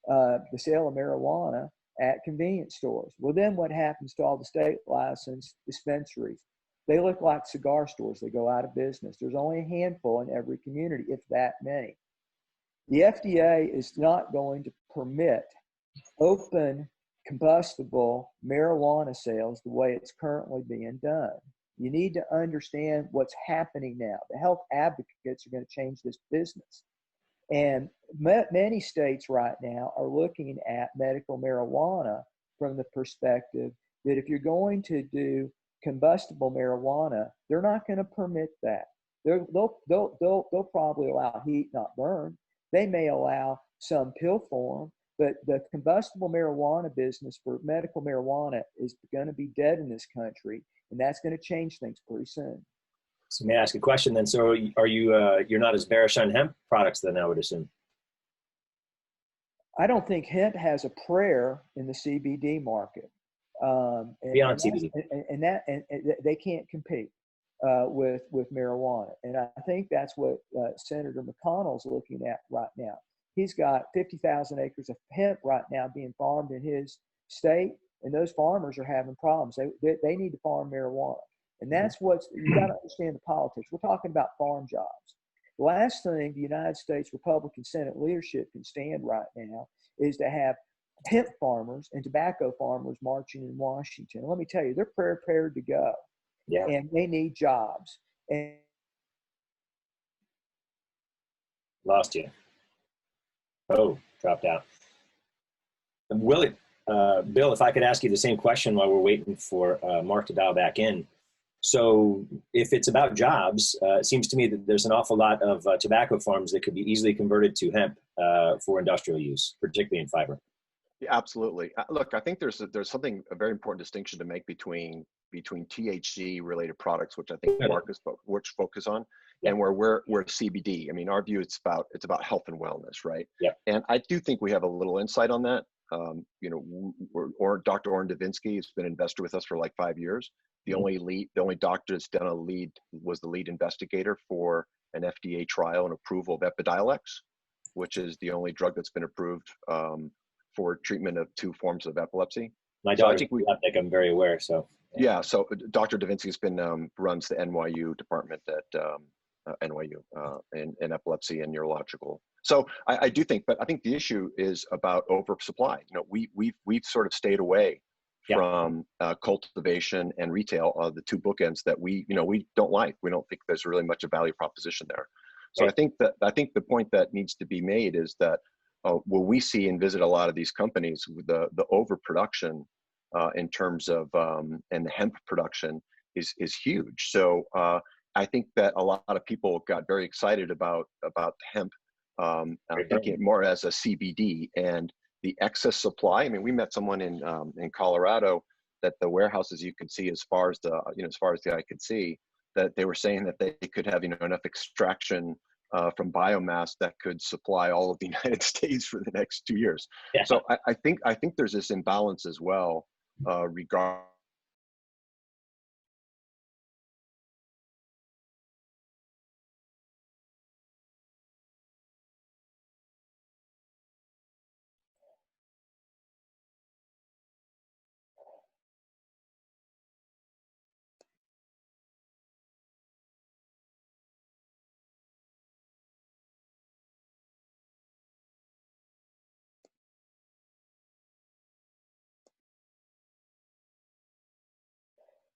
the sale of marijuana at convenience stores. Well, then what happens to all the state licensed dispensaries? They look like cigar stores. They go out of business. There's only a handful in every community, if that many. The FDA is not going to permit open combustible marijuana sales the way it's currently being done. You need to understand what's happening now. The health advocates are going to change this business. And many states right now are looking at medical marijuana from the perspective that if you're going to do combustible marijuana, they're not going to permit that. They'll probably allow heat, not burn. They may allow some pill form, but the combustible marijuana business for medical marijuana is going to be dead in this country, and that's going to change things pretty soon. So may I ask a question then? So are you, you're not as bearish on hemp products then, I would assume? I don't think hemp has a prayer in the CBD market. Beyond CBD. And they can't compete with marijuana. And I think that's what Senator McConnell's looking at right now. He's got 50,000 acres of hemp right now being farmed in his state, and those farmers are having problems. They need to farm marijuana. And that's what's, you got to understand the politics. We're talking about farm jobs. The last thing the United States Republican Senate leadership can stand right now is to have hemp farmers and tobacco farmers marching in Washington. And let me tell you, they're prepared to go. Yeah. And they need jobs. And Lost you. Oh, dropped out. Willie, Bill, if I could ask you the same question while we're waiting for Mark to dial back in. So if it's about jobs, it seems to me that there's an awful lot of tobacco farms that could be easily converted to hemp for industrial use, particularly in fiber. Yeah, absolutely. Look, I think there's something, a very important distinction to make between THC related products, which I think Marcus focus on, and where we're CBD. I mean, our view, it's about health and wellness, right? Yeah. And I do think we have a little insight on that. You know, Dr. Orrin Devinsky has been an investor with us for like 5 years. The only doctor that's done was the lead investigator for an FDA trial and approval of Epidiolex, which is the only drug that's been approved for treatment of 2 forms of epilepsy. My daughter's epileptic, I'm very aware. So yeah, so Dr. Devinsky's been runs the NYU department at NYU in epilepsy and neurological. So I do think, but I think the issue is about oversupply. You know, we've sort of stayed away from cultivation and retail, the 2 bookends that we don't like. We don't think there's really much a value proposition there. So I think the point that needs to be made is that what we see and visit a lot of these companies, the overproduction in terms of and the hemp production is huge. So I think that a lot of people got very excited about hemp, thinking it more as a CBD and the excess supply. I mean, we met someone in Colorado that the warehouses you could see as far as the eye could see, that they were saying that they could have enough extraction from biomass that could supply all of the United States for the next 2 years. Yeah. So I think there's this imbalance as well regarding.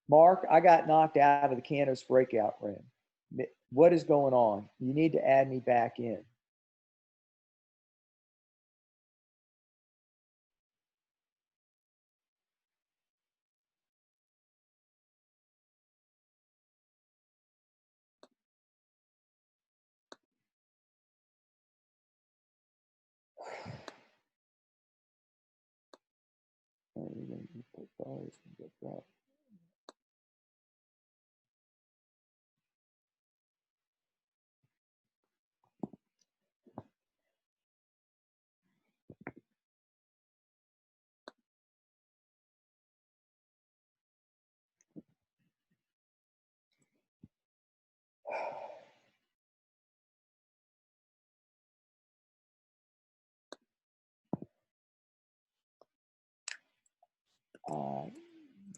Mark, I got knocked out of the cannabis breakout room. What is going on? You need to add me back in.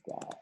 God.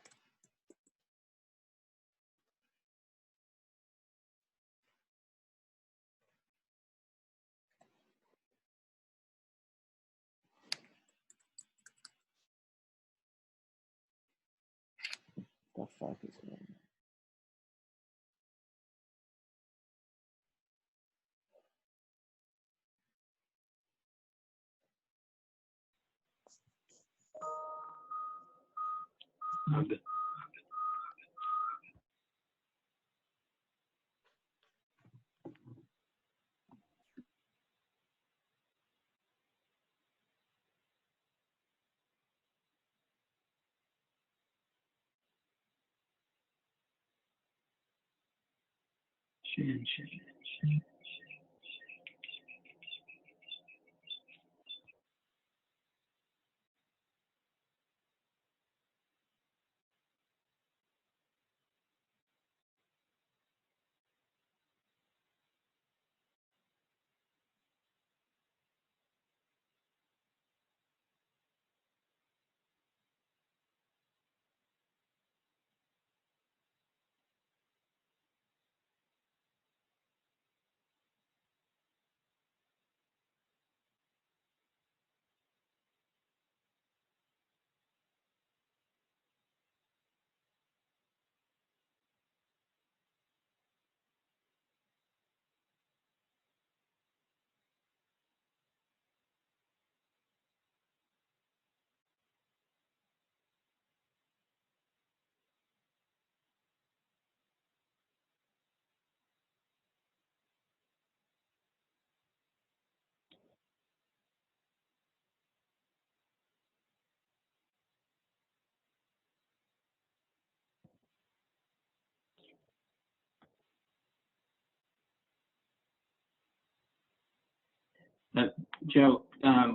Joe, sorry.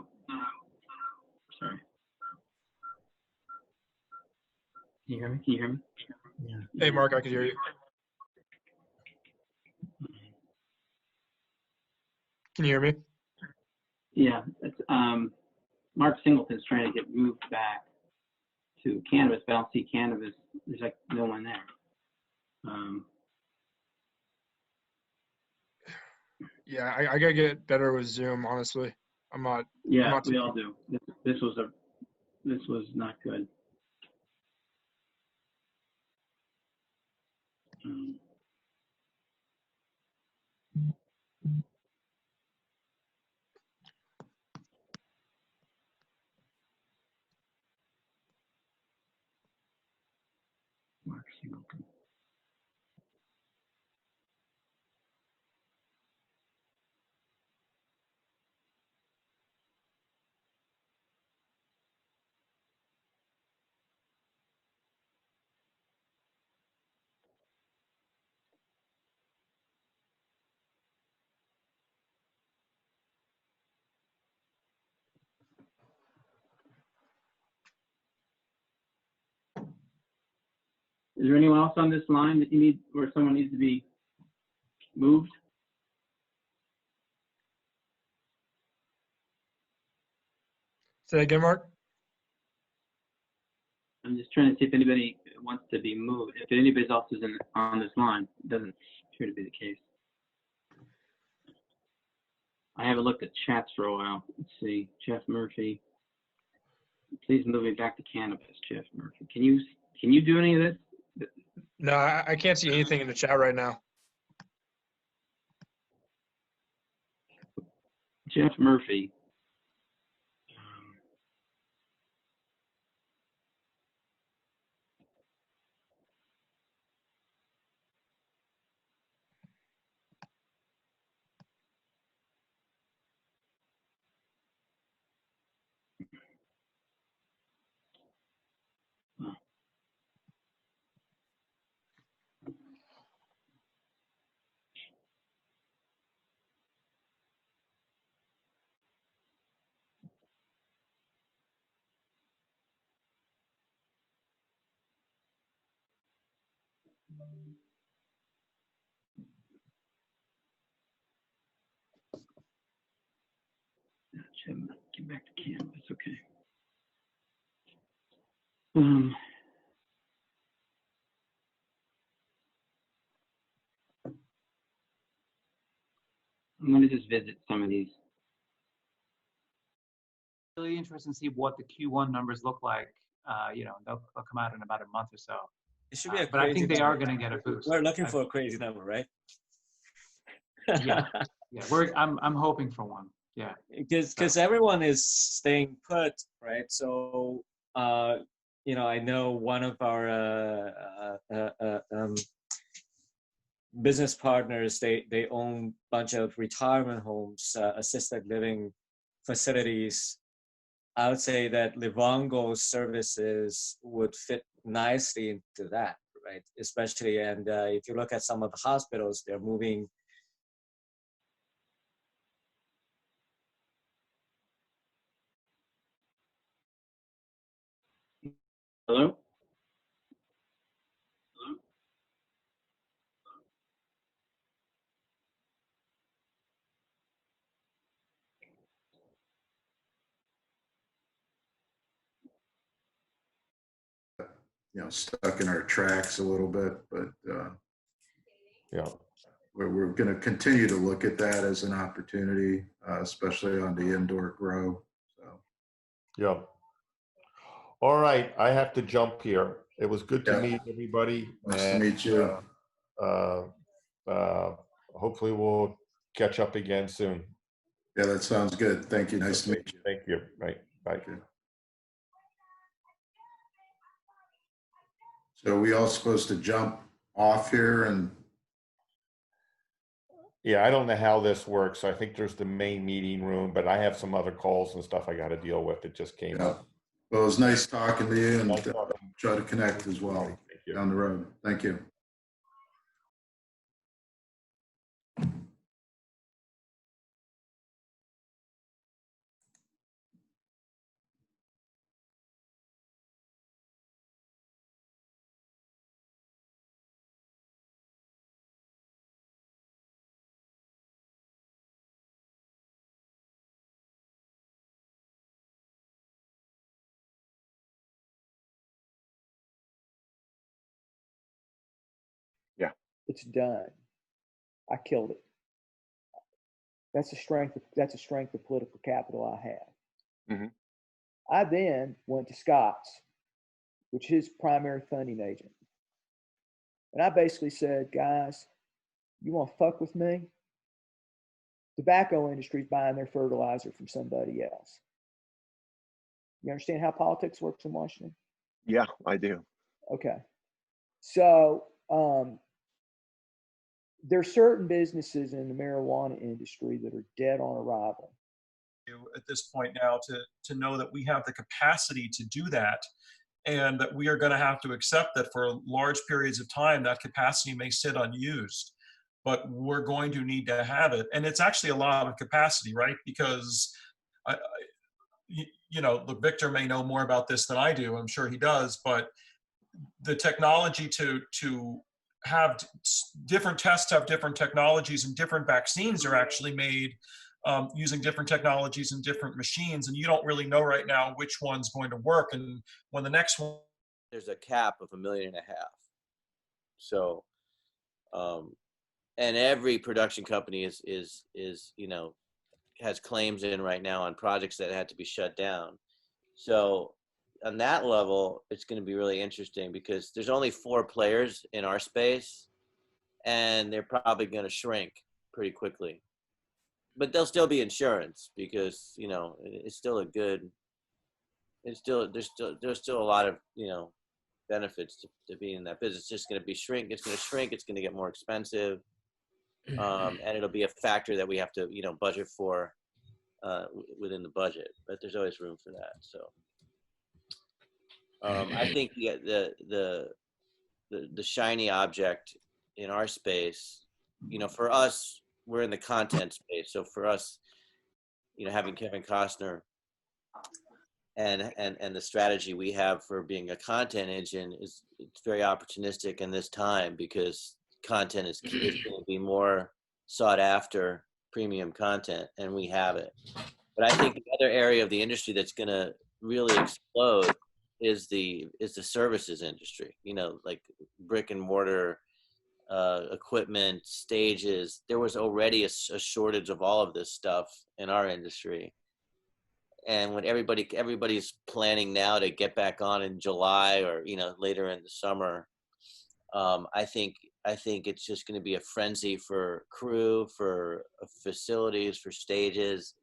Can you hear me? Can you hear me? Yeah. Hey, Mark, I can hear you. Can you hear me? Yeah. It's, Mark Singleton's trying to get moved back to cannabis, but I don't see cannabis. There's like no one there. Yeah, I gotta get better with Zoom, honestly. I'm not. Yeah, I'm not we all do. This was not good. Mark Singleton. Is there anyone else on this line that you need, where someone needs to be moved? Say again, Mark. I'm just trying to see if anybody wants to be moved. If anybody else is on this line, it doesn't appear to be the case. I haven't looked at chats for a while. Let's see, Jeff Murphy. Please move me back to cannabis, Jeff Murphy. Can you do any of this? No, I can't see anything in the chat right now. Jeff Murphy. Get back to cannabis, okay. I'm going to just visit some of these. Really interested to see what the Q1 numbers look like. They'll come out in about a month or so. It should be a but I think they crazy are number. going to get a boost. We're looking for a crazy number, right? Yeah. I'm hoping for one. Yeah. Because everyone is staying put, right? So I know one of our business partners, they own a bunch of retirement homes, assisted living facilities. I would say that Livongo's services would fit nicely into that, right? Especially, and if you look at some of the hospitals, they're moving. Hello? Stuck in our tracks a little bit, but yeah, we're going to continue to look at that as an opportunity, especially on the indoor grow. So, yeah. All right, I have to jump here. It was good to meet everybody. Nice to meet you. Hopefully we'll catch up again soon. Yeah, that sounds good. Thank you. Nice to meet you. Thank you. Right. Bye. So are we all supposed to jump off here and? Yeah, I don't know how this works. I think there's the main meeting room, but I have some other calls and stuff I got to deal with. It just came up. Well, it was nice talking to you, and try to connect as well down the road. Thank you. Yeah. It's done. I killed it. That's a strength of political capital I have. Mm-hmm. I then went to Scott's, which is his primary funding agent. And I basically said, guys, you want to fuck with me? Tobacco industry's buying their fertilizer from somebody else. You understand how politics works in Washington? Yeah, I do. Okay. So there are certain businesses in the marijuana industry that are dead on arrival. At this point now to know that we have the capacity to do that, and that we are going to have to accept that for large periods of time that capacity may sit unused, but we're going to need to have it. And it's actually a lot of capacity, right? Because look, Victor may know more about this than I do. I'm sure he does, but the technology to have different tests have different technologies, and different vaccines are actually made using different technologies and different machines, and you don't really know right now which one's going to work. And when the next one, there's a cap of $1.5 million. So, and every production company is has claims in right now on projects that had to be shut down. So on that level, it's going to be really interesting because there's only 4 players in our space, and they're probably going to shrink pretty quickly. But there'll still be insurance because it's still a good. It's still there's still a lot of benefits to being in that business. It's just going to be shrink. It's going to shrink. It's going to get more expensive, and it'll be a factor that we have to budget for within the budget. But there's always room for that. So I think the shiny object in our space, for us, we're in the content space. So for us, having Kevin Costner and the strategy we have for being a content engine it's very opportunistic in this time because content is going to be more sought after, premium content, and we have it. But I think the other area of the industry that's going to really explode is the services industry. Like brick and mortar equipment, stages. There was already a shortage of all of this stuff in our industry, and when everybody's planning now to get back on in July or later in the summer, I think it's just going to be a frenzy for crew, for facilities, for stages,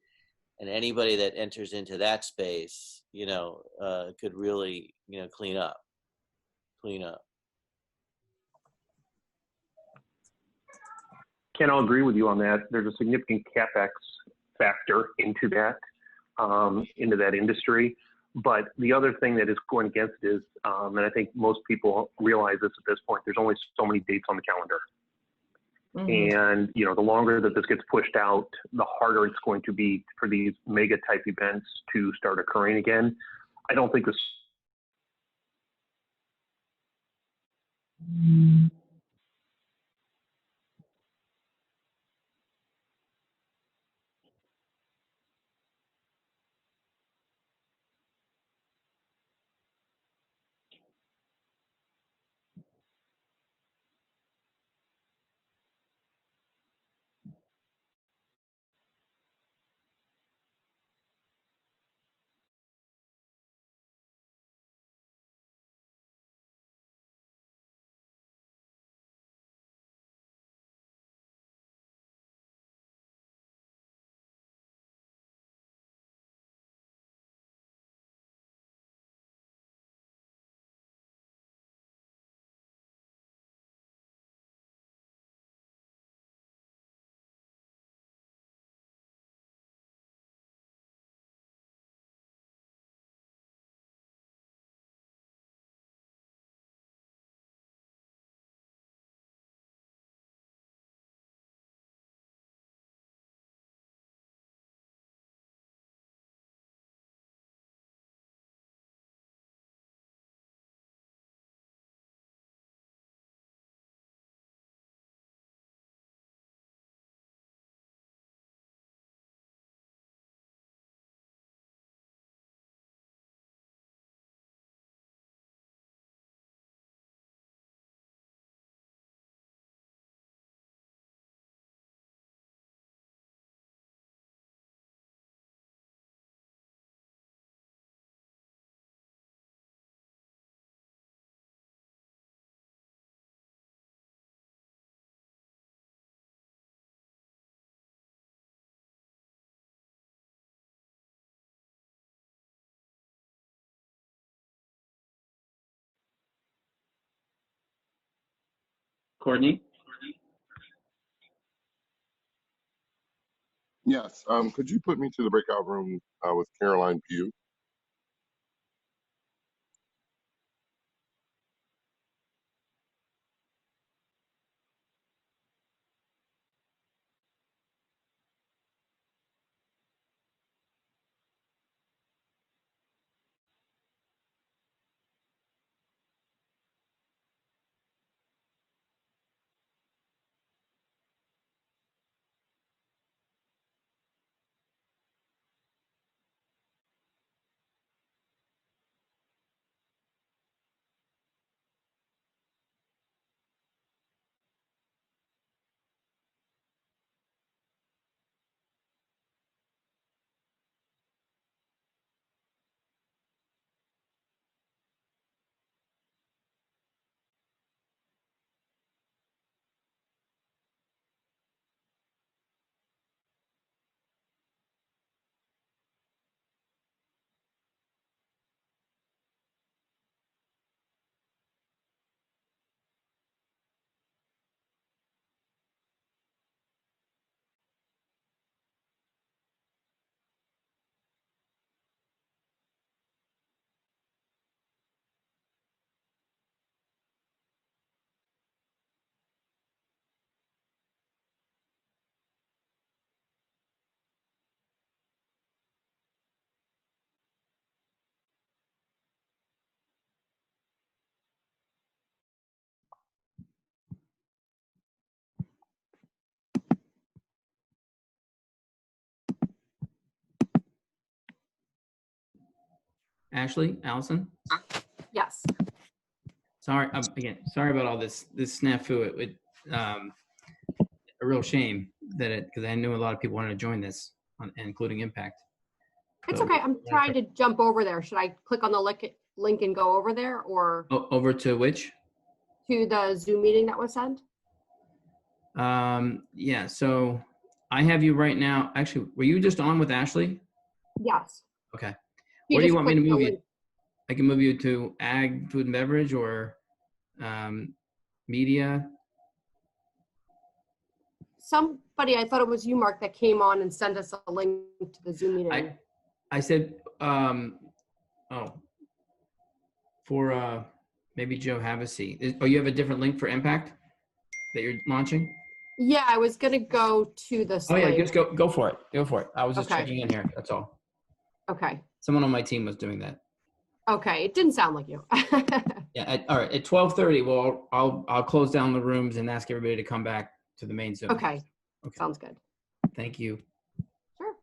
and anybody that enters into that space, could really, clean up. Ken, I'll agree with you on that. There's a significant CapEx factor into that industry. But the other thing that is going against it is, and I think most people realize this at this point, there's only so many dates on the calendar. And, the longer that this gets pushed out, the harder it's going to be for these mega type events to start occurring again. I don't think this. Courtney? Yes. Could you put me to the breakout room with Caroline Pugh? Ashley, Allison? Yes. Sorry, again, sorry about all this snafu. A real shame that because I knew a lot of people wanted to join this, including Impact. It's So- okay. I'm trying to jump over there. Should I click on the link and go over there, or Over to which? to the Zoom meeting that was sent? Yeah, so I have you right now. Actually, were you just on with Ashley? Yes. Okay. You Where do you just want me to click the move you? link. I can move you to ag, food and beverage, or media. Somebody, I thought it was you, Mark, that came on and sent us a link to the Zoom meeting. I said, for maybe Joe Havasi. Oh, you have a different link for Impact that you're launching? Yeah, I was gonna go to this Oh yeah, link. just go for it. Go for it. I was just Okay. checking in here. That's all. Okay. Someone on my team was doing that. Okay, it didn't sound like you. Yeah. All right. At 12:30, well, I'll close down the rooms and ask everybody to come back to the main Zoom. Okay. Sounds good. Thank you. Sure.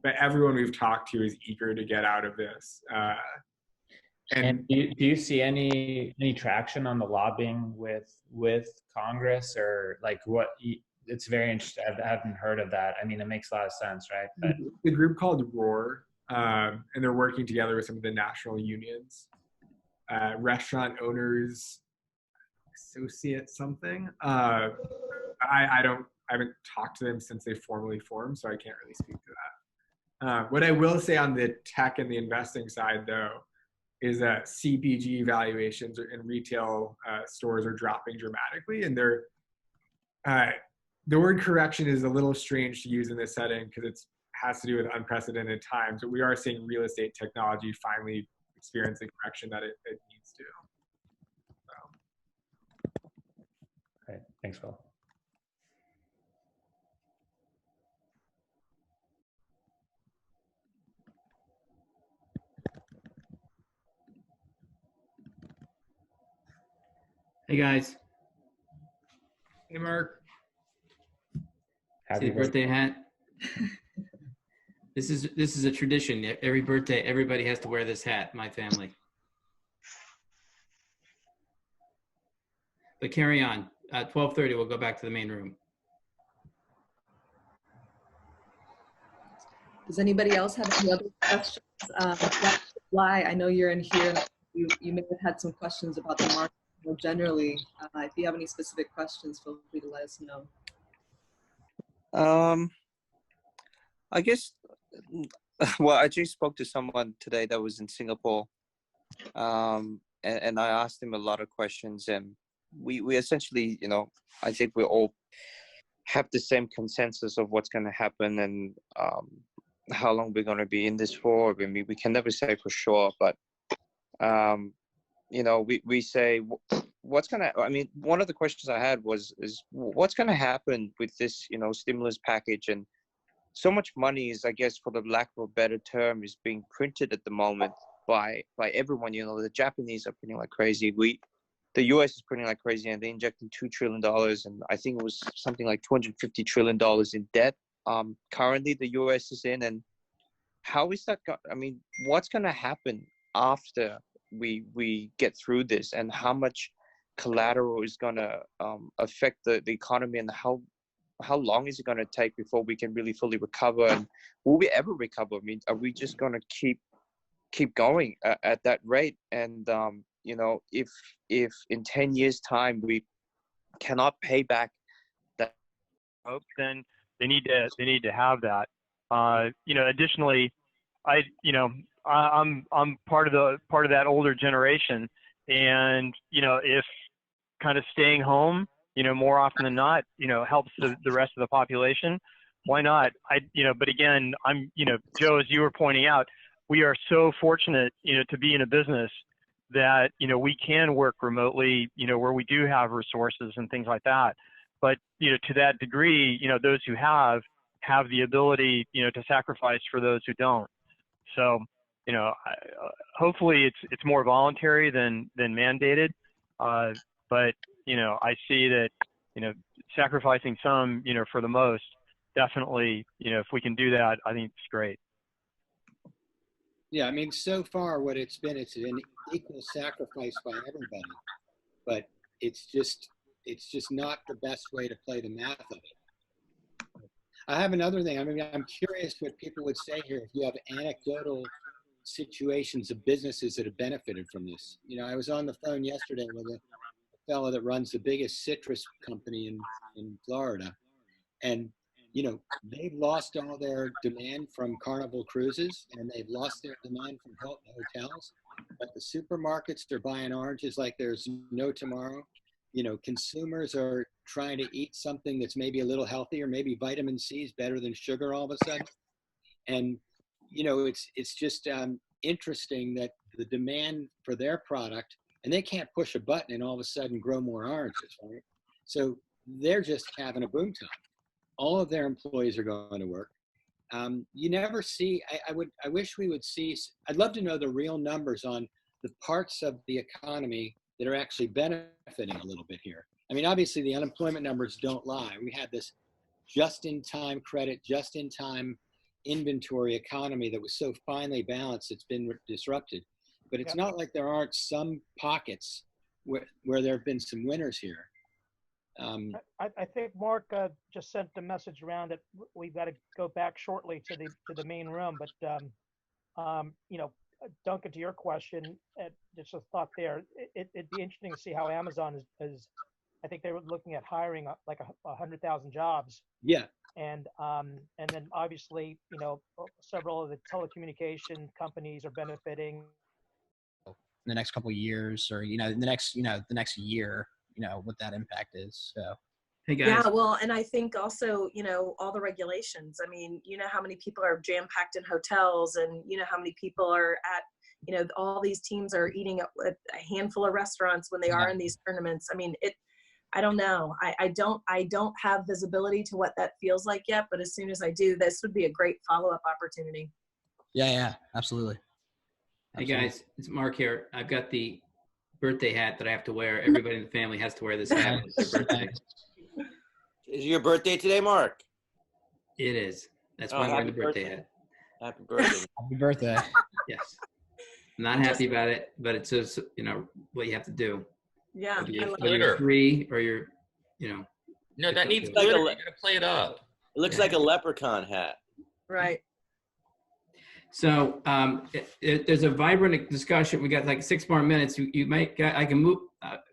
But everyone we've talked to is eager to get out of this. And do you see any traction on the lobbying with Congress, or like what? It's very interesting. I haven't heard of that. I mean, it makes a lot of sense, right? But the group called ROAR, and they're working together with some of the national unions, Restaurant Owners Associate something. I haven't talked to them since they formally formed, so I can't really speak to that. What I will say on the tech and the investing side, though, is that CPG valuations in retail stores are dropping dramatically, and the word correction is a little strange to use in this setting because it has to do with unprecedented times, but we are seeing real estate technology finally experience the correction that it needs to. So. Okay, thanks, Will. Hey guys. Hey Mark. See the birthday hat? This is a tradition. Every birthday, everybody has to wear this hat. My family. But carry on. At 12:30, we'll go back to the main room. Does anybody else have any other questions? I know you're in here. You may have had some questions about the market more generally. If you have any specific questions, feel free to let us know. I guess, well, I just spoke to someone today that was in Singapore, and I asked him a lot of questions, and we essentially, I think we all have the same consensus of what's going to happen and how long we're going to be in this for. I mean, we can never say for sure, but, we say what's going to, I mean, one of the questions I had is what's going to happen with this, stimulus package, and so much money is, I guess, for the lack of a better term, is being printed at the moment by everyone. The Japanese are printing like crazy. The US is printing like crazy, and they're injecting $2 trillion, and I think it was something like $250 trillion in debt. Currently, the US is in, and how is that? I mean, what's going to happen after we get through this, and how much collateral is going to affect the economy, and how long is it going to take before we can really fully recover, and will we ever recover? I mean, are we just going to keep going at that rate? And if in 10 years time we cannot pay back that, then they need to have that. Additionally, I'm part of that older generation, and if kind of staying home, more often than not, helps the rest of the population, why not? But again, Joe, as you were pointing out, we are so fortunate, to be in a business that, we can work remotely, where we do have resources and things like that. But, to that degree, those who have the ability, to sacrifice for those who don't. So, hopefully it's more voluntary than mandated. But, I see that, sacrificing some, for the most, definitely, if we can do that, I think it's great. Yeah, I mean, so far what it's an equal sacrifice by everybody, but it's just not the best way to play the math of it. I have another thing. I mean, I'm curious what people would say here if you have anecdotal situations of businesses that have benefited from this. You know, I was on the phone yesterday with a fellow that runs the biggest citrus company in Florida, and you know, they've lost all their demand from Carnival Cruises, and they've lost their demand from Hilton hotels. But the supermarkets, they're buying oranges like there's no tomorrow. You know, consumers are trying to eat something that's maybe a little healthier. Maybe vitamin C is better than sugar all of a sudden. And, you know, it's just interesting that the demand for their product, and they can't push a button and all of a sudden grow more oranges, right? So they're just having a boom time. All of their employees are going to work. You never see, I wish we would see, I'd love to know the real numbers on the parts of the economy that are actually benefiting a little bit here. I mean, obviously the unemployment numbers don't lie. We had this just-in-time credit, just-in-time inventory economy that was so finely balanced, it's been disrupted. But it's not like there aren't some pockets where there have been some winners here. I think Mark just sent the message around that we've got to go back shortly to the main room. But you know, Duncan, to your question, just a thought there. It'd be interesting to see how Amazon is. I think they were looking at hiring like 100,000 jobs. Yeah. And then obviously, you know, several of the telecommunication companies are benefiting in the next couple of years, or you know, the next year. You know what that impact is. So, hey guys. Yeah, well, and I think also, you know, all the regulations. I mean, you know how many people are jam packed in hotels, and you know how many people are at, you know, all these teams are eating at a handful of restaurants when they are in these tournaments. I mean, I don't know. I don't have visibility to what that feels like yet, but as soon as I do, this would be a great follow-up opportunity. Yeah, absolutely. Hey guys, it's Mark here. I've got the birthday hat that I have to wear. Everybody in the family has to wear this hat. It's their birthday. Is your birthday today, Mark? It is. That's why I'm wearing the birthday hat. Happy birthday. Happy birthday. Yes. I'm not happy about it, but it's just, you know, what you have to do. Yeah. Whether you're 3 or you're, you know. No, that needs like glitter. You gotta play it up. It looks like a leprechaun hat. Right. So there's a vibrant discussion. We got like 6 more minutes. You might, I can move.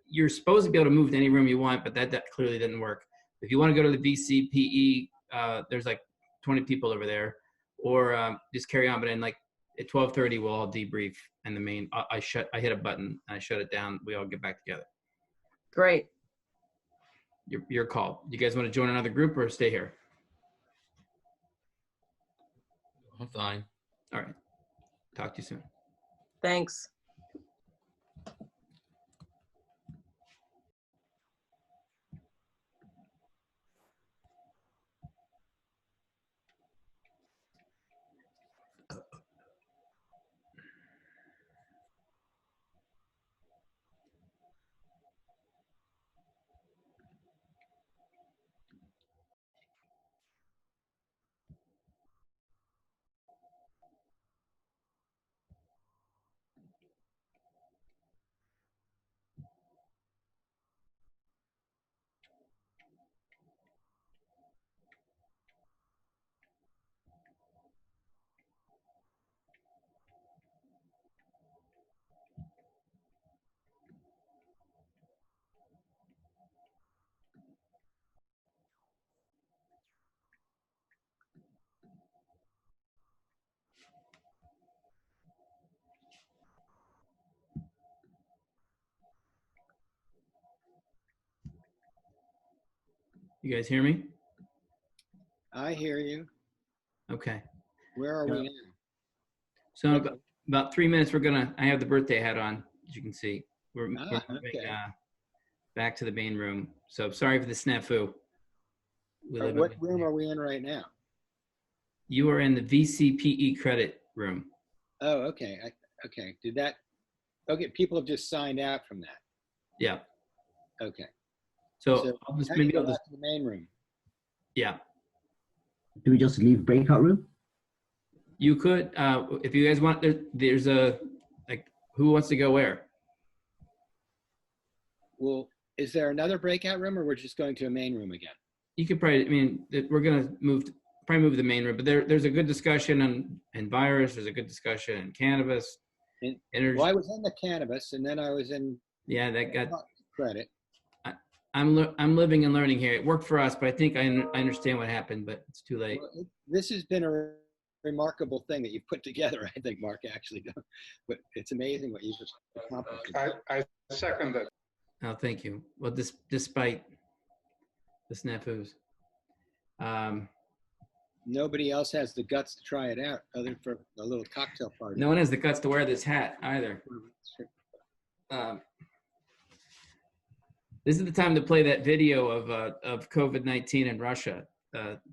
You're supposed to be able to move to any room you want, but that clearly didn't work. If you want to go to the VCPE, there's like 20 people over there, or just carry on. But then like at 12:30, we'll all debrief. And the main, I hit a button, and I shut it down. We all get back together. Great. Your call. You guys want to join another group or stay here? I'm fine. All right. Talk to you soon. Thanks. You guys hear me? I hear you. Okay. Where are we now? So about 3 minutes, I have the birthday hat on, as you can see. We're moving, back to the main room. So sorry for the snafu. What room are we in right now? You are in the VCPE credit room. Oh, okay. Okay. Okay, people have just signed out from that. Yeah. Okay. So I'll just maybe go back to the main room. Yeah. Do we just leave breakout room? You could, if you guys want, there's a, like, who wants to go where? Well, is there another breakout room, or we're just going to a main room again? You could probably, I mean, we're gonna probably move the main room, but there's a good discussion on virus, there's a good discussion in cannabis, energy. Well, I was in the cannabis, and then I was in. Yeah, that got credit. I'm living and learning here. It worked for us, but I think I understand what happened, but it's too late. Well, this has been a remarkable thing that you've put together, I think, Mark, actually. But it's amazing what you've accomplished. I second that. Oh, thank you. Well, despite the snafus. Nobody else has the guts to try it out, other for a little cocktail party. No one has the guts to wear this hat either. This is the time to play that video of COVID-19 in Russia.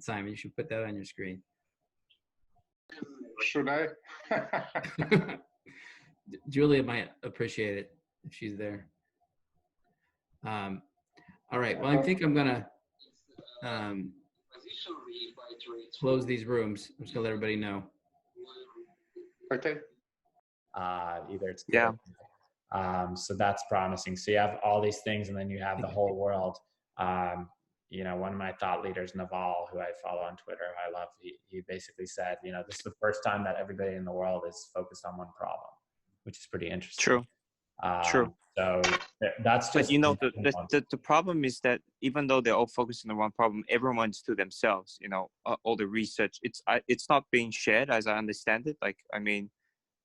Simon, you should put that on your screen. Should I? Julia might appreciate it if she's there. All right. Well, I think I'm gonna close these rooms. I'm just gonna let everybody know. Okay. Either it's yeah. So that's promising. So you have all these things, and then you have the whole world. You know, one of my thought leaders, Naval, who I follow on Twitter, I love, he basically said, you know, this is the first time that everybody in the world is focused on one problem, which is pretty interesting. True. True. So that's just. But you know, the problem is that even though they're all focusing on one problem, everyone's to themselves. You know, all the research, it's not being shared, as I understand it. Like, I mean,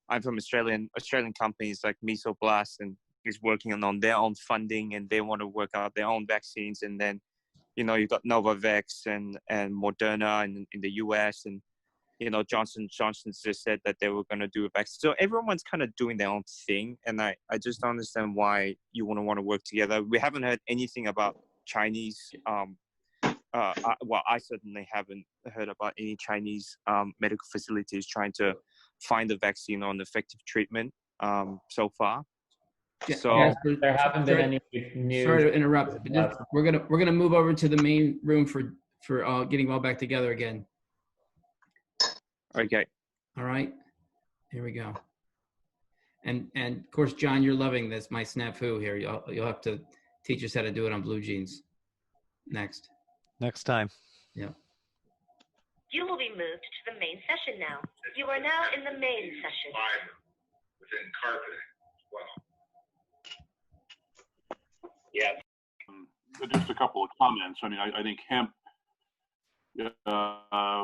I'm from Australian companies like Mesoblast, and is working on their own funding, and they want to work out their own vaccines. And then, you know, you've got Novavax and Moderna in the US, and, you know, Johnson just said that they were going to do a vaccine. So everyone's kind of doing their own thing. And I just don't understand why you wouldn't want to work together. We haven't heard anything about Chinese. Well, I certainly haven't heard about any Chinese medical facilities trying to find a vaccine or an effective treatment so far. So Yes, there haven't been any news. Sorry to interrupt. But just, we're gonna move over to the main room for getting all back together again. Okay. All right. Here we go. And of course, John, you're loving this. My snafu here. You'll have to teach us how to do it on Blue Jeans. Next time. Yeah. You will be moved to the main session now. You are now in the main session. Within carpeting as well. Yeah. Just a couple of comments. I mean, I think hemp,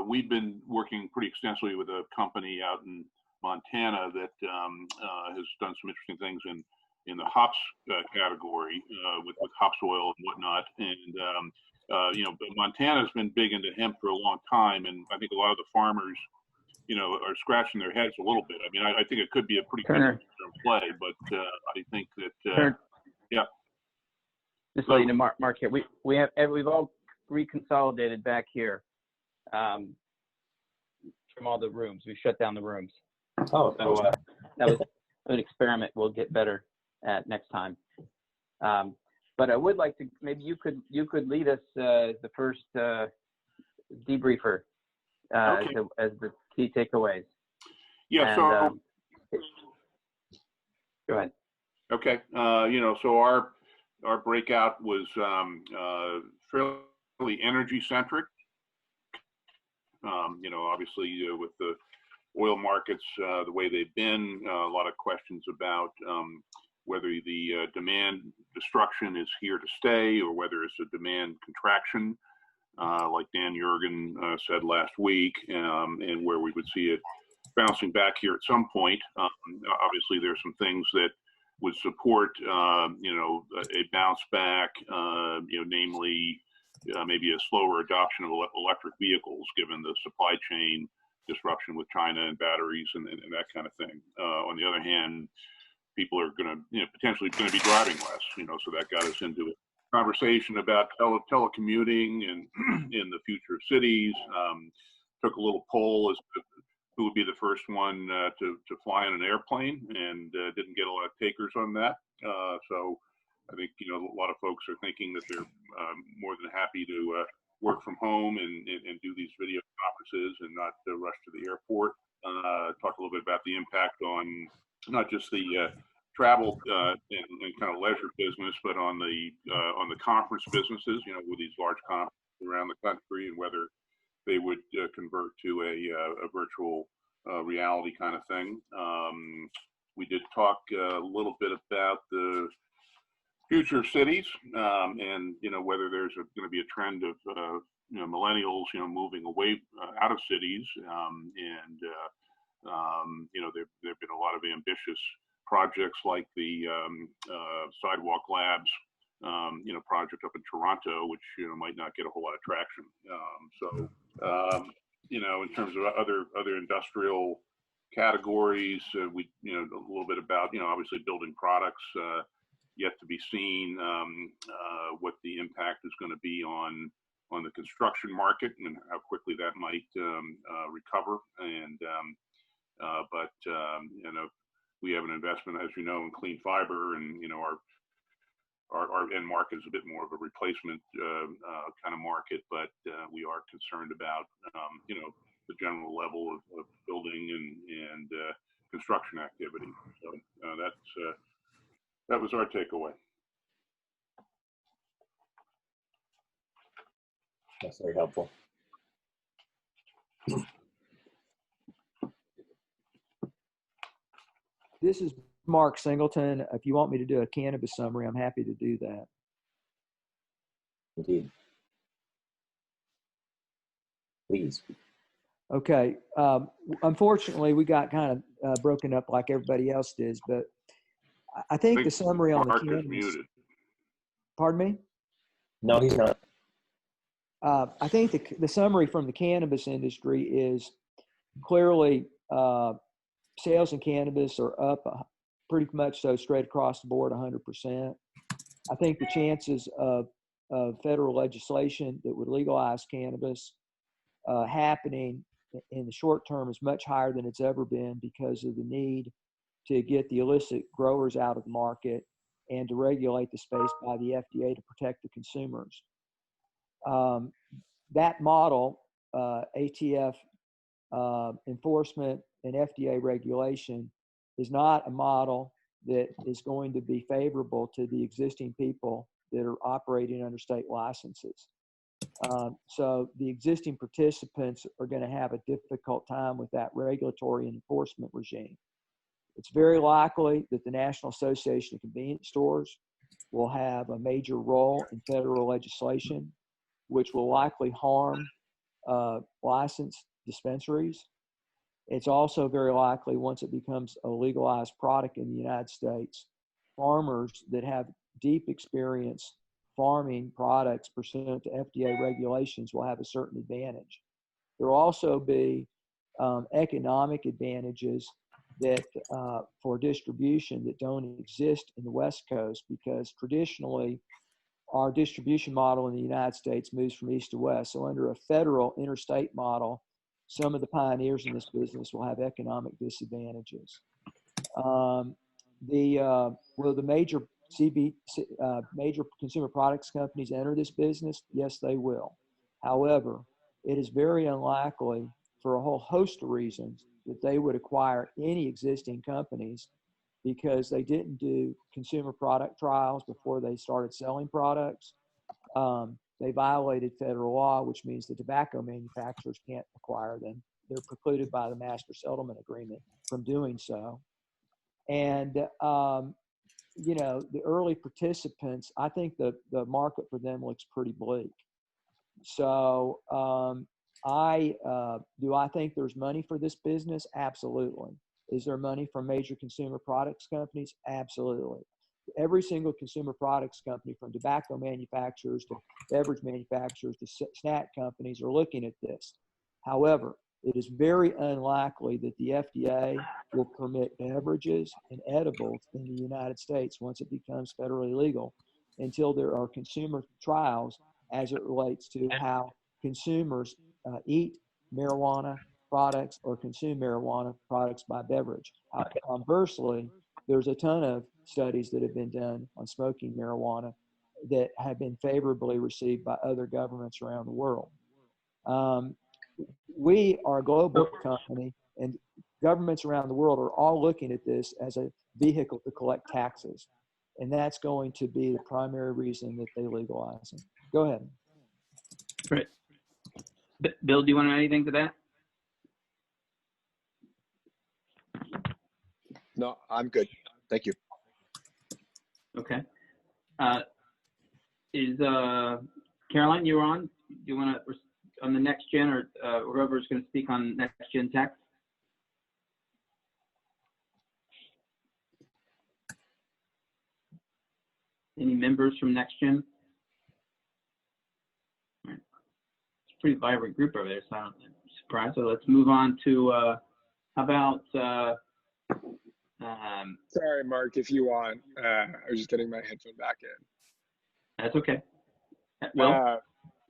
we've been working pretty extensively with a company out in Montana that has done some interesting things in the hops category with hops oil and whatnot. And, you know, Montana's been big into hemp for a long time. And I think a lot of the farmers, you know, are scratching their heads a little bit. I mean, I think it could be a pretty good play, but I think that, yeah. Just so you know, Mark here, we've all reconsolidated back here from all the rooms. We shut down the rooms. Oh, so that was an experiment. We'll get better at next time. But I would like to, maybe you could lead us the first debriefer as the key takeaways. Yeah. And, so go ahead. Okay. You know, so our breakout was fairly energy centric. You know, obviously with the oil markets the way they've been, a lot of questions about whether the demand destruction is here to stay or whether it's a demand contraction, like Dan Yergin said last week, and where we would see it bouncing back here at some point. Obviously, there's some things that would support, you know, a bounce back, you know, namely maybe a slower adoption of electric vehicles, given the supply chain disruption with China and batteries and that kind of thing. On the other hand, people are going to, you know, potentially going to be driving less, you know, so that got us into a conversation about telecommuting and in the future of cities. Took a little poll as to who would be the first one to fly on an airplane, and didn't get a lot of takers on that. So I think, you know, a lot of folks are thinking that they're more than happy to work from home and do these video conferences and not rush to the airport. talked a little bit about the impact on not just the travel and kind of leisure business, but on the conference businesses. You know, with these large conferences around the country, and whether they would convert to a virtual reality kind of thing. We did talk a little bit about the future of cities, and you know, whether there's going to be a trend of you know, millennials, you know, moving away out of cities, and you know, there've been a lot of ambitious projects like the Sidewalk Labs, you know, project up in Toronto, which, you know, might not get a whole lot of traction. You know, in terms of other industrial categories, we, you know, a little bit about, you know, obviously building products, yet to be seen, what the impact is going to be on the construction market and how quickly that might recover. And but you know, we have an investment, as you know, in Clean Fiber, and you know, our end market is a bit more of a replacement kind of market, but we are concerned about you know, the general level of building and construction activity. So that was our takeaway. That's very helpful. This is Mark Singleton. If you want me to do a cannabis summary, I'm happy to do that. Indeed. Please. Okay. Unfortunately, we got kind of broken up like everybody else did, but I think the summary on the cannabis. Muted. Pardon me? No, he's not. I think the summary from the cannabis industry is clearly sales in cannabis are up pretty much so straight across the board, 100%. I think the chances of federal legislation that would legalize cannabis happening in the short term is much higher than it's ever been because of the need to get the illicit growers out of the market and to regulate the space by the FDA to protect the consumers. That model, ATF enforcement and FDA regulation, is not a model that is going to be favorable to the existing people that are operating under state licenses. So the existing participants are going to have a difficult time with that regulatory and enforcement regime. It's very likely that the National Association of Convenience Stores will have a major role in federal legislation, which will likely harm licensed dispensaries. It's also very likely, once it becomes a legalized product in the United States, farmers that have deep experience farming products pursuant to FDA regulations will have a certain advantage. There will also be economic advantages that for distribution that don't exist in the West Coast, because traditionally our distribution model in the United States moves from east to west. So under a federal interstate model, some of the pioneers in this business will have economic disadvantages. Will the major major consumer products companies enter this business? Yes, they will. However, it is very unlikely, for a whole host of reasons, that they would acquire any existing companies because they didn't do consumer product trials before they started selling products. They violated federal law, which means the tobacco manufacturers can't acquire them. They're precluded by the Master Settlement Agreement from doing so. And, you know, the early participants, I think the market for them looks pretty bleak. So do I think there's money for this business? Absolutely. Is there money from major consumer products companies? Absolutely. Every single consumer products company, from tobacco manufacturers to beverage manufacturers to snack companies, are looking at this. However, it is very unlikely that the FDA will permit beverages and edibles in the United States once it becomes federally legal, until there are consumer trials as it relates to how consumers eat marijuana products or consume marijuana products by beverage. Conversely, there's a ton of studies that have been done on smoking marijuana that have been favorably received by other governments around the world. We are a global company, And governments around the world are all looking at this as a vehicle to collect taxes. And that's going to be the primary reason that they legalize it. Go ahead. Right. Bill, do you want to add anything to that? No, I'm good. Thank you. Okay. Is Caroline, you're on? Do you want to, on the next gen, or whoever's going to speak on next gen tech? Any members from next gen? All right. It's a pretty vibrant group over there, so I'm surprised. So let's move on to, how about, sorry, Mark, if you want, I was just getting my headphone back in. That's okay. Well,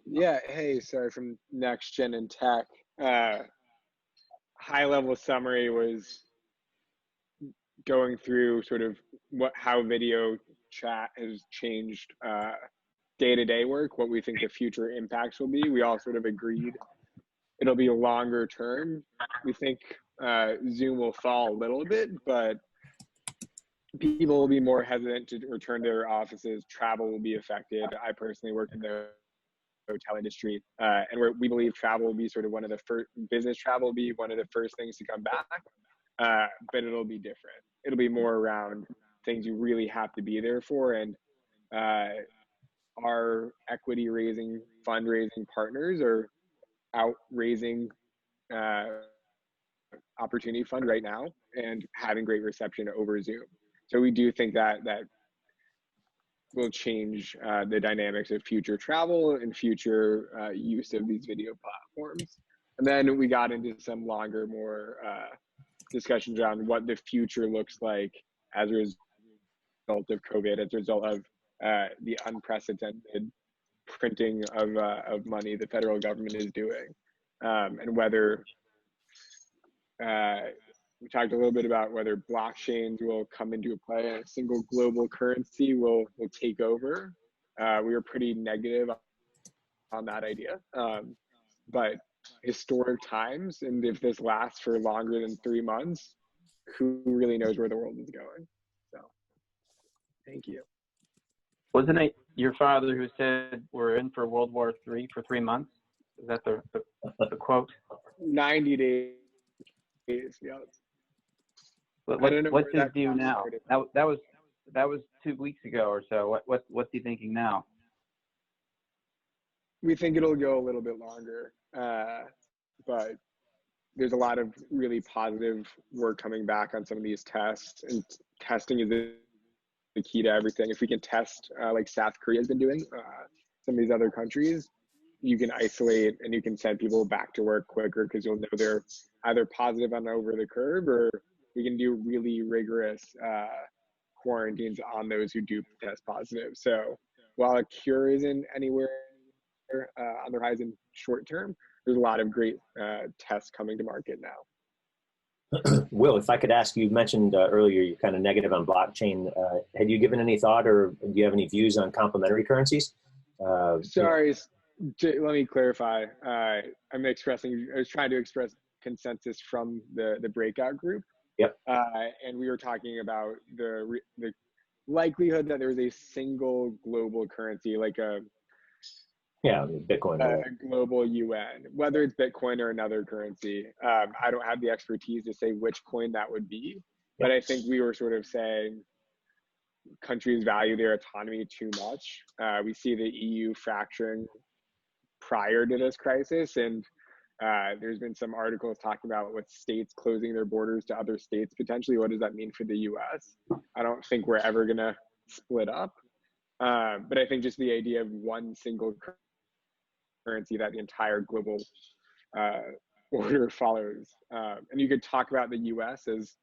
yeah, hey, sorry, from Next Gen and Tech. High level summary was going through sort of how video chat has changed day-to-day work, what we think the future impacts will be. We all sort of agreed it'll be longer term. We think Zoom will fall a little bit, but people will be more hesitant to return to their offices. Travel will be affected. I personally work in the hotel industry, and we believe travel will be sort of one of the first, business travel will be one of the first things to come back, but it'll be different. It'll be more around things you really have to be there for, and our equity raising, fundraising partners are out raising opportunity fund right now and having great reception over Zoom. So we do think that will change the dynamics of future travel and future use of these video platforms. And then we got into some longer, more discussions around what the future looks like as a result of COVID, as a result of the unprecedented printing of money the federal government is doing, and whether we talked a little bit about whether blockchains will come into play and a single global currency will take over. We were pretty negative on that idea, but historic times, and if this lasts for longer than 3 months, who really knows where the world is going? So, thank you. wasn't it your father who said we're in for World War III for 3 months? Is that the quote? 90 days, yeah. What's his view now? That was 2 weeks ago or so. What's he thinking now? We think it'll go a little bit longer, but there's a lot of really positive work coming back on some of these tests, and testing is the key to everything. If we can test like South Korea has been doing, some of these other countries, you can isolate and you can send people back to work quicker because you'll know they're either positive on over the curve, or we can do really rigorous quarantines on those who do test positive. So while a cure isn't anywhere on the horizon short term, there's a lot of great tests coming to market now. Will, if I could ask, you mentioned earlier you're kind of negative on blockchain. Had you given any thought, or do you have any views on complementary currencies? Sorry, let me clarify. I was trying to express consensus from the breakout group. Yep. And we were talking about the likelihood that there's a single global currency, like Bitcoin, a global UN, whether it's Bitcoin or another currency. I don't have the expertise to say which coin that would be, but I think we were sort of saying countries value their autonomy too much. We see the EU fracturing prior to this crisis, and there's been some articles talking about with states closing their borders to other states potentially. What does that mean for the US? I don't think we're ever gonna split up, but I think just the idea of one single currency that the entire global order follows. And you could talk about the US as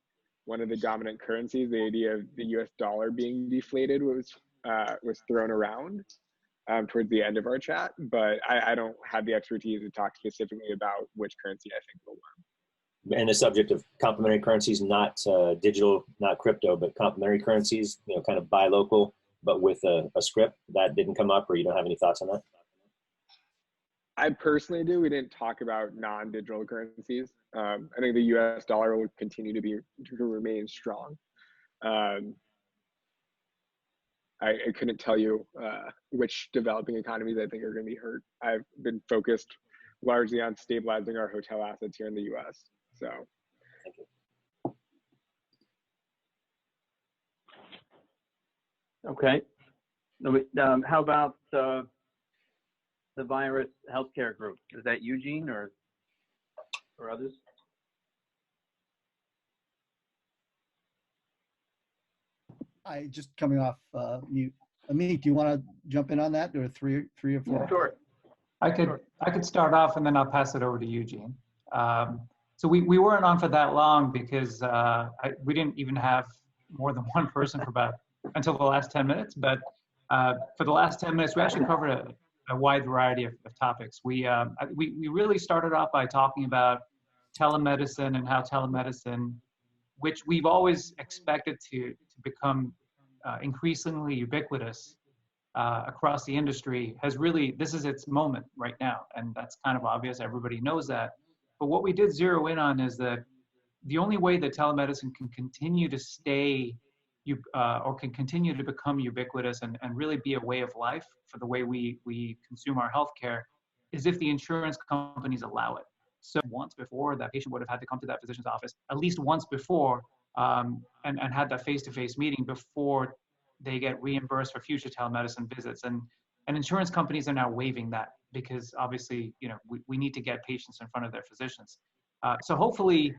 one of the dominant currencies. The idea of the US dollar being deflated was thrown around towards the end of our chat, but I don't have the expertise to talk specifically about which currency I think will win. And the subject of complementary currencies, not digital, not crypto, but complementary currencies, kind of buy local, but with a script, that didn't come up, or you don't have any thoughts on that? I personally do. We didn't talk about non-digital currencies. I think the U.S. dollar will continue to remain strong. I couldn't tell you which developing economies I think are going to be hurt. I've been focused largely on stabilizing our hotel assets here in the U.S. So. Okay. How about the virus healthcare group? Is that Eugene or others? I just coming off mute. Amit, do you want to jump in on that? There are three or four. Yeah, sure. I could start off and then I'll pass it over to Eugene. So we weren't on for that long because we didn't even have more than one person for until the last 10 minutes. But for the last 10 minutes, we actually covered a wide variety of topics. We really started off by talking about telemedicine and how telemedicine, which we've always expected to become increasingly ubiquitous across the industry, this is its moment right now. And that's kind of obvious. Everybody knows that. But what we did zero in on is that the only way that telemedicine can continue to stay or can continue to become ubiquitous and really be a way of life for the way we consume our healthcare is if the insurance companies allow it. So once before, that patient would have had to come to that physician's office at least once before and had that face-to-face meeting before they get reimbursed for future telemedicine visits. And insurance companies are now waiving that because obviously, we need to get patients in front of their physicians. So hopefully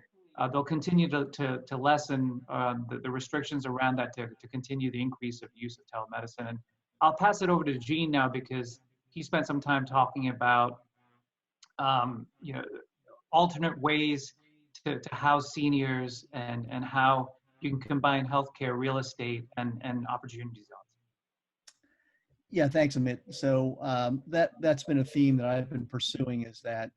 they'll continue to lessen the restrictions around that to continue the increase of use of telemedicine. And I'll pass it over to Gene now because he spent some time talking about alternate ways to house seniors and how you can combine healthcare, real estate, and opportunity zones. Yeah, thanks, Amit. So that's been a theme that I've been pursuing is that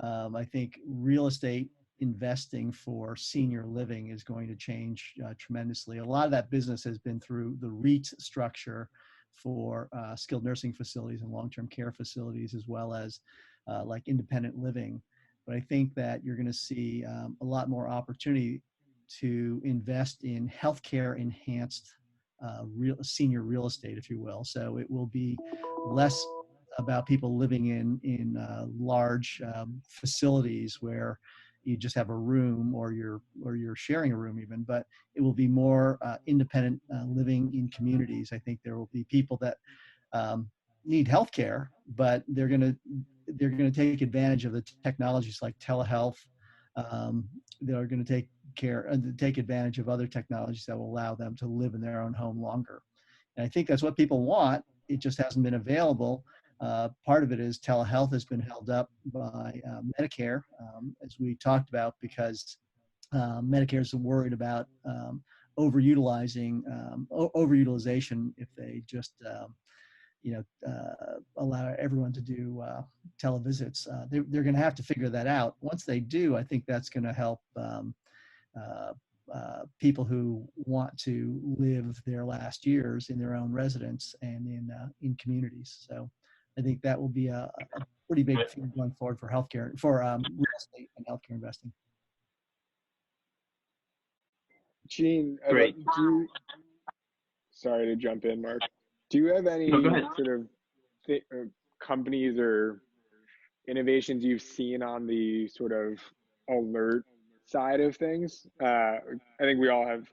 I think real estate investing for senior living is going to change tremendously. A lot of that business has been through the REIT structure for skilled nursing facilities and long-term care facilities, as well as like independent living. But I think that you're going to see a lot more opportunity to invest in healthcare enhanced senior real estate, if you will. So it will be less about people living in large facilities where you just have a room or you're sharing a room even, but it will be more independent living in communities. I think there will be people that need healthcare, but they're going to take advantage of the technologies like telehealth. They're going to take advantage of other technologies that will allow them to live in their own home longer. And I think that's what people want. It just hasn't been available. Part of it is telehealth has been held up by Medicare, as we talked about, because Medicare is worried about overutilization if they just allow everyone to do televisits. They're going to have to figure that out. Once they do, I think that's going to help people who want to live their last years in their own residence and in communities. So I think that will be a pretty big thing going forward for healthcare, for real estate and healthcare investing. Gene, Great. Sorry to jump in, Mark. Do you have any sort of companies or innovations you've seen on the sort of alert side of things? I think we all have,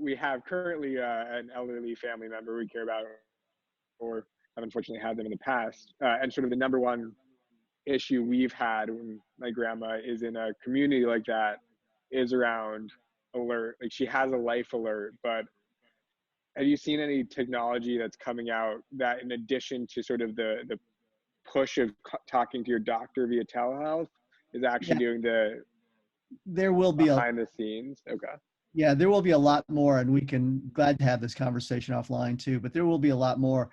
we have currently an elderly family member we care about, or have unfortunately had them in the past. And sort of the number one issue we've had when my grandma is in a community like that is around alert. Like, she has a life alert, but have you seen any technology that's coming out that, in addition to sort of the push of talking to your doctor via telehealth, is actually doing there will be behind the scenes? Okay. Yeah, there will be a lot more, and we can glad to have this conversation offline too, but there will be a lot more.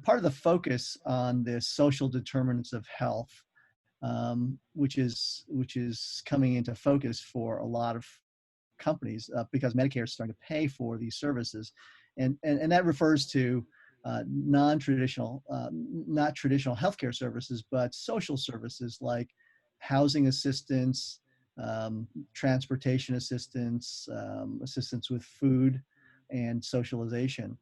Part of the focus on the social determinants of health, which is coming into focus for a lot of companies because Medicare is starting to pay for these services. And that refers to non-traditional, not traditional healthcare services, but social services like housing assistance, transportation assistance, assistance with food and socialization.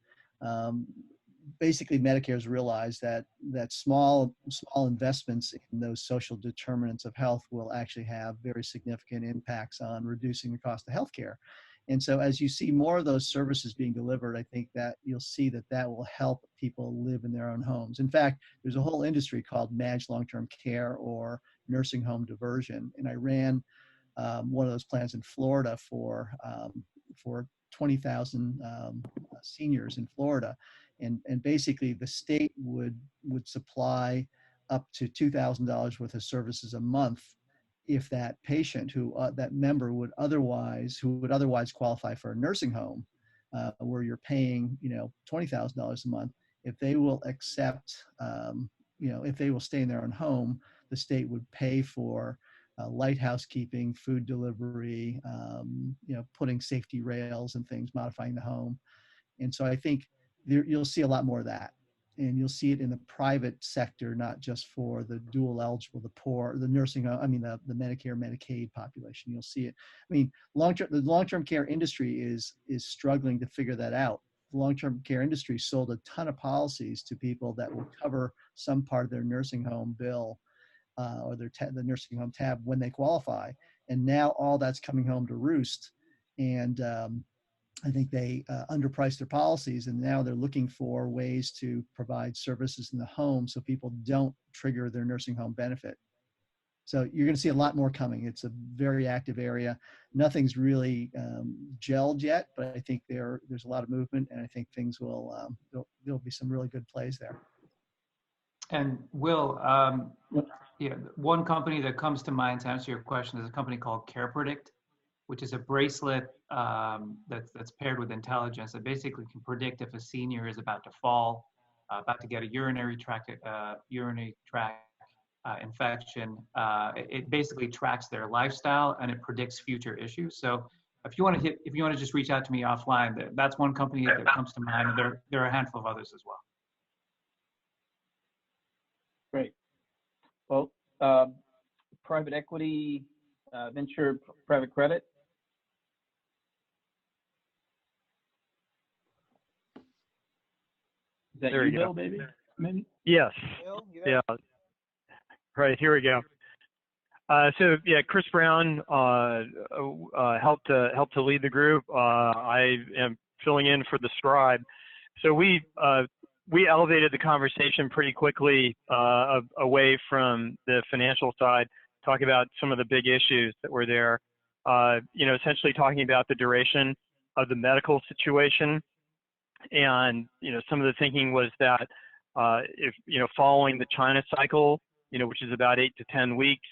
Basically, Medicare's realized that small investments in those social determinants of health will actually have very significant impacts on reducing the cost of healthcare. And so as you see more of those services being delivered, I think that you'll see that will help people live in their own homes. In fact, there's a whole industry called managed long-term care or nursing home diversion. And I ran one of those plans in Florida for 20,000 seniors in Florida. And basically the state would supply up to $2,000 worth of services a month if that patient that member would otherwise qualify for a nursing home, where you're paying $20,000 a month, if they will accept, if they will stay in their own home, the state would pay for light housekeeping, food delivery, putting safety rails and things, modifying the home. And so I think you'll see a lot more of that. And you'll see it in the private sector, not just for the dual eligible, the poor, the nursing, the Medicare, Medicaid population. You'll see it. I mean, the long-term care industry is struggling to figure that out. The long-term care industry sold a ton of policies to people that will cover some part of their nursing home bill or the nursing home tab when they qualify. And now all that's coming home to roost. And I think they underpriced their policies, and now they're looking for ways to provide services in the home so people don't trigger their nursing home benefit. So you're going to see a lot more coming. It's a very active area. Nothing's really gelled yet, but I think there's a lot of movement, and I think things there'll be some really good plays there. And Will, one company that comes to mind to answer your question is a company called CarePredict, which is a bracelet that's paired with intelligence that basically can predict if a senior is about to fall, about to get a urinary tract infection. It basically tracks their lifestyle and it predicts future issues. So if you want to just reach out to me offline, that's one company that comes to mind. And there are a handful of others as well. Great. Well, private equity, venture, private credit. Is that there you, you Bill, go. maybe? Yes. Bill, yeah. Right, here we go. So yeah, Chris Brown helped to lead the group. I am filling in for the scribe. So we elevated the conversation pretty quickly away from the financial side, talk about some of the big issues that were there. Essentially talking about the duration of the medical situation. And, some of the thinking was that if, following the China cycle, which is about 8 to 10 weeks,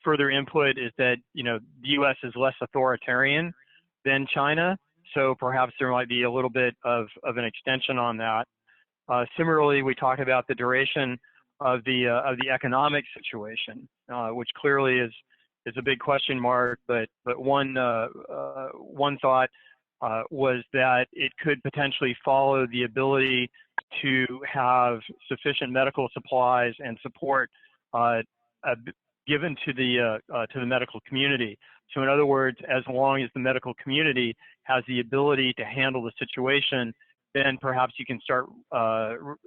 further input is that, the U.S. is less authoritarian than China. So perhaps there might be a little bit of an extension on that. Similarly, we talk about the duration of the economic situation, which clearly is a big question mark. But one thought was that it could potentially follow the ability to have sufficient medical supplies and support given to the medical community. So in other words, as long as the medical community has the ability to handle the situation, then perhaps you can start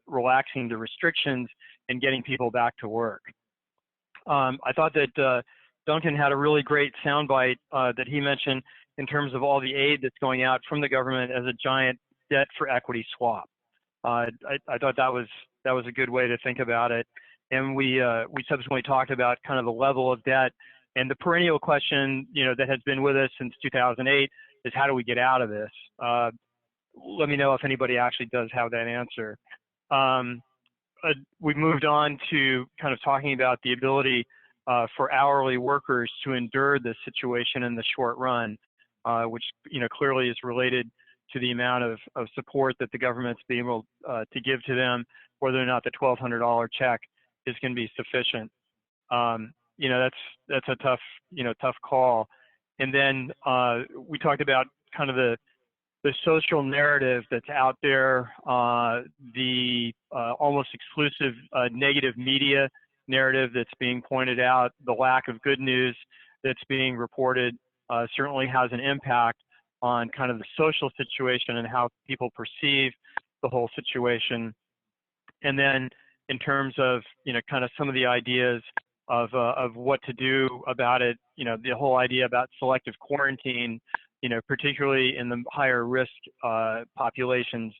relaxing the restrictions and getting people back to work. I thought that Duncan had a really great soundbite that he mentioned in terms of all the aid that's going out from the government as a giant debt for equity swap. I thought that was a good way to think about it. And we subsequently talked about kind of the level of debt, and the perennial question, that has been with us since 2008 is how do we get out of this? Let me know if anybody actually does have that answer. We moved on to kind of talking about the ability for hourly workers to endure this situation in the short run, which clearly is related to the amount of support that the government's being able to give to them, whether or not the $1,200 check is going to be sufficient. That's a tough call. And then we talked about kind of the social narrative that's out there, the almost exclusive negative media narrative that's being pointed out, the lack of good news that's being reported certainly has an impact on kind of the social situation and how people perceive the whole situation. And then in terms of, kind of some of the ideas of what to do about it, the whole idea about selective quarantine, particularly in the higher risk populations,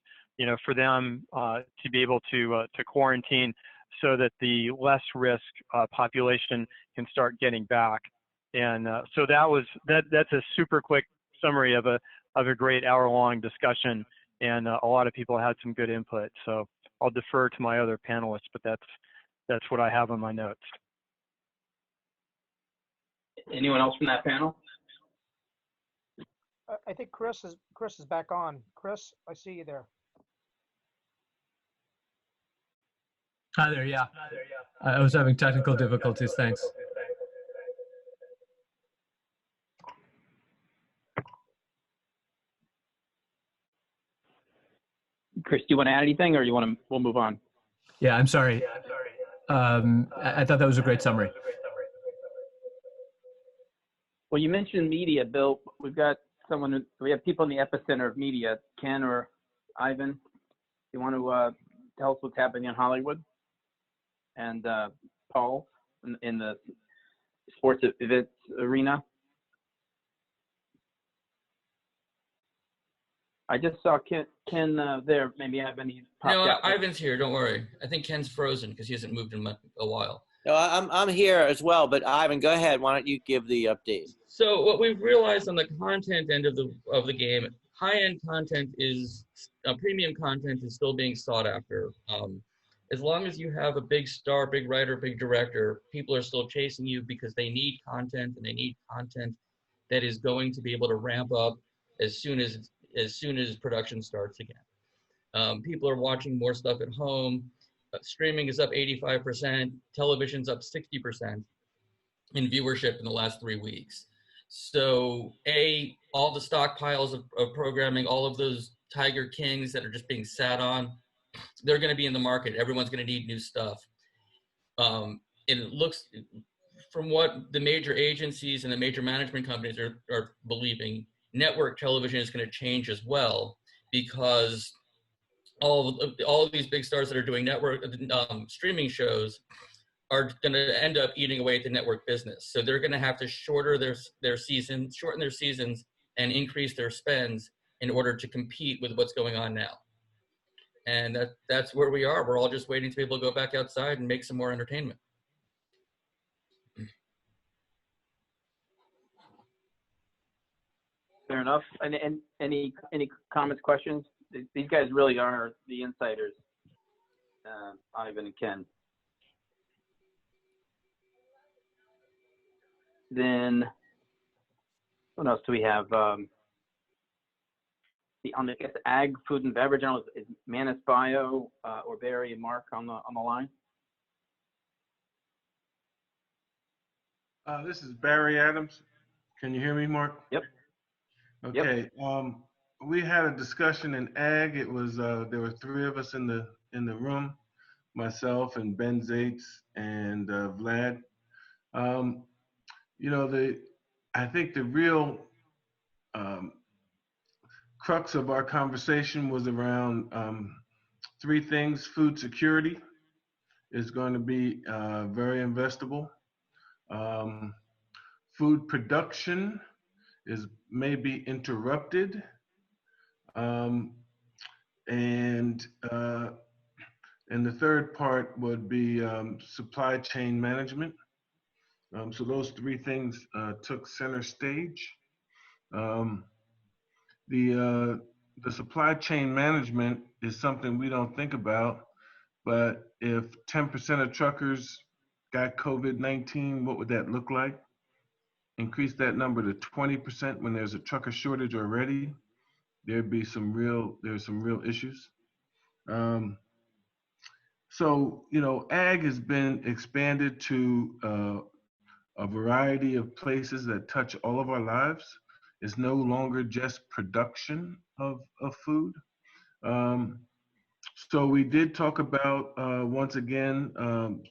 for them to be able to quarantine so that the less risk population can start getting back. And so that's a super quick summary of a great hour-long discussion, and a lot of people had some good input. So I'll defer to my other panelists, but that's what I have on my notes. Anyone else from that panel? I think Chris is back on. Chris, I see you there. Hi there, yeah. I was having technical difficulties, thanks. Chris, do you want to add anything, or we'll move on? Yeah, I'm sorry. I thought that was a great summary. Well, you mentioned media, Bill. We have people in the epicenter of media. Ken or Ivan, you want to tell us what's happening in Hollywood? And Paul, in the sports events arena? I just saw Ken there. Maybe Ivan, No, Ivan's here. Don't worry. I think Ken's frozen because he hasn't moved in a while. No, I'm here as well, but Ivan, go ahead. Why don't you give the update? So what we've realized on the content end of the game, high-end content premium content is still being sought after. As long as you have a big star, big writer, big director, people are still chasing you because they need content, and they need content that is going to be able to ramp up as soon as production starts again. People are watching more stuff at home. Streaming is up 85%. Television's up 60% in viewership in the last 3 weeks. So all the stockpiles of programming, all of those Tiger Kings that are just being sat on, they're going to be in the market. Everyone's going to need new stuff. And it looks, from what the major agencies and the major management companies are believing, network television is going to change as well, because all of these big stars that are doing network streaming shows are going to end up eating away at the network business. So they're going to have to shorten their seasons, and increase their spends in order to compete with what's going on now. And that's where we are. We're all just waiting to be able to go back outside and make some more entertainment. Fair enough. And any comments, questions? These guys really are the insiders, Ivan and Ken. Then, what else do we have? On the ag, food and beverage, I don't know, is Manus Bio or Barry and Mark on the line? This is Barry Adams. Can you hear me, Mark? Yep. Okay. Yep. We had a discussion in ag. It was there were 3 of us in the room, myself and Ben Zaitz and Vlad. I think the real crux of our conversation was around 3 things. Food security is going to be very investable. Food production may be interrupted. And the third part would be supply chain management. So those 3 things took center stage. The supply chain management is something we don't think about, but if 10% of truckers got COVID-19, what would that look like? Increase that number to 20% when there's a trucker shortage already. There's some real issues. So, ag has been expanded to a variety of places that touch all of our lives. is no longer just production of food. So we did talk about, once again,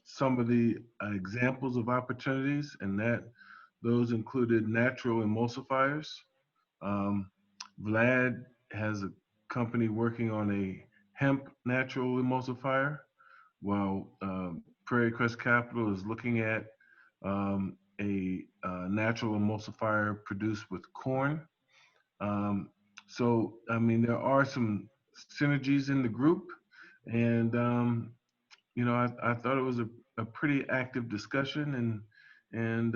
some of the examples of opportunities, and those included natural emulsifiers. Vlad has a company working on a hemp natural emulsifier, while Prairie Crest Capital is looking at a natural emulsifier produced with corn. So, I mean, there are some synergies in the group, and you know, I thought it was a pretty active discussion, and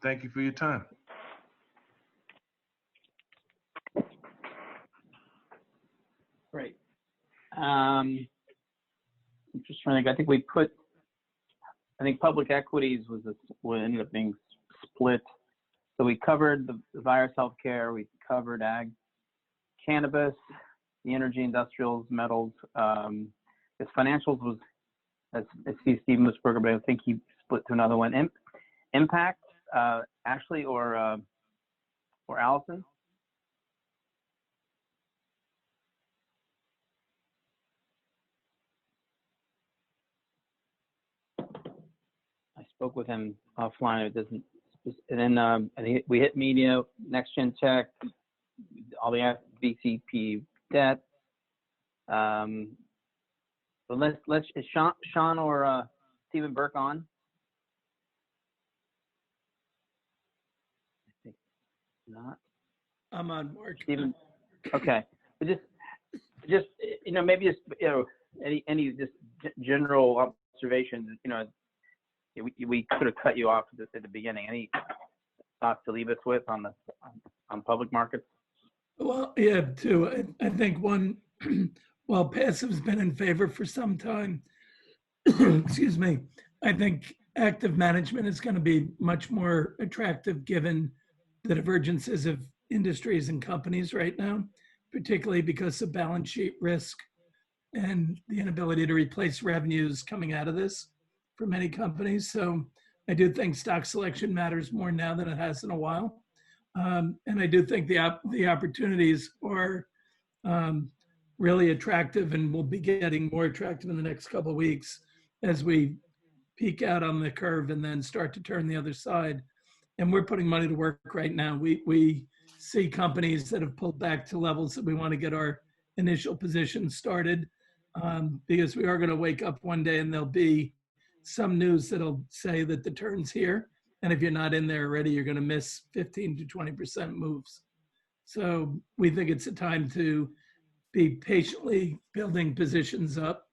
thank you for your time. Great. I'm just trying to think. I think public equities was what ended up being split. So we covered the virus healthcare, we covered ag, cannabis, the energy, industrials, metals. His financials was, as Steve Musburger, but I think he split to another one. Impact, Ashley or Allison? I spoke with him offline. It doesn't. And then I think we hit media, next gen tech, all the VCP debt. But let's is Sean or Stephen Burke on? I think not. I'm on, Mark. Stephen. Okay. But just you know, maybe just any just general observations. You know, we could have cut you off at the beginning. Any thoughts to leave us with on public markets? Well, yeah, two. I think one, while passive's been in favor for some time, excuse me, I think active management is going to be much more attractive given the divergences of industries and companies right now, particularly because of balance sheet risk and the inability to replace revenues coming out of this for many companies. So I do think stock selection matters more now than it has in a while. And I do think the opportunities are really attractive and will be getting more attractive in the next couple of weeks as we peak out on the curve and then start to turn the other side. And we're putting money to work right now. We see companies that have pulled back to levels that we want to get our initial positions started, because we are going to wake up one day and there'll be some news that'll say that the turn's here. And if you're not in there already, you're going to miss 15 to 20% moves. So we think it's a time to be patiently building positions up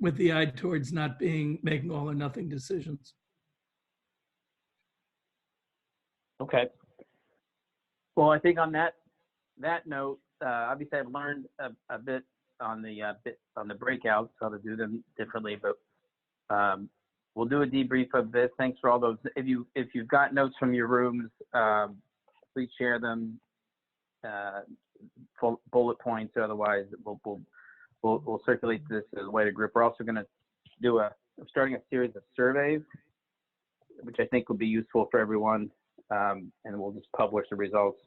with the eye towards not making all or nothing decisions. Okay. Well, I think on that note, obviously I've learned a bit on the breakouts, how to do them differently, but we'll do a debrief of this. Thanks for all those. If you've got notes from your rooms, please share them, bullet points. Otherwise, we'll circulate this as a wider group. We're also going to do starting a series of surveys, which I think will be useful for everyone, and we'll just publish the results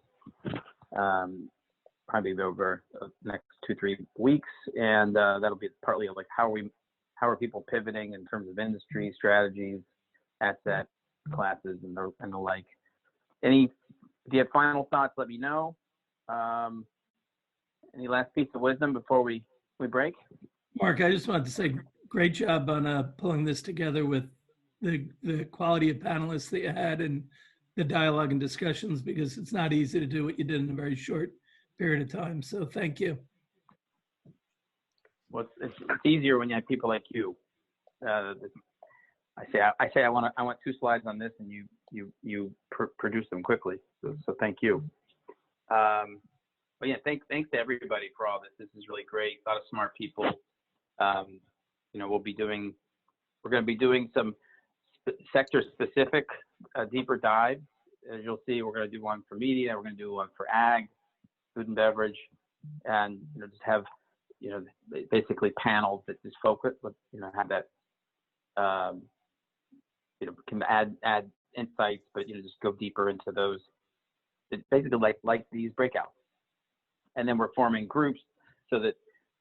probably over the next 2-3 weeks, and that'll be partly like how are people pivoting in terms of industry strategies, asset classes, and the like. If you have final thoughts, let me know. Any last piece of wisdom before we break? Mark, I just wanted to say great job on pulling this together with the quality of panelists that you had and the dialogue and discussions, because it's not easy to do what you did in a very short period of time. So thank you. Well, it's easier when you have people like you. I say I want 2 slides on this, and you produce them quickly. So thank you. But yeah, thanks to everybody for all this. This is really great. A lot of smart people. You know, we're going to be doing some sector specific deeper dives. As you'll see, we're going to do one for media. We're going to do one for ag, food and beverage, and just have basically panels that just focus, have that, can add insights, but just go deeper into those it's basically like these breakouts. And then we're forming groups so that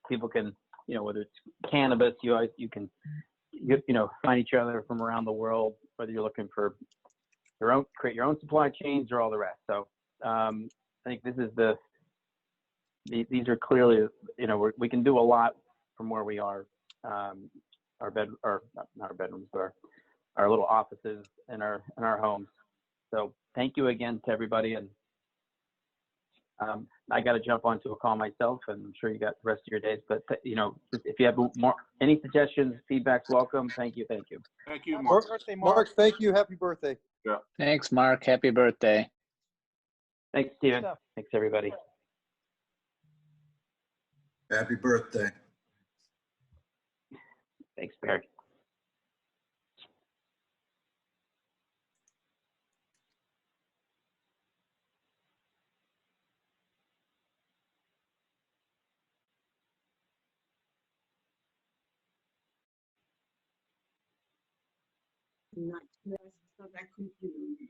people can, you know, whether it's cannabis, you can find each other from around the world, whether you're looking for create your own supply chains or all the rest. So I think this is these are clearly, you know, we can do a lot from where we are, not our bedrooms, but our little offices in our homes. So thank you again to everybody. And I got to jump onto a call myself, and I'm sure you got the rest of your days. But you know, if you have any suggestions, feedback's welcome. Thank you. Thank you, Happy Mark. birthday, Mark, thank you. Happy birthday. Yeah. Thanks, Mark. Happy birthday. Thanks, Stephen. stuff. Thanks, everybody. Happy birthday. Thanks, Barry.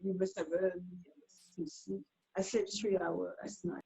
You must have heard me since I said 3 hours last night.